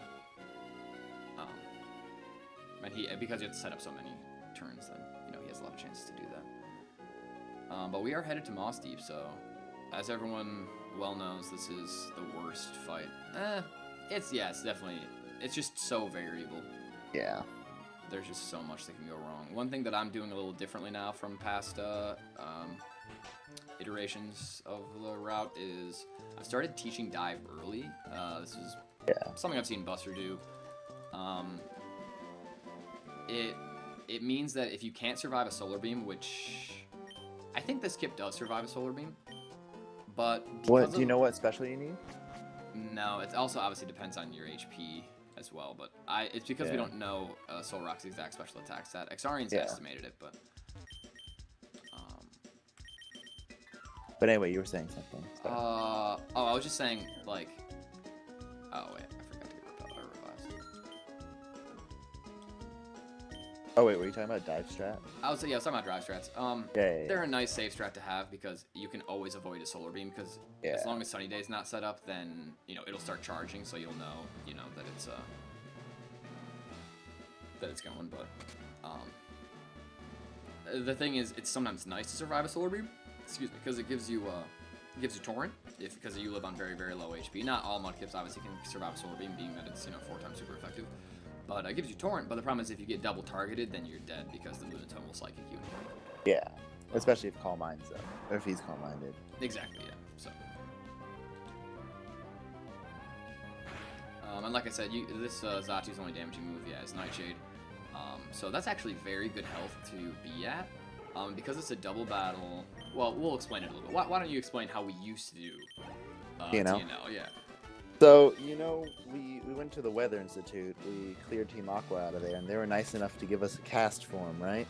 and because you have to set up so many turns, then he has a lot of chances to do that. But we are headed to Moss Deep, so as everyone well knows, this is the worst fight. It's definitely, it's just so variable. Yeah. There's just so much that can go wrong. One thing that I'm doing a little differently now from past iterations of the route is I started teaching dive early. This is something I've seen Buster do. It means that if you can't survive a solar beam, which I think this Kip does survive a solar beam, but what do you know what special you need? No, it also obviously depends on your HP as well, but it's because we don't know Solrock's exact special attack stat. Xarian's estimated it, but anyway, you were saying something. So. I was just saying, like, oh wait, I forgot to get revised. Oh wait, were you talking about dive strat? I was talking about drive strats. They're a nice safe strat to have because you can always avoid a solar beam because as long as Sunny Day's not set up, then it'll start charging, so you'll know that it's going. But the thing is, it's sometimes nice to survive a solar beam. Excuse me, because it gives you Torrent because you live on very, very low HP. Not all Mudkips obviously can survive a solar beam, being that it's 4 times super effective. But it gives you Torrent. But the problem is if you get double targeted, then you're dead because the Lunatone will psychic you. Yeah, especially if Calm Mind's up, or if he's Calm Minded. Exactly. Yeah. So. And like I said, this Zachu's only damaging move, is Nightshade. So that's actually very good health to be at. Because it's a double battle. Well, we'll explain it a little bit. Why don't you explain how we used to do TNL? Yeah. So, we went to the Weather Institute, we cleared Team Aqua out of there, and they were nice enough to give us a cast form, right?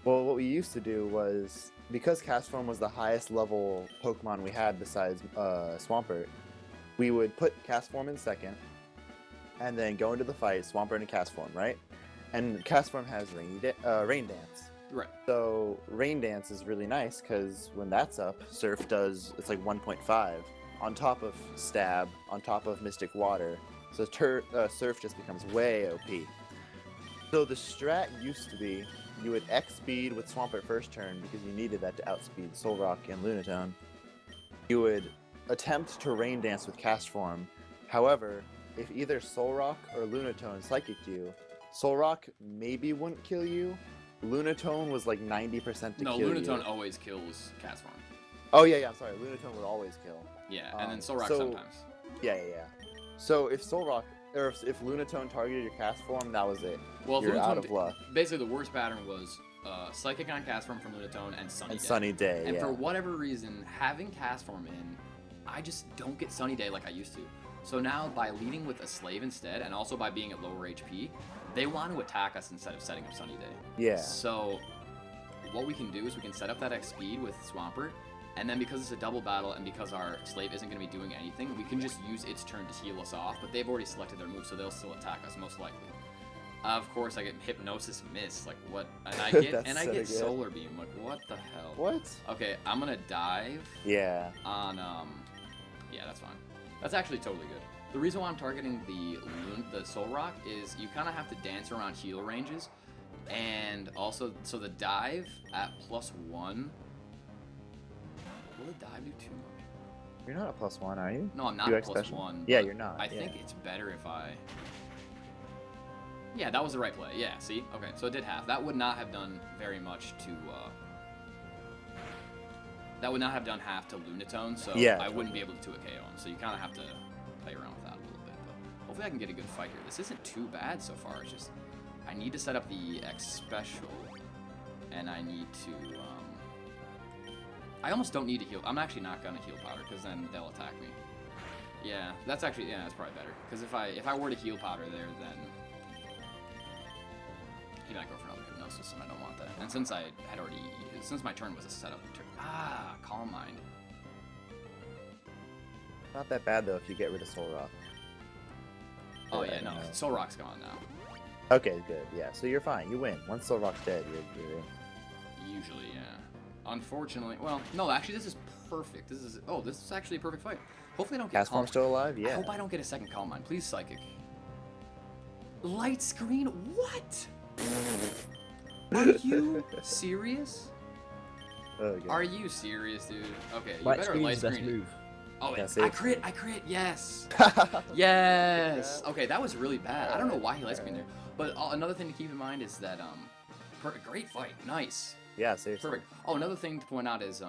Well, what we used to do was, because cast form was the highest level Pokemon we had besides Swampert, we would put cast form in second, and then go into the fight, Swampert in cast form, right? And cast form has Rain Dance. Right. So Rain Dance is really nice because when that's up, Surf does, it's like 1.5 on top of Stab, on top of Mystic Water. So Surf just becomes way OP. So the strat used to be you would X speed with Swampert first turn because you needed that to outspeed Solrock and Lunatone. You would attempt to Rain Dance with Cast Form. However, if either Solrock or Lunatone psychicked you, Solrock maybe wouldn't kill you. Lunatone was like 90% to kill you. No, Lunatone always kills Cast Form. Oh, yeah, I'm sorry. Lunatone would always kill. Yeah, and then Solrock sometimes. Yeah. So if Solrock, or if Lunatone targeted your Cast Form, that was it. Well, you're out of luck. Basically, the worst pattern was Psychic on Cast Form from Lunatone and Sunny Day. Sunny Day, And for whatever reason, having Cast Form in, I just don't get Sunny Day like I used to. So now, by leading with a Slave instead, and also by being at lower HP, they want to attack us instead of setting up Sunny Day. Yeah. So what we can do is we can set up that X speed with Swampert, and then because it's a double battle and because our Slave isn't going to be doing anything, we can just use its turn to heal us off, but they've already selected their move, so they'll still attack us most likely. Of course, I get Hypnosis Miss, like what? And I get Solar Beam, like what the hell? What? Okay, I'm gonna dive. Yeah. On yeah, that's fine. That's actually totally good. The reason why I'm targeting the Solrock is you kind of have to dance around heal ranges, And also, so the dive at +1. Will the dive do too much? You're not a +1, are you? No, I'm not 2x +1. special? Yeah, you're not. I think it's better if I. Yeah, that was the right play. Yeah, see? Okay, so it did half. That would not have done very much to. That would not have done half to Lunatone, so yeah, I wouldn't be able to 2 a KO him. So you kind of have to play around with that a little bit. But hopefully I can get a good fight here. This isn't too bad so far. It's just I need to set up the X special, and I need to. I almost don't need to heal. I'm actually not gonna heal powder because then they'll attack me. Yeah, that's actually that's probably better. Because if I were to heal powder there, then he might go for another hypnosis, and I don't want that. And since since my turn was a setup turn, Calm Mind. Not that bad though if you get rid of Soul Rock. Oh yeah, no, Soul Rock's gone now. Okay, good. Yeah, so you're fine. You win. Once Soul Rock's dead, you're in. Usually, yeah. Unfortunately, well, no, actually, this is perfect. This is actually a perfect fight. Hopefully, I don't get Castform still alive? Yeah. I hope I don't get a second Calm Mind. Please, Psychic. Light screen? What? Are you serious? Oh, God. Are you serious, dude? Okay, you Light better screen's light the best screen. move. Oh, Yeah, I crit, yes. Yes. Okay, that was really bad. I don't know why he light screened there. But another thing to keep in mind is that great fight, nice. Yeah, seriously. Perfect. Oh, another thing to point out is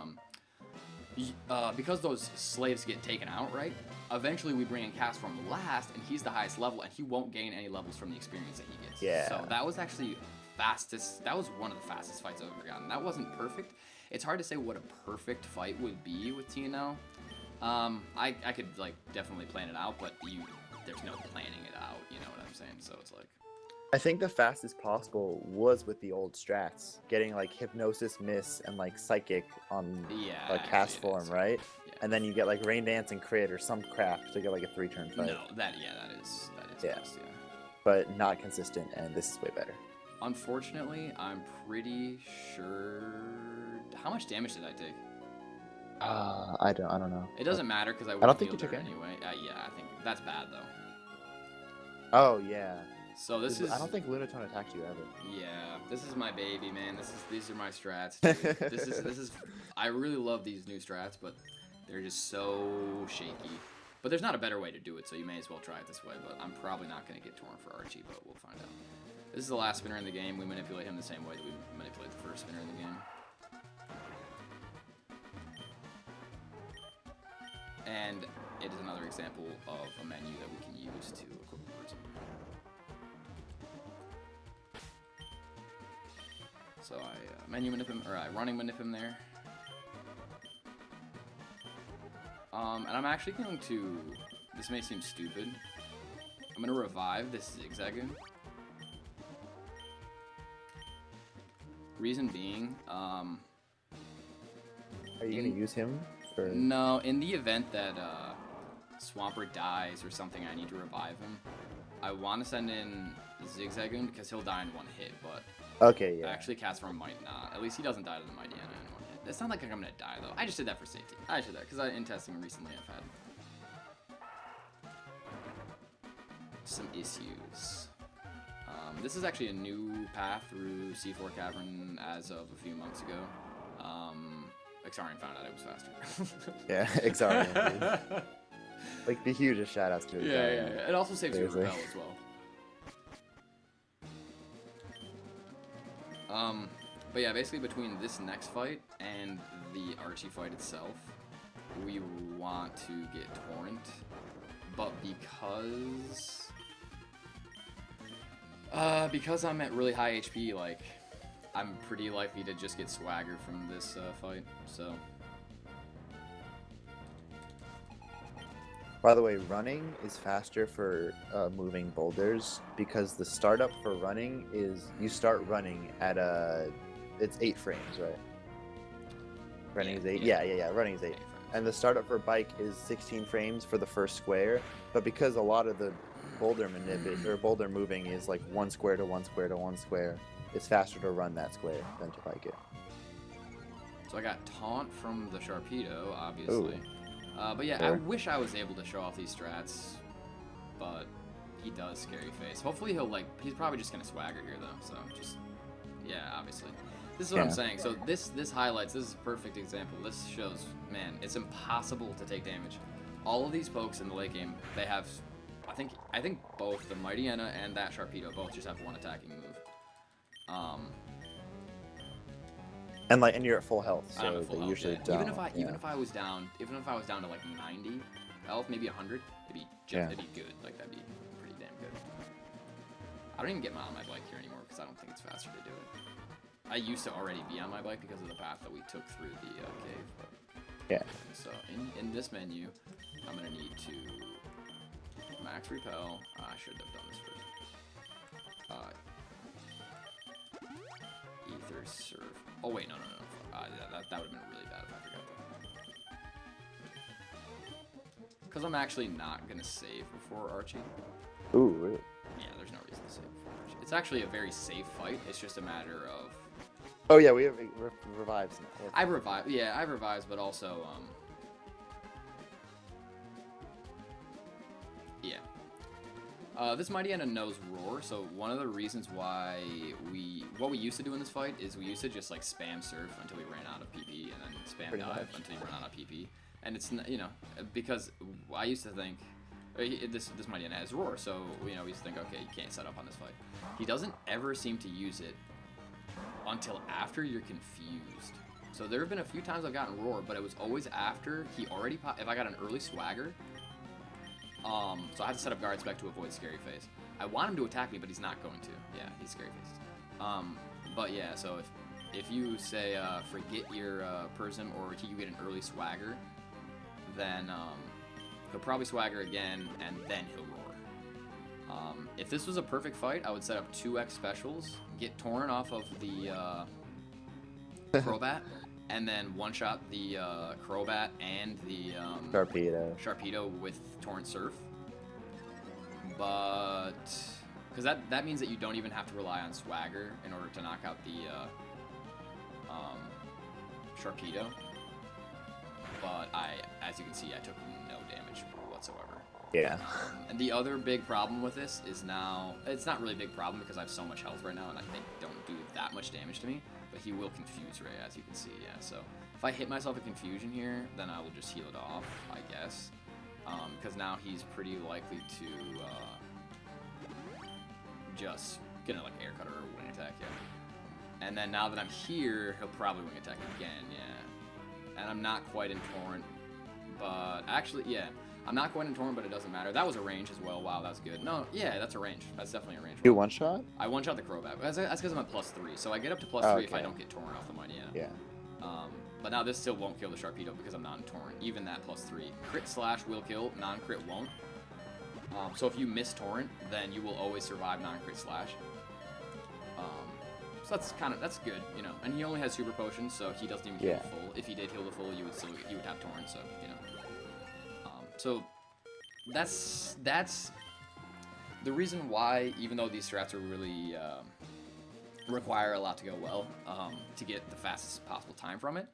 because those slaves get taken out, right? Eventually, we bring in Castform last, and he's the highest level, and he won't gain any levels from the experience that he gets. Yeah. So that was actually fastest. That was one of the fastest fights I've ever gotten. That wasn't perfect. It's hard to say what a perfect fight would be with TNL. I could like definitely plan it out, but there's no planning it out. You know what I'm saying? So it's like. I think the fastest possible was with the old strats, getting like Hypnosis, Miss, and like Psychic on Castform, right? Yeah. And then you get like Rain Dance and Crit or some crap to get like a 3-turn fight. No, that is best, yeah. But not consistent, and this is way better. Unfortunately, I'm pretty sure. How much damage did I take? I don't know. It doesn't matter because I don't think you took any anyway. Yeah, I think that's bad though. Oh yeah. So this is. I don't think Lunatone attacked you ever. Yeah, this is my baby, man. These are my strats. Dude. this is. I really love these new strats, but they're just so shaky. But there's not a better way to do it, so you may as well try it this way. But I'm probably not going to get torn for Archie, but we'll find out. This is the last spinner in the game. We manipulate him the same way that we manipulate the first spinner in the game. And it is another example of a menu that we can use to equip words. So I I running manip him there. And I'm actually going to, this may seem stupid, I'm going to revive this Zigzagoon. Reason being, are you going to use him? For... No, in the event that Swampert dies or something, I need to revive him. I want to send in Zigzagoon because he'll die in one hit, but okay, yeah. Actually, Castform might not. At least he doesn't die to the Mighty Anna in one hit. It's not like I'm gonna die though. I just did that for safety. I did that because in testing recently I've had some issues. This is actually a new path through C4 Cavern as of a few months ago. Exarian found out it was faster. Yeah, Exarian. Like the hugest shoutouts to it. Yeah. It also saves you Repel as well. But yeah, basically between this next fight and the Archie fight itself, we want to get Torrent, but because I'm at really high HP, like, I'm pretty likely to just get Swagger from this fight, so. By the way, running is faster for moving boulders because the startup for running is you start running at it's 8 frames, right? Running is 8. Yeah. Running is 8. And the startup for bike is 16 frames for the first square, but because a lot of the boulder boulder moving is like 1 square to 1 square to 1 square, it's faster to run that square than to bike it. So I got taunt from the Sharpedo, obviously. But yeah, I wish I was able to show off these strats, but he does Scary Face. Hopefully he's probably just gonna Swagger here though, so just Yeah, obviously. This is what I'm saying. So this highlights. This is a perfect example. This shows, man, it's impossible to take damage. All of these pokes in the late game, they have, I think both the Mighty Enna and that Sharpedo both just have one attacking move. And you're at full health, so I'm at full they health, usually yeah. don't. Even if I was down to like 90 health, maybe 100, it'd be good. Like that'd be pretty damn good. I don't even get on my bike here anymore because I don't think it's faster to do it. I used to already be on my bike because of the path that we took through the cave. But, yeah. So in this menu, I'm gonna need to max repel. I should have done this first. Ether Surf. Oh wait, no. That would have been really bad if I forgot that. Because I'm actually not gonna save before Archie. Ooh, really? Yeah, there's no reason to save before Archie. It's actually a very safe fight. It's just a matter of. Oh yeah, we have revives now. I revives, but also yeah. This Mighty Enna knows Roar, so one of the reasons why what we used to do in this fight is we used to just like spam surf until we ran out of PP, and then spam Pretty dive much. until you run out of PP. And it's because I used to think this Mighty Enna has Roar, so we used to think, okay, you can't set up on this fight. He doesn't ever seem to use it until after you're confused. So there have been a few times I've gotten Roar, but it was always after he already if I got an early swagger. So I had to set up guard spec to avoid Scary Face. I want him to attack me, but he's not going to. Yeah, he's Scary Face. But yeah, so if you say forget your Prism or you get an early swagger, then he'll probably swagger again, and then he'll Roar. If this was a perfect fight, I would set up 2x specials, get Torrent off of the Crobat, and then one-shot the Crobat and the Sharpedo with Torrent Surf. But because that means that you don't even have to rely on Swagger in order to knock out the Sharpedo. But as you can see, I took no damage whatsoever. Yeah. And the other big problem with this is now, it's not really a big problem because I have so much health right now and they don't do that much damage to me, but he will confuse Ray, as you can see, yeah. So if I hit myself a confusion here, then I will just heal it off, I guess. Because now he's pretty likely to just get a air cutter or wing attack, yeah. And then now that I'm here, he'll probably wing attack again, yeah. And I'm not quite in Torrent, but actually, yeah. I'm not going in Torrent, but it doesn't matter. That was a range as well. Wow, that's good. No, yeah, that's a range. That's definitely a range. You one shot? I one shot the Crobat. That's because I'm at +3, so I get up to +3 if I don't get Torrent off the Mighty Enna. Yeah. But now this still won't kill the Sharpedo because I'm not in Torrent. Even that +3. Crit slash will kill, non-crit won't. So if you miss Torrent, then you will always survive non-crit slash. So that's good, And he only has Super Potions, so he doesn't even heal the full. If he did heal the full, he would have Torrent, so So that's the reason why, even though these strats are really require a lot to go well to get the fastest possible time from it,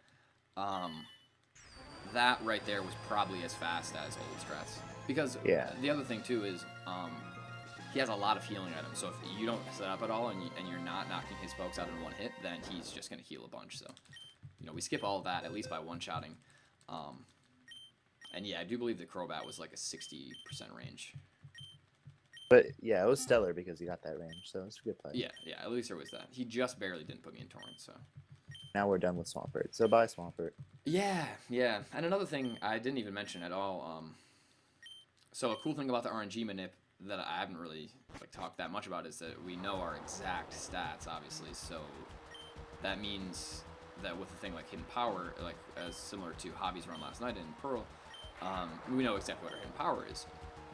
that right there was probably as fast as old strats. Because the other thing too is he has a lot of healing items. So if you don't set up at all and you're not knocking his pokes out in one hit, then he's just going to heal a bunch. So we skip all of that, at least by one-shotting. And yeah, I do believe the Crobat was like a 60% range. But yeah, it was stellar because he got that range, so it's a good play. Yeah, at least there was that. He just barely didn't put me in Torrent, so. Now we're done with Swampert, so bye Swampert. Yeah. And another thing I didn't even mention at all, so a cool thing about the RNG manip that I haven't really talked that much about is that we know our exact stats, obviously, so that means that with a thing like Hidden Power, as similar to Hobby's run last night in Pearl, we know exactly what our Hidden Power is.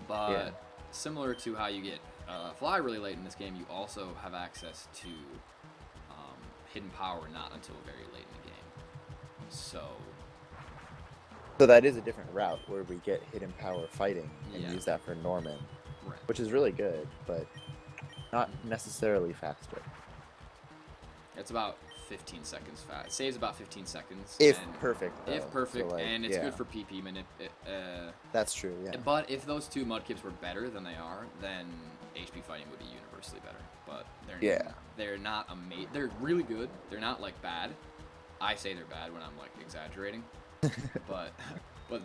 But similar to how you get Fly really late in this game, you also have access to Hidden Power not until very late in the game. So that is a different route where we get Hidden Power fighting and use that for Norman, which is really good, but not necessarily faster. It's about 15 seconds fast. It saves about 15 seconds. If perfect, though. If perfect, so and it's good for PP manip. That's true, yeah. But if those two Mudkips were better than they are, then HP fighting would be universally better, but Yeah. they're not amazing. They're really good. They're not like bad. I say they're bad when I'm like exaggerating, but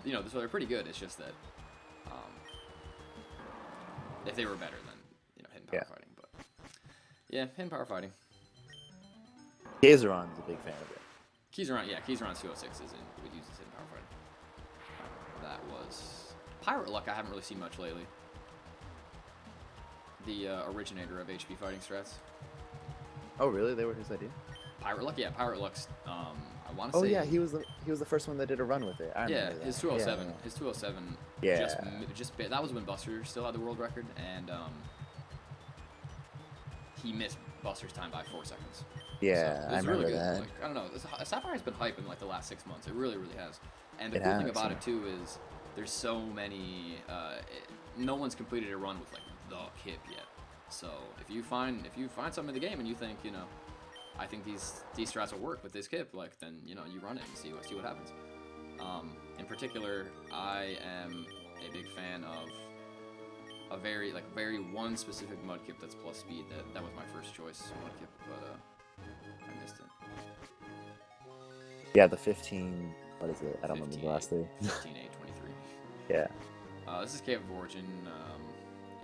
you know, so they're pretty good. It's just that if they were better, then you know, hidden power fighting. But yeah, hidden power fighting. Kaiseron's a big fan of it. Kaiseron's 206 would use hidden power fighting. That was Pirate Luck. I haven't really seen much lately. The originator of HP fighting strats. Oh, really? They were his idea? Pirate Luck, yeah, Pirate Luck's. I want to Oh say. yeah, he was the first one that did a run with it. I remember that. His 207. Yeah. His 207. Yeah. Just that was when Buster still had the world record, and he missed Buster's time by 4 seconds. Yeah, so I remember really good. that. Like, I don't know. Sapphire's been hype in like the last 6 months. It really, really has. And the cool thing about it too is there's so many. No one's completed a run with like the kip yet. So if you find something in the game and you think, you know, I think these strats will work with this kip, like, then, you know, you run it and see what happens. In particular, I am a big fan of a very one specific mud kip that's plus speed. That was my first choice mud kip, but I missed it. Yeah, the 15. What is it? I don't remember the last three. 15-8-23. Yeah. This is Cave of Origin.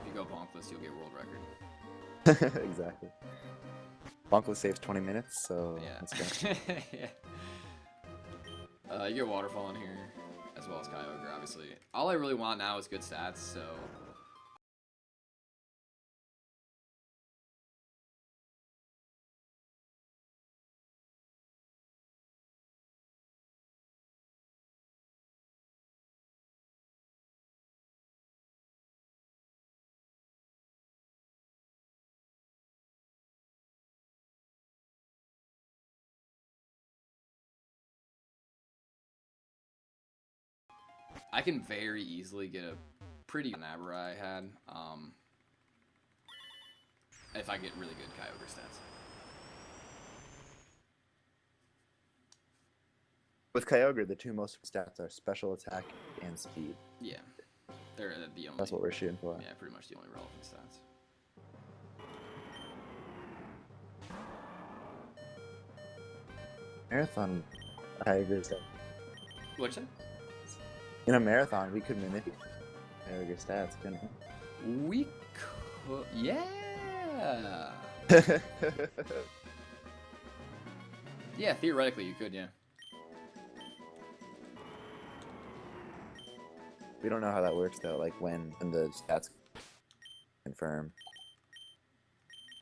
If you go bonkless, you'll get world record. Exactly. Bonkless saves 20 minutes, so yeah. Let's go. Yeah. You get Waterfall in here, as well as Kyogre, obviously. All I really want now is good stats, so... I can very easily get a pretty Abra I had, if I get really good Kyogre stats. With Kyogre, the two most stats are special attack and speed. Yeah, they're the only. That's what we're shooting for. Yeah, pretty much the only relevant stats. Marathon Kyogre stats. What'd you say? In a marathon, we could manipulate Kyogre stats, couldn't we? We could, yeah. Yeah, theoretically you could, yeah. We don't know how that works though, like when the stats confirm.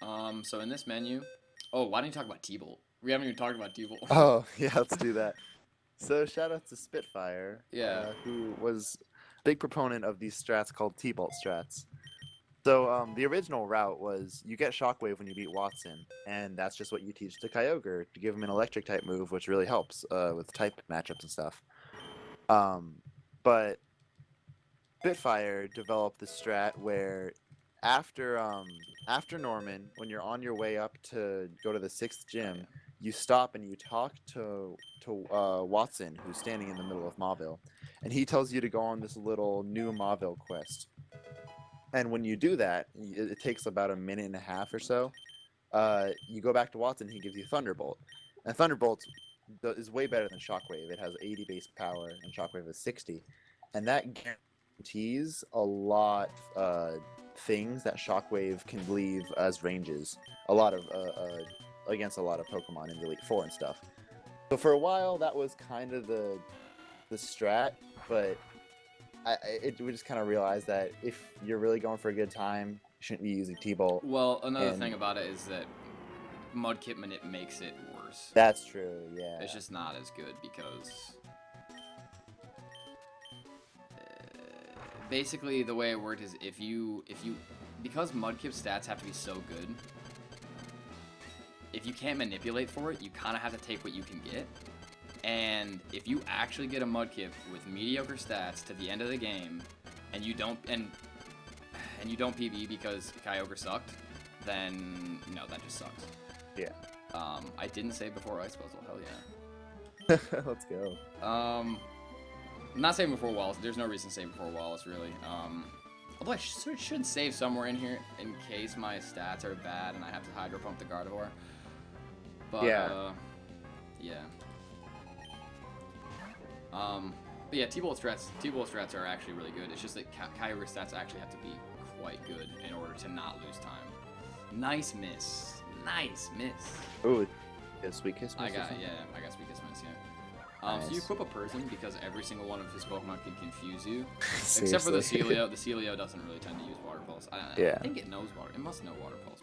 So in this menu, oh, why don't you talk about T-Bolt? We haven't even talked about T-Bolt. Oh, yeah, let's do that. So shout out to Spitfire, yeah, who was a big proponent of these strats called T-Bolt strats. So the original route was you get Shockwave when you beat Watson, and that's just what you teach to Kyogre to give him an electric type move, which really helps with type matchups and stuff. But Spitfire developed this strat where after Norman, when you're on your way up to go to the 6th gym, you stop and you talk to Watson, who's standing in the middle of Mauville, and he tells you to go on this little new Mauville quest. And when you do that, it takes about a minute and a half or so. You go back to Watson, he gives you Thunderbolt, and Thunderbolt is way better than Shockwave. It has 80 base power, and Shockwave is 60, and that guarantees a lot things that Shockwave can leave as ranges. A lot of against a lot of Pokemon in Elite Four and stuff. So for a while, that was kind of the strat, but we just kind of realized that if you're really going for a good time, you shouldn't be using T-Bolt. Well, another thing about it is that Mudkip Manip makes it worse. That's true, yeah. It's just not as good because basically the way it worked is if you because Mudkip's stats have to be so good, if you can't manipulate for it, you kind of have to take what you can get. And if you actually get a Mudkip with mediocre stats to the end of the game, and you don't PB because Kyogre sucked, then no, that just sucks. Yeah. I didn't save before Ice Puzzle. Hell yeah. Let's go. I'm not saving before Wallace. There's no reason to save before Wallace, really. Although I should save somewhere in here in case my stats are bad and I have to Hydro Pump the Gardevoir. But, Yeah. yeah. But yeah, T-Bolt strats are actually really good. It's just that Kyogre stats actually have to be quite good in order to not lose time. Nice miss. Nice miss. Ooh, a Sweet Kiss. I got Sweet Kiss miss, yeah. Nice. So you equip a person because every single one of his Pokemon can confuse you. Seriously. Except for the Celio. The Celio doesn't really tend to use Water Pulse. Yeah. I think it knows Water. It must know Water Pulse,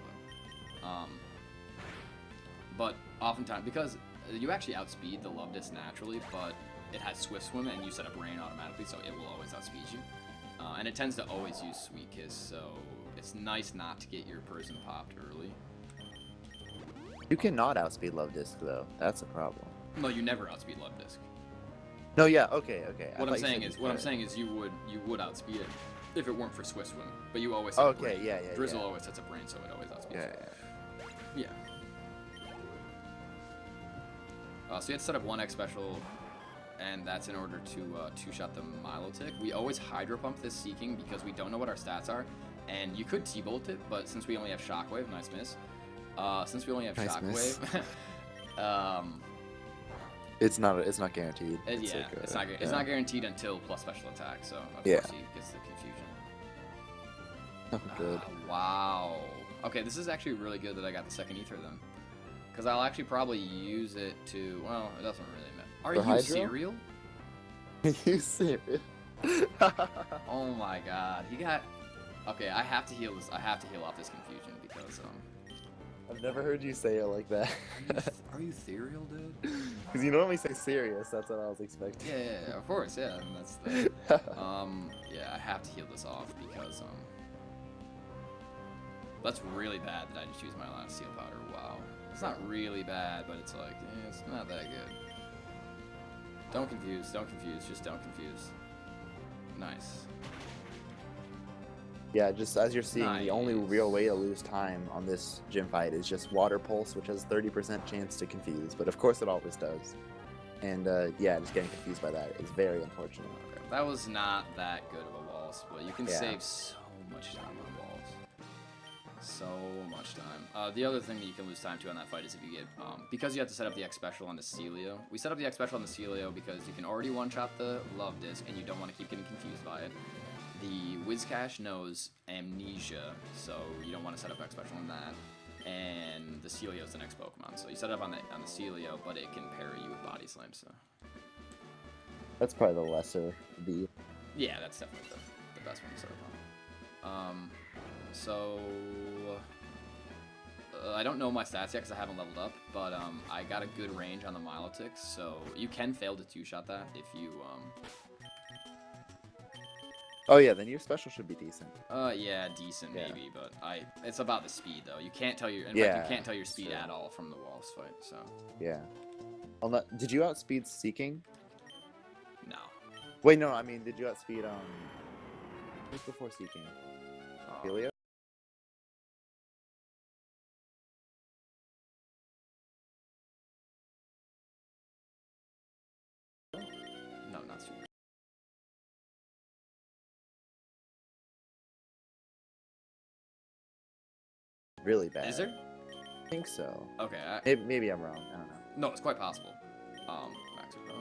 but oftentimes, because you actually outspeed the Love Disc naturally, but it has Swift Swim and you set up Rain automatically, so it will always outspeed you. And it tends to always use Sweet Kiss, so it's nice not to get your person popped early. You cannot outspeed Love Disc though. That's a problem. No, you never outspeed Love Disc. No, yeah, okay. What I'm saying is you would outspeed it if it weren't for Swift Swim, but you always set up Rain. Yeah. Drizzle always sets up Rain, so it always outspeeds. Yeah. So you have to set up 1X special, and that's in order to two-shot the Milotic. We always Hydro Pump this Seeking because we don't know what our stats are, and you could T-Bolt it, but since we only have Shockwave, nice miss. Since we only have Nice miss. Shockwave, it's not guaranteed. It's not guaranteed until plus special attack, so of Yeah. course he gets the confusion. Oh, good. Wow. Okay, this is actually really good that I got the second Ether then. Because I'll actually probably use it to... Well, it doesn't really matter. Are For you Hydro? cereal? You serious? Oh my god. He got... Okay, I have to heal this. I have to heal off this confusion because... I've never heard you say it like that. Are you cereal, dude? Because you normally say serious. That's what I was expecting. Yeah, of course, yeah. And that's the... yeah, I have to heal this off because, That's really bad that I just used my last Seal Powder. Wow. It's not really bad, but it's like, it's not that good. Don't confuse, just don't confuse. Nice. Yeah, just as you're seeing, the only Nice. real way to lose time on this gym fight is just Water Pulse, which has 30% chance to confuse, but of course it always does. And yeah, just getting confused by that is very unfortunate. Okay. That was not that good of a waltz, but you can Yeah. save so much time on waltz. So much time. The other thing that you can lose time to on that fight is if you get, because you have to set up the X Special on the Celio. We set up the X Special on the Celio because you can already one-shot the Love Disc and you don't want to keep getting confused by it. The Whiscash knows Amnesia, so you don't want to set up X Special on that. And the Celio is the next Pokemon, so you set it up on the Celio, but it can parry you with Body Slam, so... That's probably the lesser B. Yeah, that's definitely the best one to set up on. I don't know my stats yet because I haven't leveled up, but I got a good range on the Milotic, so you can fail to two-shot that if you... Oh yeah, then your special should be decent. Yeah, decent Yeah. maybe, but it's about the speed though. You can't tell your fact, Yeah, you can't tell your speed sure. at all from the Waltz fight. So Yeah. Did you outspeed Seeking? no. Wait, no, I mean, did you outspeed, what's before Seeking? Oh. Helio? No, not super. Really bad. Is there? I think so. Okay. Maybe I'm wrong. I don't know. No, it's quite possible. Max Pro.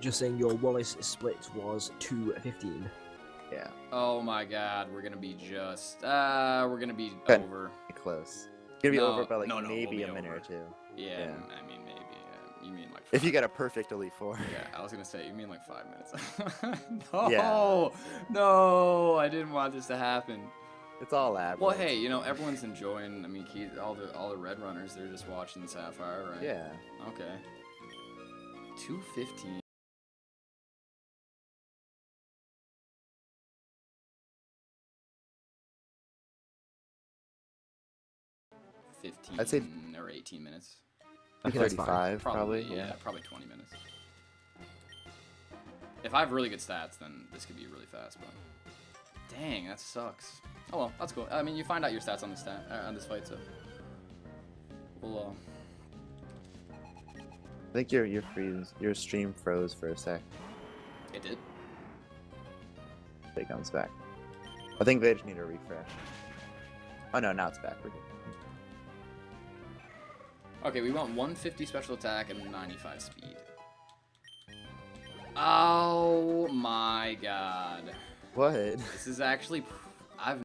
Just saying your Wallace split was 2-15. Yeah, Oh my God, we're gonna be we're gonna be Good. over. close. It's gonna be No, over by like no, we'll maybe be a minute over. or two. Yeah, Yeah. I mean maybe. You mean like? If you get a perfect Elite Four. Yeah, I was gonna say you mean like 5 minutes. No, Yeah. no, I didn't want this to happen. It's all average. Well, hey, everyone's enjoying. I mean, all the Red Runners, they're just watching Sapphire, right? Yeah. Okay. 215. I'd say- or 18 minutes. Okay, that's fine. 35 probably. Yeah, probably 20 minutes. If I have really good stats, then this could be really fast. But dang, that sucks. Oh well, that's cool. I mean, you find out your stats on this fight, so we'll I think your stream froze for a sec. It did. It comes back. I think they just need a refresh. Oh no, now it's back. We're good. Okay, we want 150 special attack and 95 speed. Oh my god. What? This is actually... I've...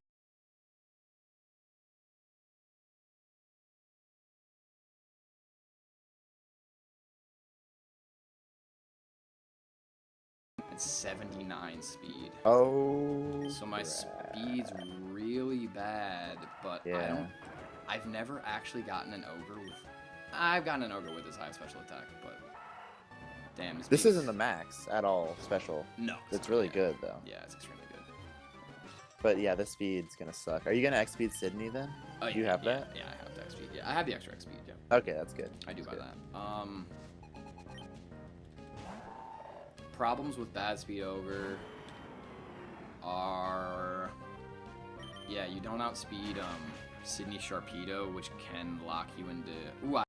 And 79 speed. Oh. So my crap. speed's really bad, but Yeah. I've never actually gotten an ogre with... I've gotten an ogre with his high special attack, but... Damn, his This speed's- isn't the max at all special. No. It's not, really yeah. good though. Yeah, it's extremely good. But yeah, the speed's gonna suck. Are you gonna X speed Sydney then? Oh, Do you yeah, have yeah, that? Yeah, I have the X speed. Yeah, I have the extra X speed, yeah. Okay, that's good. I do That's buy good. that. Problems with bad speed ogre are... Yeah, you don't outspeed Sydney Sharpedo, which can lock you into... Ooh,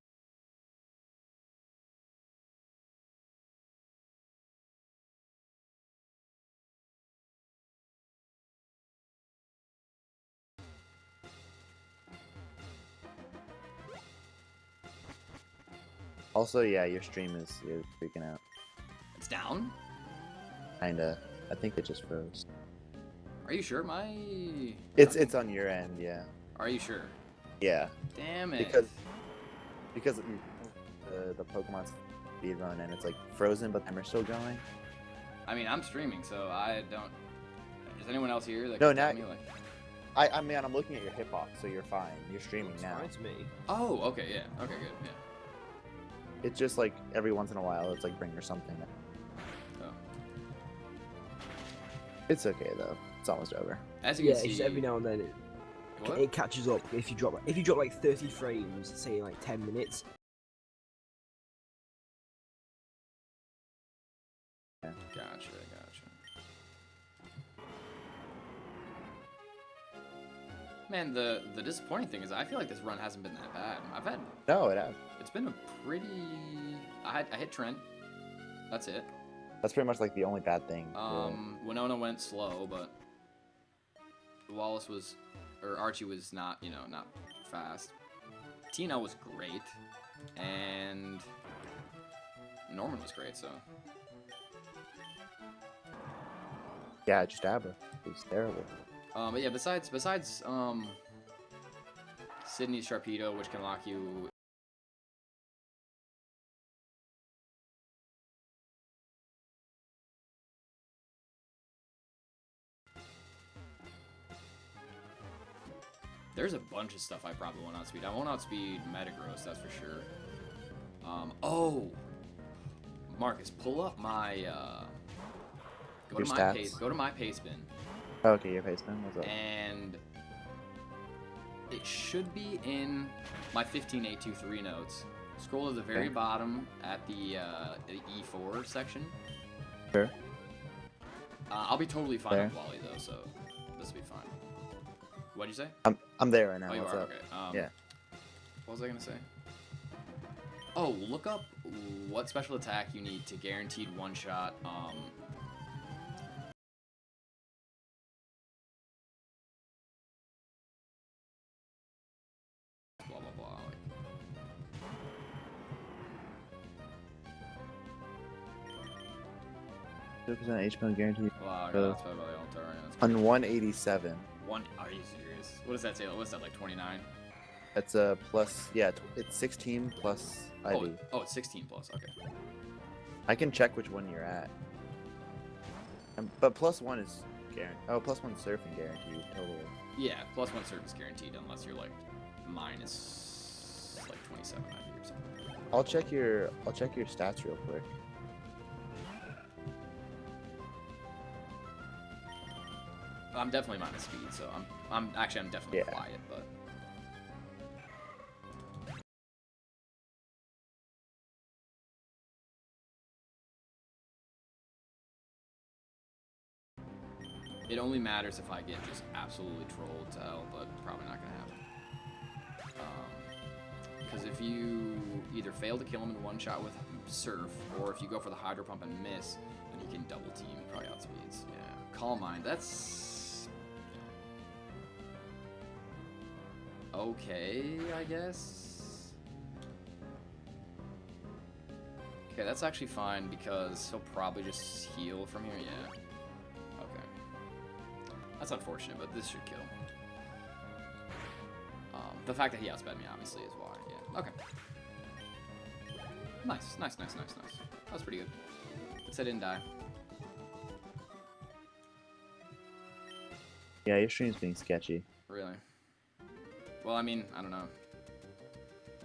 Also, yeah, your stream is freaking out. it's down? Kinda. I think it just froze. Are you sure? It's on your end, yeah. Are you sure? Yeah, Damn it. because the Pokemon speedrun and it's like frozen, but them are still going. I mean, I'm streaming, so I don't... Is anyone else here that No, can tell now- me, like... I mean, I'm looking at your hitbox, so you're fine. You're streaming Looks now. fine to me. Oh, okay, yeah. Okay, good, yeah. It's just like every once in a while, it's like bring or something. Oh. It's okay though. It's almost over. As you Yeah, can see... it's just every now and then What? it catches up. If you drop like 30 frames, say like 10 minutes. Gotcha. Man, the disappointing thing is I feel like this run hasn't been that bad. No, it has. It's been a pretty... I hit Trent. That's it. That's pretty much like the only bad thing. Winona went slow, but Wallace was... Or Archie was not, not fast. Tina was great. And Norman was great, so... Yeah, just Abra. It was terrible. But yeah, besides Sydney's Sharpedo, which can lock you... There's a bunch of stuff I probably won't outspeed. I won't outspeed Metagross, that's for sure. Oh! Marcus, pull up my, Go Your to my stats? Go to my pace bin. Okay, your face man. What's up? And it should be in my 15823 notes. Scroll to the very Okay. bottom at the E4 section. Sure. I'll be totally fine There. with Wally though, so this will be fine. What'd you say? I'm there right now. Oh, you What's are? up? Okay. Yeah. What was I gonna say? Oh, look up what special attack you need to guaranteed one-shot, blah, blah, blah. Like, 2% HP guaranteed wow, okay, that's probably the altar. Yeah, that's on 187. one. Are you serious? What does that say? What's that, like 29? That's a plus. Yeah, it's 16 plus Oh, IV. it's 16 plus. Okay. I can check which one you're at. But plus one is guaranteed. Oh, plus one surfing guaranteed. Totally. Yeah, plus one service guaranteed unless you're like minus like 27 IV or something. I'll check your stats real quick. I'm definitely minus speed, so I'm definitely Yeah. quiet, but it only matters if I get just absolutely trolled to hell, but probably not gonna happen. Because if you either fail to kill him in one shot with Surf, or if you go for the Hydro Pump and miss, then he can double team, probably outspeeds. Yeah. Calm Mind, that's... okay, I guess? Okay, that's actually fine, because he'll probably just heal from here, yeah. Okay. That's unfortunate, but this should kill. The fact that he outsped me, obviously, is why, yeah. Okay. Nice, nice, nice, nice, nice. That was pretty good. At least I didn't die. Yeah, your stream's being sketchy. Really? Well, I mean, I don't know.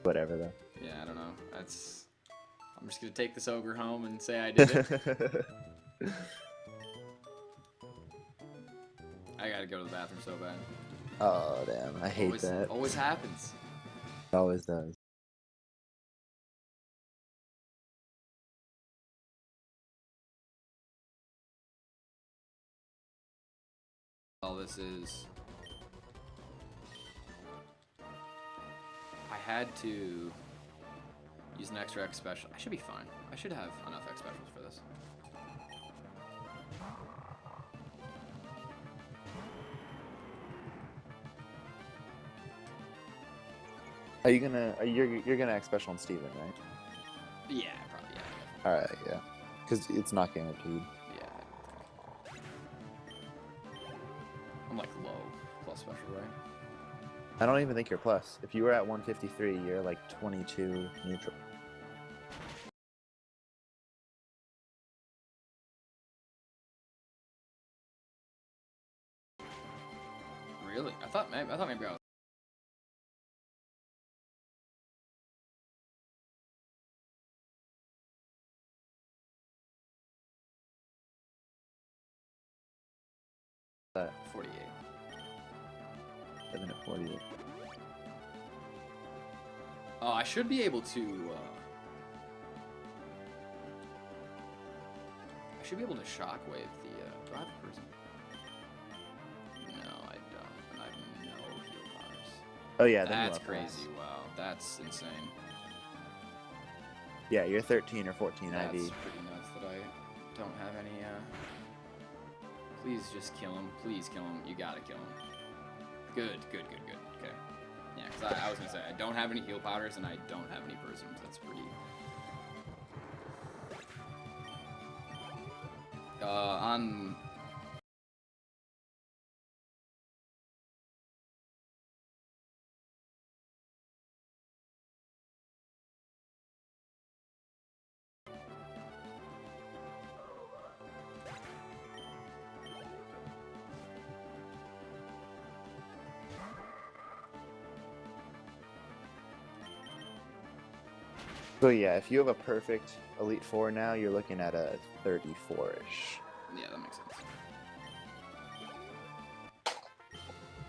Whatever, though. Yeah, I don't know. That's... I'm just gonna take this ogre home and say I did it. I gotta go to the bathroom so bad. Oh, damn. I hate that. Always happens. It always does. All this is... I had to use an extra X special. I should be fine. I should have enough X specials for this. Are you gonna? You're gonna X special on Steven, right? Yeah, probably, yeah. All right, yeah. Because it's not guaranteed. Yeah. I'm like low plus special, right? I don't even think you're plus. If you were at 153, you're like 22 neutral. Really? I thought maybe I was... That 48. 7 at 48. Oh, I should be able to, I should be able to shockwave the, do I have a person? No, I don't. And I have no heal powers. Oh yeah, then That's you are crazy. plus. Wow, that's insane. Yeah, you're 13 or 14 That's IV. pretty nuts that I don't have any, please just kill him. Please kill him. You gotta kill him. Good, good, good, good. Okay. Yeah, because I was gonna say, I don't have any heal powders and I don't have any prisms. That's pretty... on... So yeah, if you have a perfect Elite Four now, you're looking at a 34-ish. Yeah, that makes sense.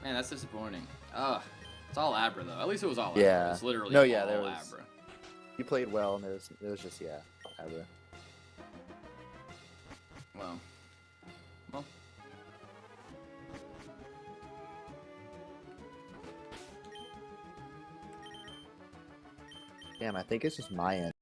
Man, that's disappointing. Ugh. It's all Abra, though. At least it was all Abra. Yeah. It's literally No, all yeah, there was- Abra. You played well, and it was just, yeah, Abra. Well. Damn, I think it's just my end.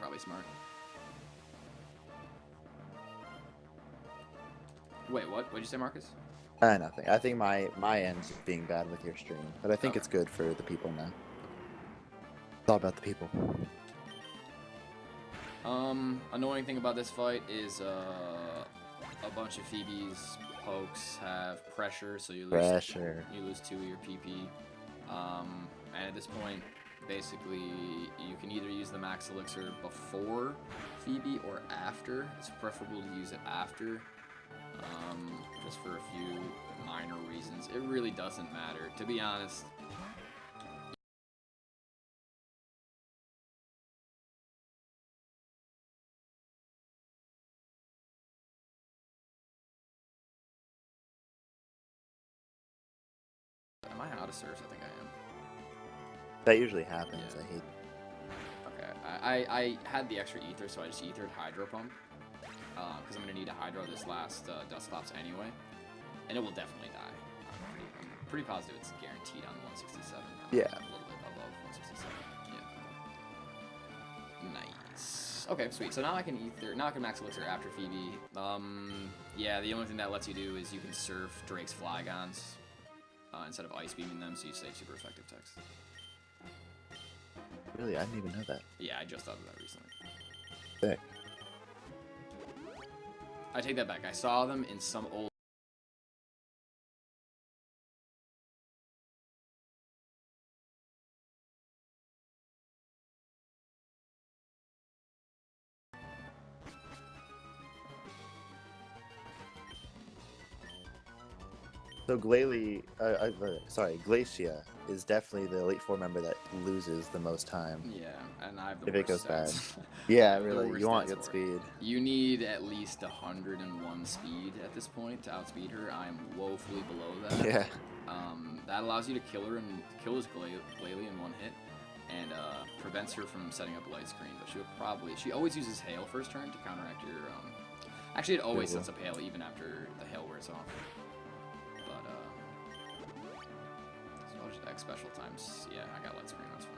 Probably smart. Wait, what? What'd you say, Marcus? Nothing. I think my end's being bad with your stream, but I think Okay. it's good for the people now. It's all about the people. Annoying thing about this fight is a bunch of Phoebe's pokes have pressure, so you lose Pressure. you lose 2 of your PP. And at this point, basically, you can either use the max elixir before Phoebe or after. It's preferable to use it after, just for a few minor reasons. It really doesn't matter, to be honest. Am I out of Surfs? I think I am. That usually happens. Yeah. I hate. Okay, I had the extra ether, so I just ethered Hydro Pump. because I'm going to need a Hydro this last Dusclops anyway. And it will definitely die. I'm pretty positive it's guaranteed on the 167. Yeah. A little bit above 167. Yeah. Nice. Okay, sweet. So now I can Max Elixir after Phoebe. Yeah, the only thing that lets you do is you can surf Drake's Flygons instead of Ice Beaming them, so you save super effective text. Really? I didn't even know that. Yeah, I just thought of that recently. Sick. I take that back. I saw them in some old So Glacia is definitely the Elite Four member that loses the most time. Yeah, and I have the If it goes worst bad. stats. Yeah, The really. worst You want stats good for it. speed. You need at least 101 speed at this point to outspeed her. I am woefully below that. Yeah. That allows you to kill her and kill his Glalie in one hit, and prevents her from setting up a light screen. But she always uses Hail first turn to counteract your. Actually, it always sets up Hail even after the Hail wears off. But so I'll just X special times. Yeah, I got light screen. That's fine.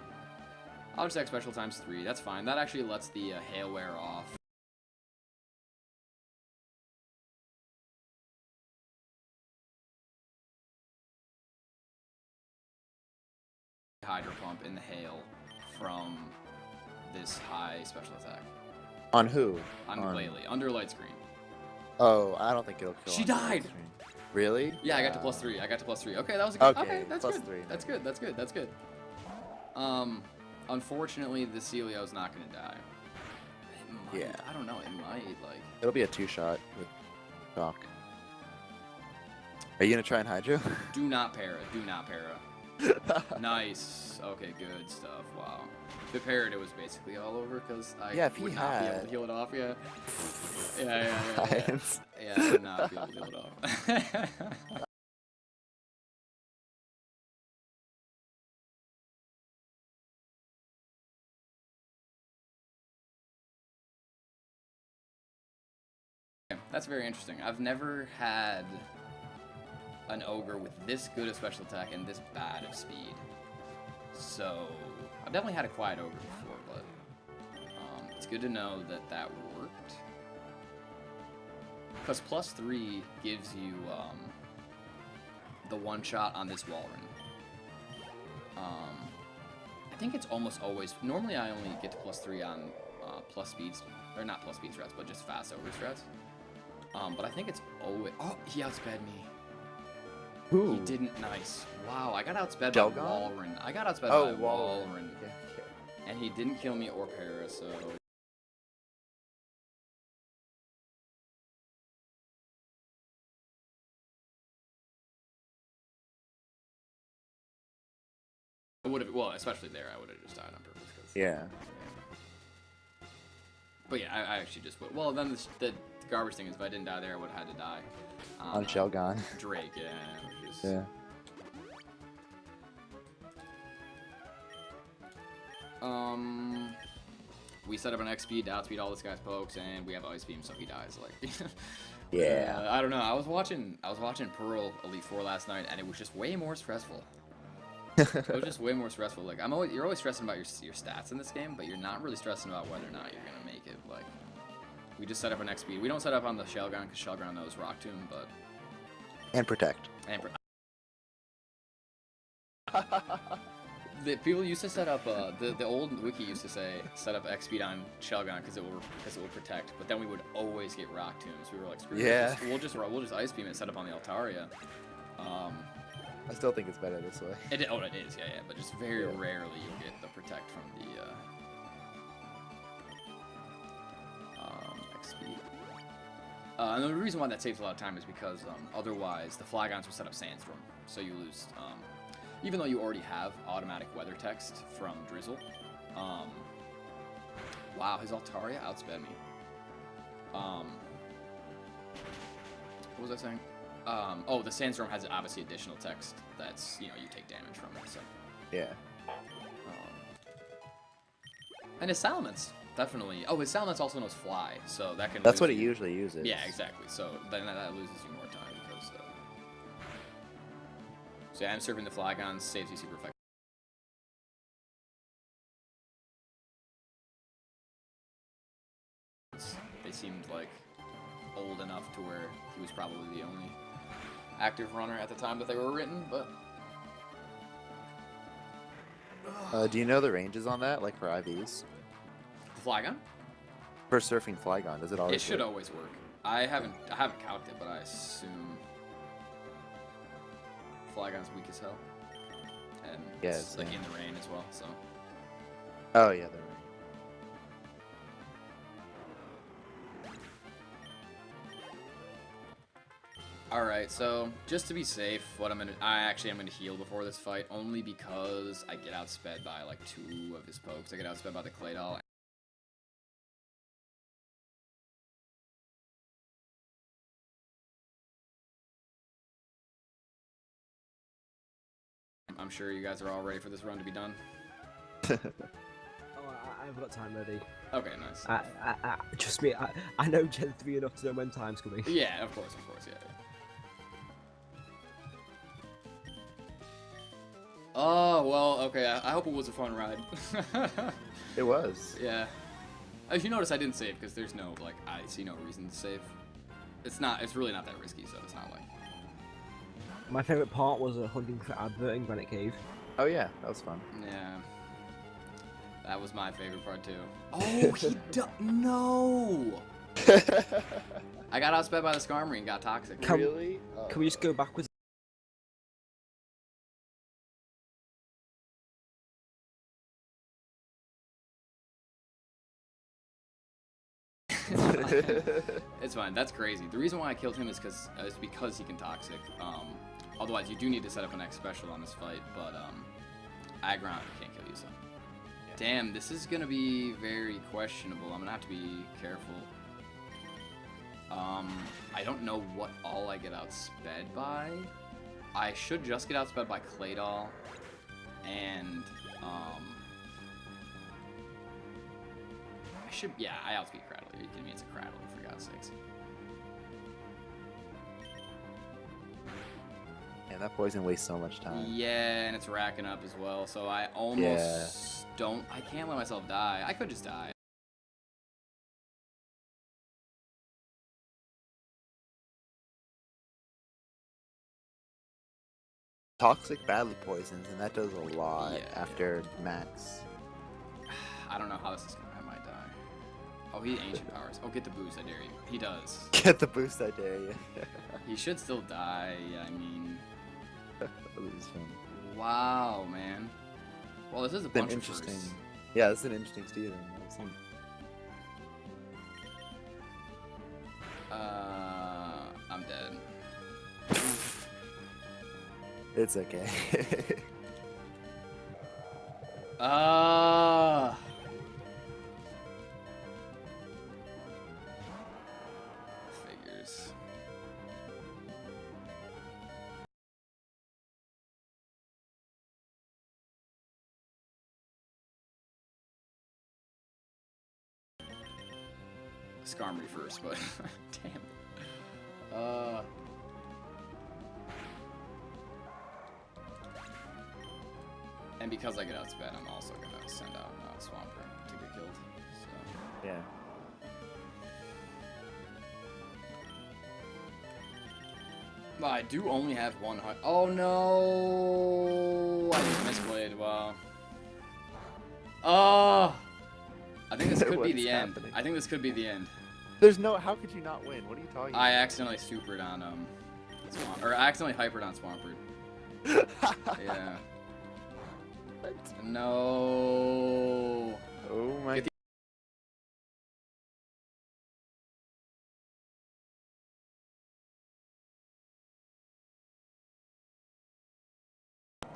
I'll just X special times 3. That's fine. That actually lets the Hail wear off. Hydro Pump in the Hail from this high special attack. On who? On Glalie, under light screen. Oh, I don't think it'll kill. She on the died! screen. Really? Yeah, I got to +3. I got to +3. Okay, that was a good. Okay, that's plus good. 3. That's good. That's good. That's good. Unfortunately, the Celio's not gonna die. It might, Yeah. I don't know. It might like. It'll be a 2-shot with Doc. Are you gonna try and Hydro? Do not para. Do not para. Nice. Okay, good stuff. Wow. If it parried, it was basically all over because I Yeah, if he would not be able had- to heal it off. Yeah. Yeah. Science. Yeah, I would not be able to heal it off. That's very interesting. I've never had an ogre with this good of special attack and this bad of speed. So I've definitely had a quiet ogre before, but it's good to know that that worked. Because +3 gives you the one shot on this Walrun. I think it's almost always. Normally, I only get to +3 on plus speeds, or not plus speed strats, but just fast ogre strats. But I think it's always. Oh, he outsped me. Who? He didn't. Nice. Wow, I got outsped Delgon? by Walrun. I got outsped Oh, by Walrun. Walrun. Okay. And he didn't kill me or para, so. I would have. Well, especially there, I would have just died on purpose. Yeah. But yeah, I actually just would. Well, then the garbage thing is, if I didn't die there, I would have had to die On Shelgon. Drake. Yeah. Which is, Yeah. We set up an X speed to outspeed all this guy's pokes, and we have Ice Beam, so he dies. Like, Yeah. I don't know. I was watching Pearl Elite Four last night, and it was just way more stressful. It was just way more stressful. Like, you're always stressing about your stats in this game, but you're not really stressing about whether or not you're gonna make it. Like, we just set up an X speed. We don't set up on the Shelgon because Shelgon knows Rock Tomb, but And Protect. The people used to set up the old wiki used to say set up X speed on Shelgon because it will protect, but then we would always get Rock Tombs. We were like, screw Yeah. this. We'll just Ice Beam and set up on the Altaria. I still think it's better this way. It is, yeah, but just very rarely you'll get the protect from the X speed. And the reason why that saves a lot of time is because otherwise the Flygons will set up Sandstorm, so you lose. Even though you already have automatic weather text from Drizzle. Wow, his Altaria outsped me. What was I saying? Oh, the Sandstorm has obviously additional text that's, you take damage from it, so. Yeah. And his Salamence. definitely. Oh, his Salamence also knows Fly, so that can. That's lose what it you. usually uses. Yeah, exactly. So then that loses you more time because. So yeah, I'm serving the Flygon saves you super effective. They seemed like old enough to where he was probably the only active runner at the time that they were written, but. Do you know the ranges on that, like for IVs? The Flygon? For surfing Flygon, does it always? It should work? always work. I haven't calced it, but I assume Flygon's weak as hell, and Yeah, it's like same. in the rain as well. So Oh yeah, they're right. all right. So just to be safe, I am gonna heal before this fight, only because I get outsped by like 2 of his pokes. I get outsped by the Claydol. I'm sure you guys are all ready for this run to be done. Oh, I've got time ready. Okay, nice. Trust me, I know Gen 3 enough to know when time's coming. Yeah, of course, yeah. Oh, well, okay, I hope it was a fun ride. It was. Yeah. As you notice, I didn't save because there's no, like, I see no reason to save. It's really not that risky, so it's not like... My favourite part was hunting for Advert in Granite Cave. Oh yeah, that was fun. Yeah. That was my favorite part, too. Oh, no! I got outsped by the Skarmory and got toxic. Really? Oh. Can we just go backwards? It's fine. That's crazy. The reason why I killed him is because he can toxic. Otherwise, you do need to set up an X special on this fight, but Aggron can't kill you. So, damn, this is gonna be very questionable. I'm gonna have to be careful. I don't know what all I get outsped by. I should just get outsped by Claydol, and I outspeed Cradle. Are you kidding me? It's a Cradle, for God's sakes. Yeah, that poison wastes so much time. Yeah, and it's racking up as well, so I almost I can't let myself die. I could just die. Toxic badly poisons, and that does a lot Yeah, after max. I don't know how this is gonna. I might die. Oh, he ancient powers. Oh, get the boost, I dare you. He does. Get the boost, I dare you. He should still die. I mean, This is fun. wow, man. Well, this is a It's an bunch of interesting. firsts. Yeah, this is an interesting season. I'm dead. It's okay. Figures. Skarmory first, but damn. And because I get outsped, I'm also gonna send out Swampert to get killed. So. Yeah. Well, I do only have 100. Oh no! I just misplayed. Wow. Oh! I think this could be What's the end. happening? I think this could be the end. There's no. How could you not win? What are you talking I accidentally supered on or I accidentally hypered on Swampert. Yeah. What? No. Oh my. Get the-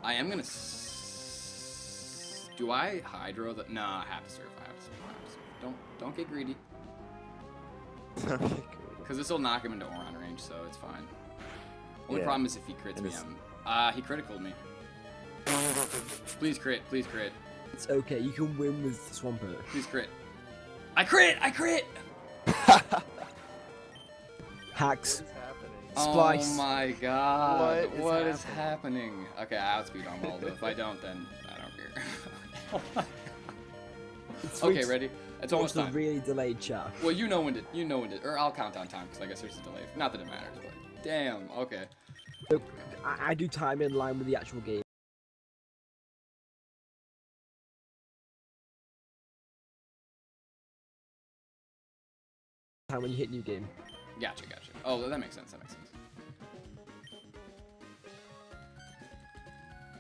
I am gonna. Do I hydro the? No, I have to surf. I have to surf. Don't get greedy. Because this will knock him into Oron range, so it's fine. Only Yeah. problem is if he crits And me. it's- He criticaled me. Please crit. Please crit. It's okay, you can win with Swampert. Please crit. I crit! I crit! Hacks. What is happening? Splice. Oh my god. What What is is happening? Okay, I outspeed on Waldo. If I don't, then I don't care. Okay, ready? It's almost a time. really delayed chat. Well, you know when to, or I'll count down time because I guess there's a delay. Not that it matters, but damn. Okay. So, I do time in line with the actual game. Time when you hit new game. Gotcha. Oh, that makes sense.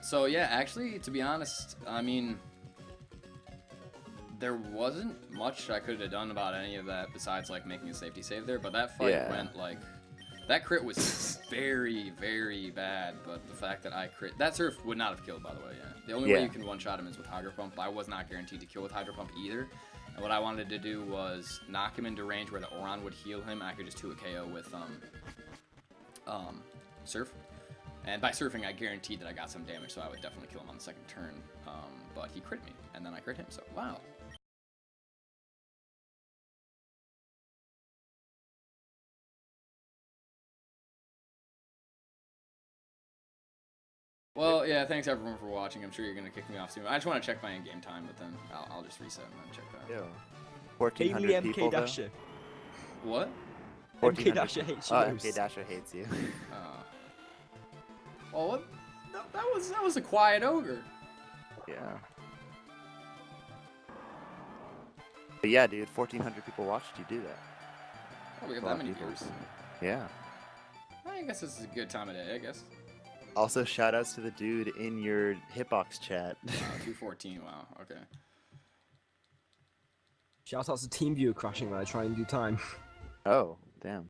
So yeah, actually, to be honest, I mean, there wasn't much I could have done about any of that besides like making a safety save there. But that fight went like, that crit was very, very bad. But the fact that I crit, that surf would not have killed, by the way. Yeah, the only way you can one-shot him is with Hydro Pump. I was not guaranteed to kill with Hydro Pump either. And what I wanted to do was knock him into range where the Oron would heal him. I could just 2-hit KO with Surf. And by surfing, I guaranteed that I got some damage, so I would definitely kill him on the second turn. But he crit me, and then I crit him, so wow. Well, yeah, thanks everyone for watching. I'm sure you're going to kick me off soon. I just want to check my in-game time, but then I'll just reset and then check that. Yo. 1,400 people, though? Dasher. What? MK Dasher hates you. MK Dasher hates you. Well, what? That was a quiet ogre. Yeah. But yeah, dude, 1,400 people watched you do that. Oh, we got that many viewers. Yeah. I guess this is a good time of day, I guess. Also, shoutouts to the dude in your hitbox chat. 214, wow, okay. Shoutouts to TeamViewer crashing when I try and do time. Oh, damn.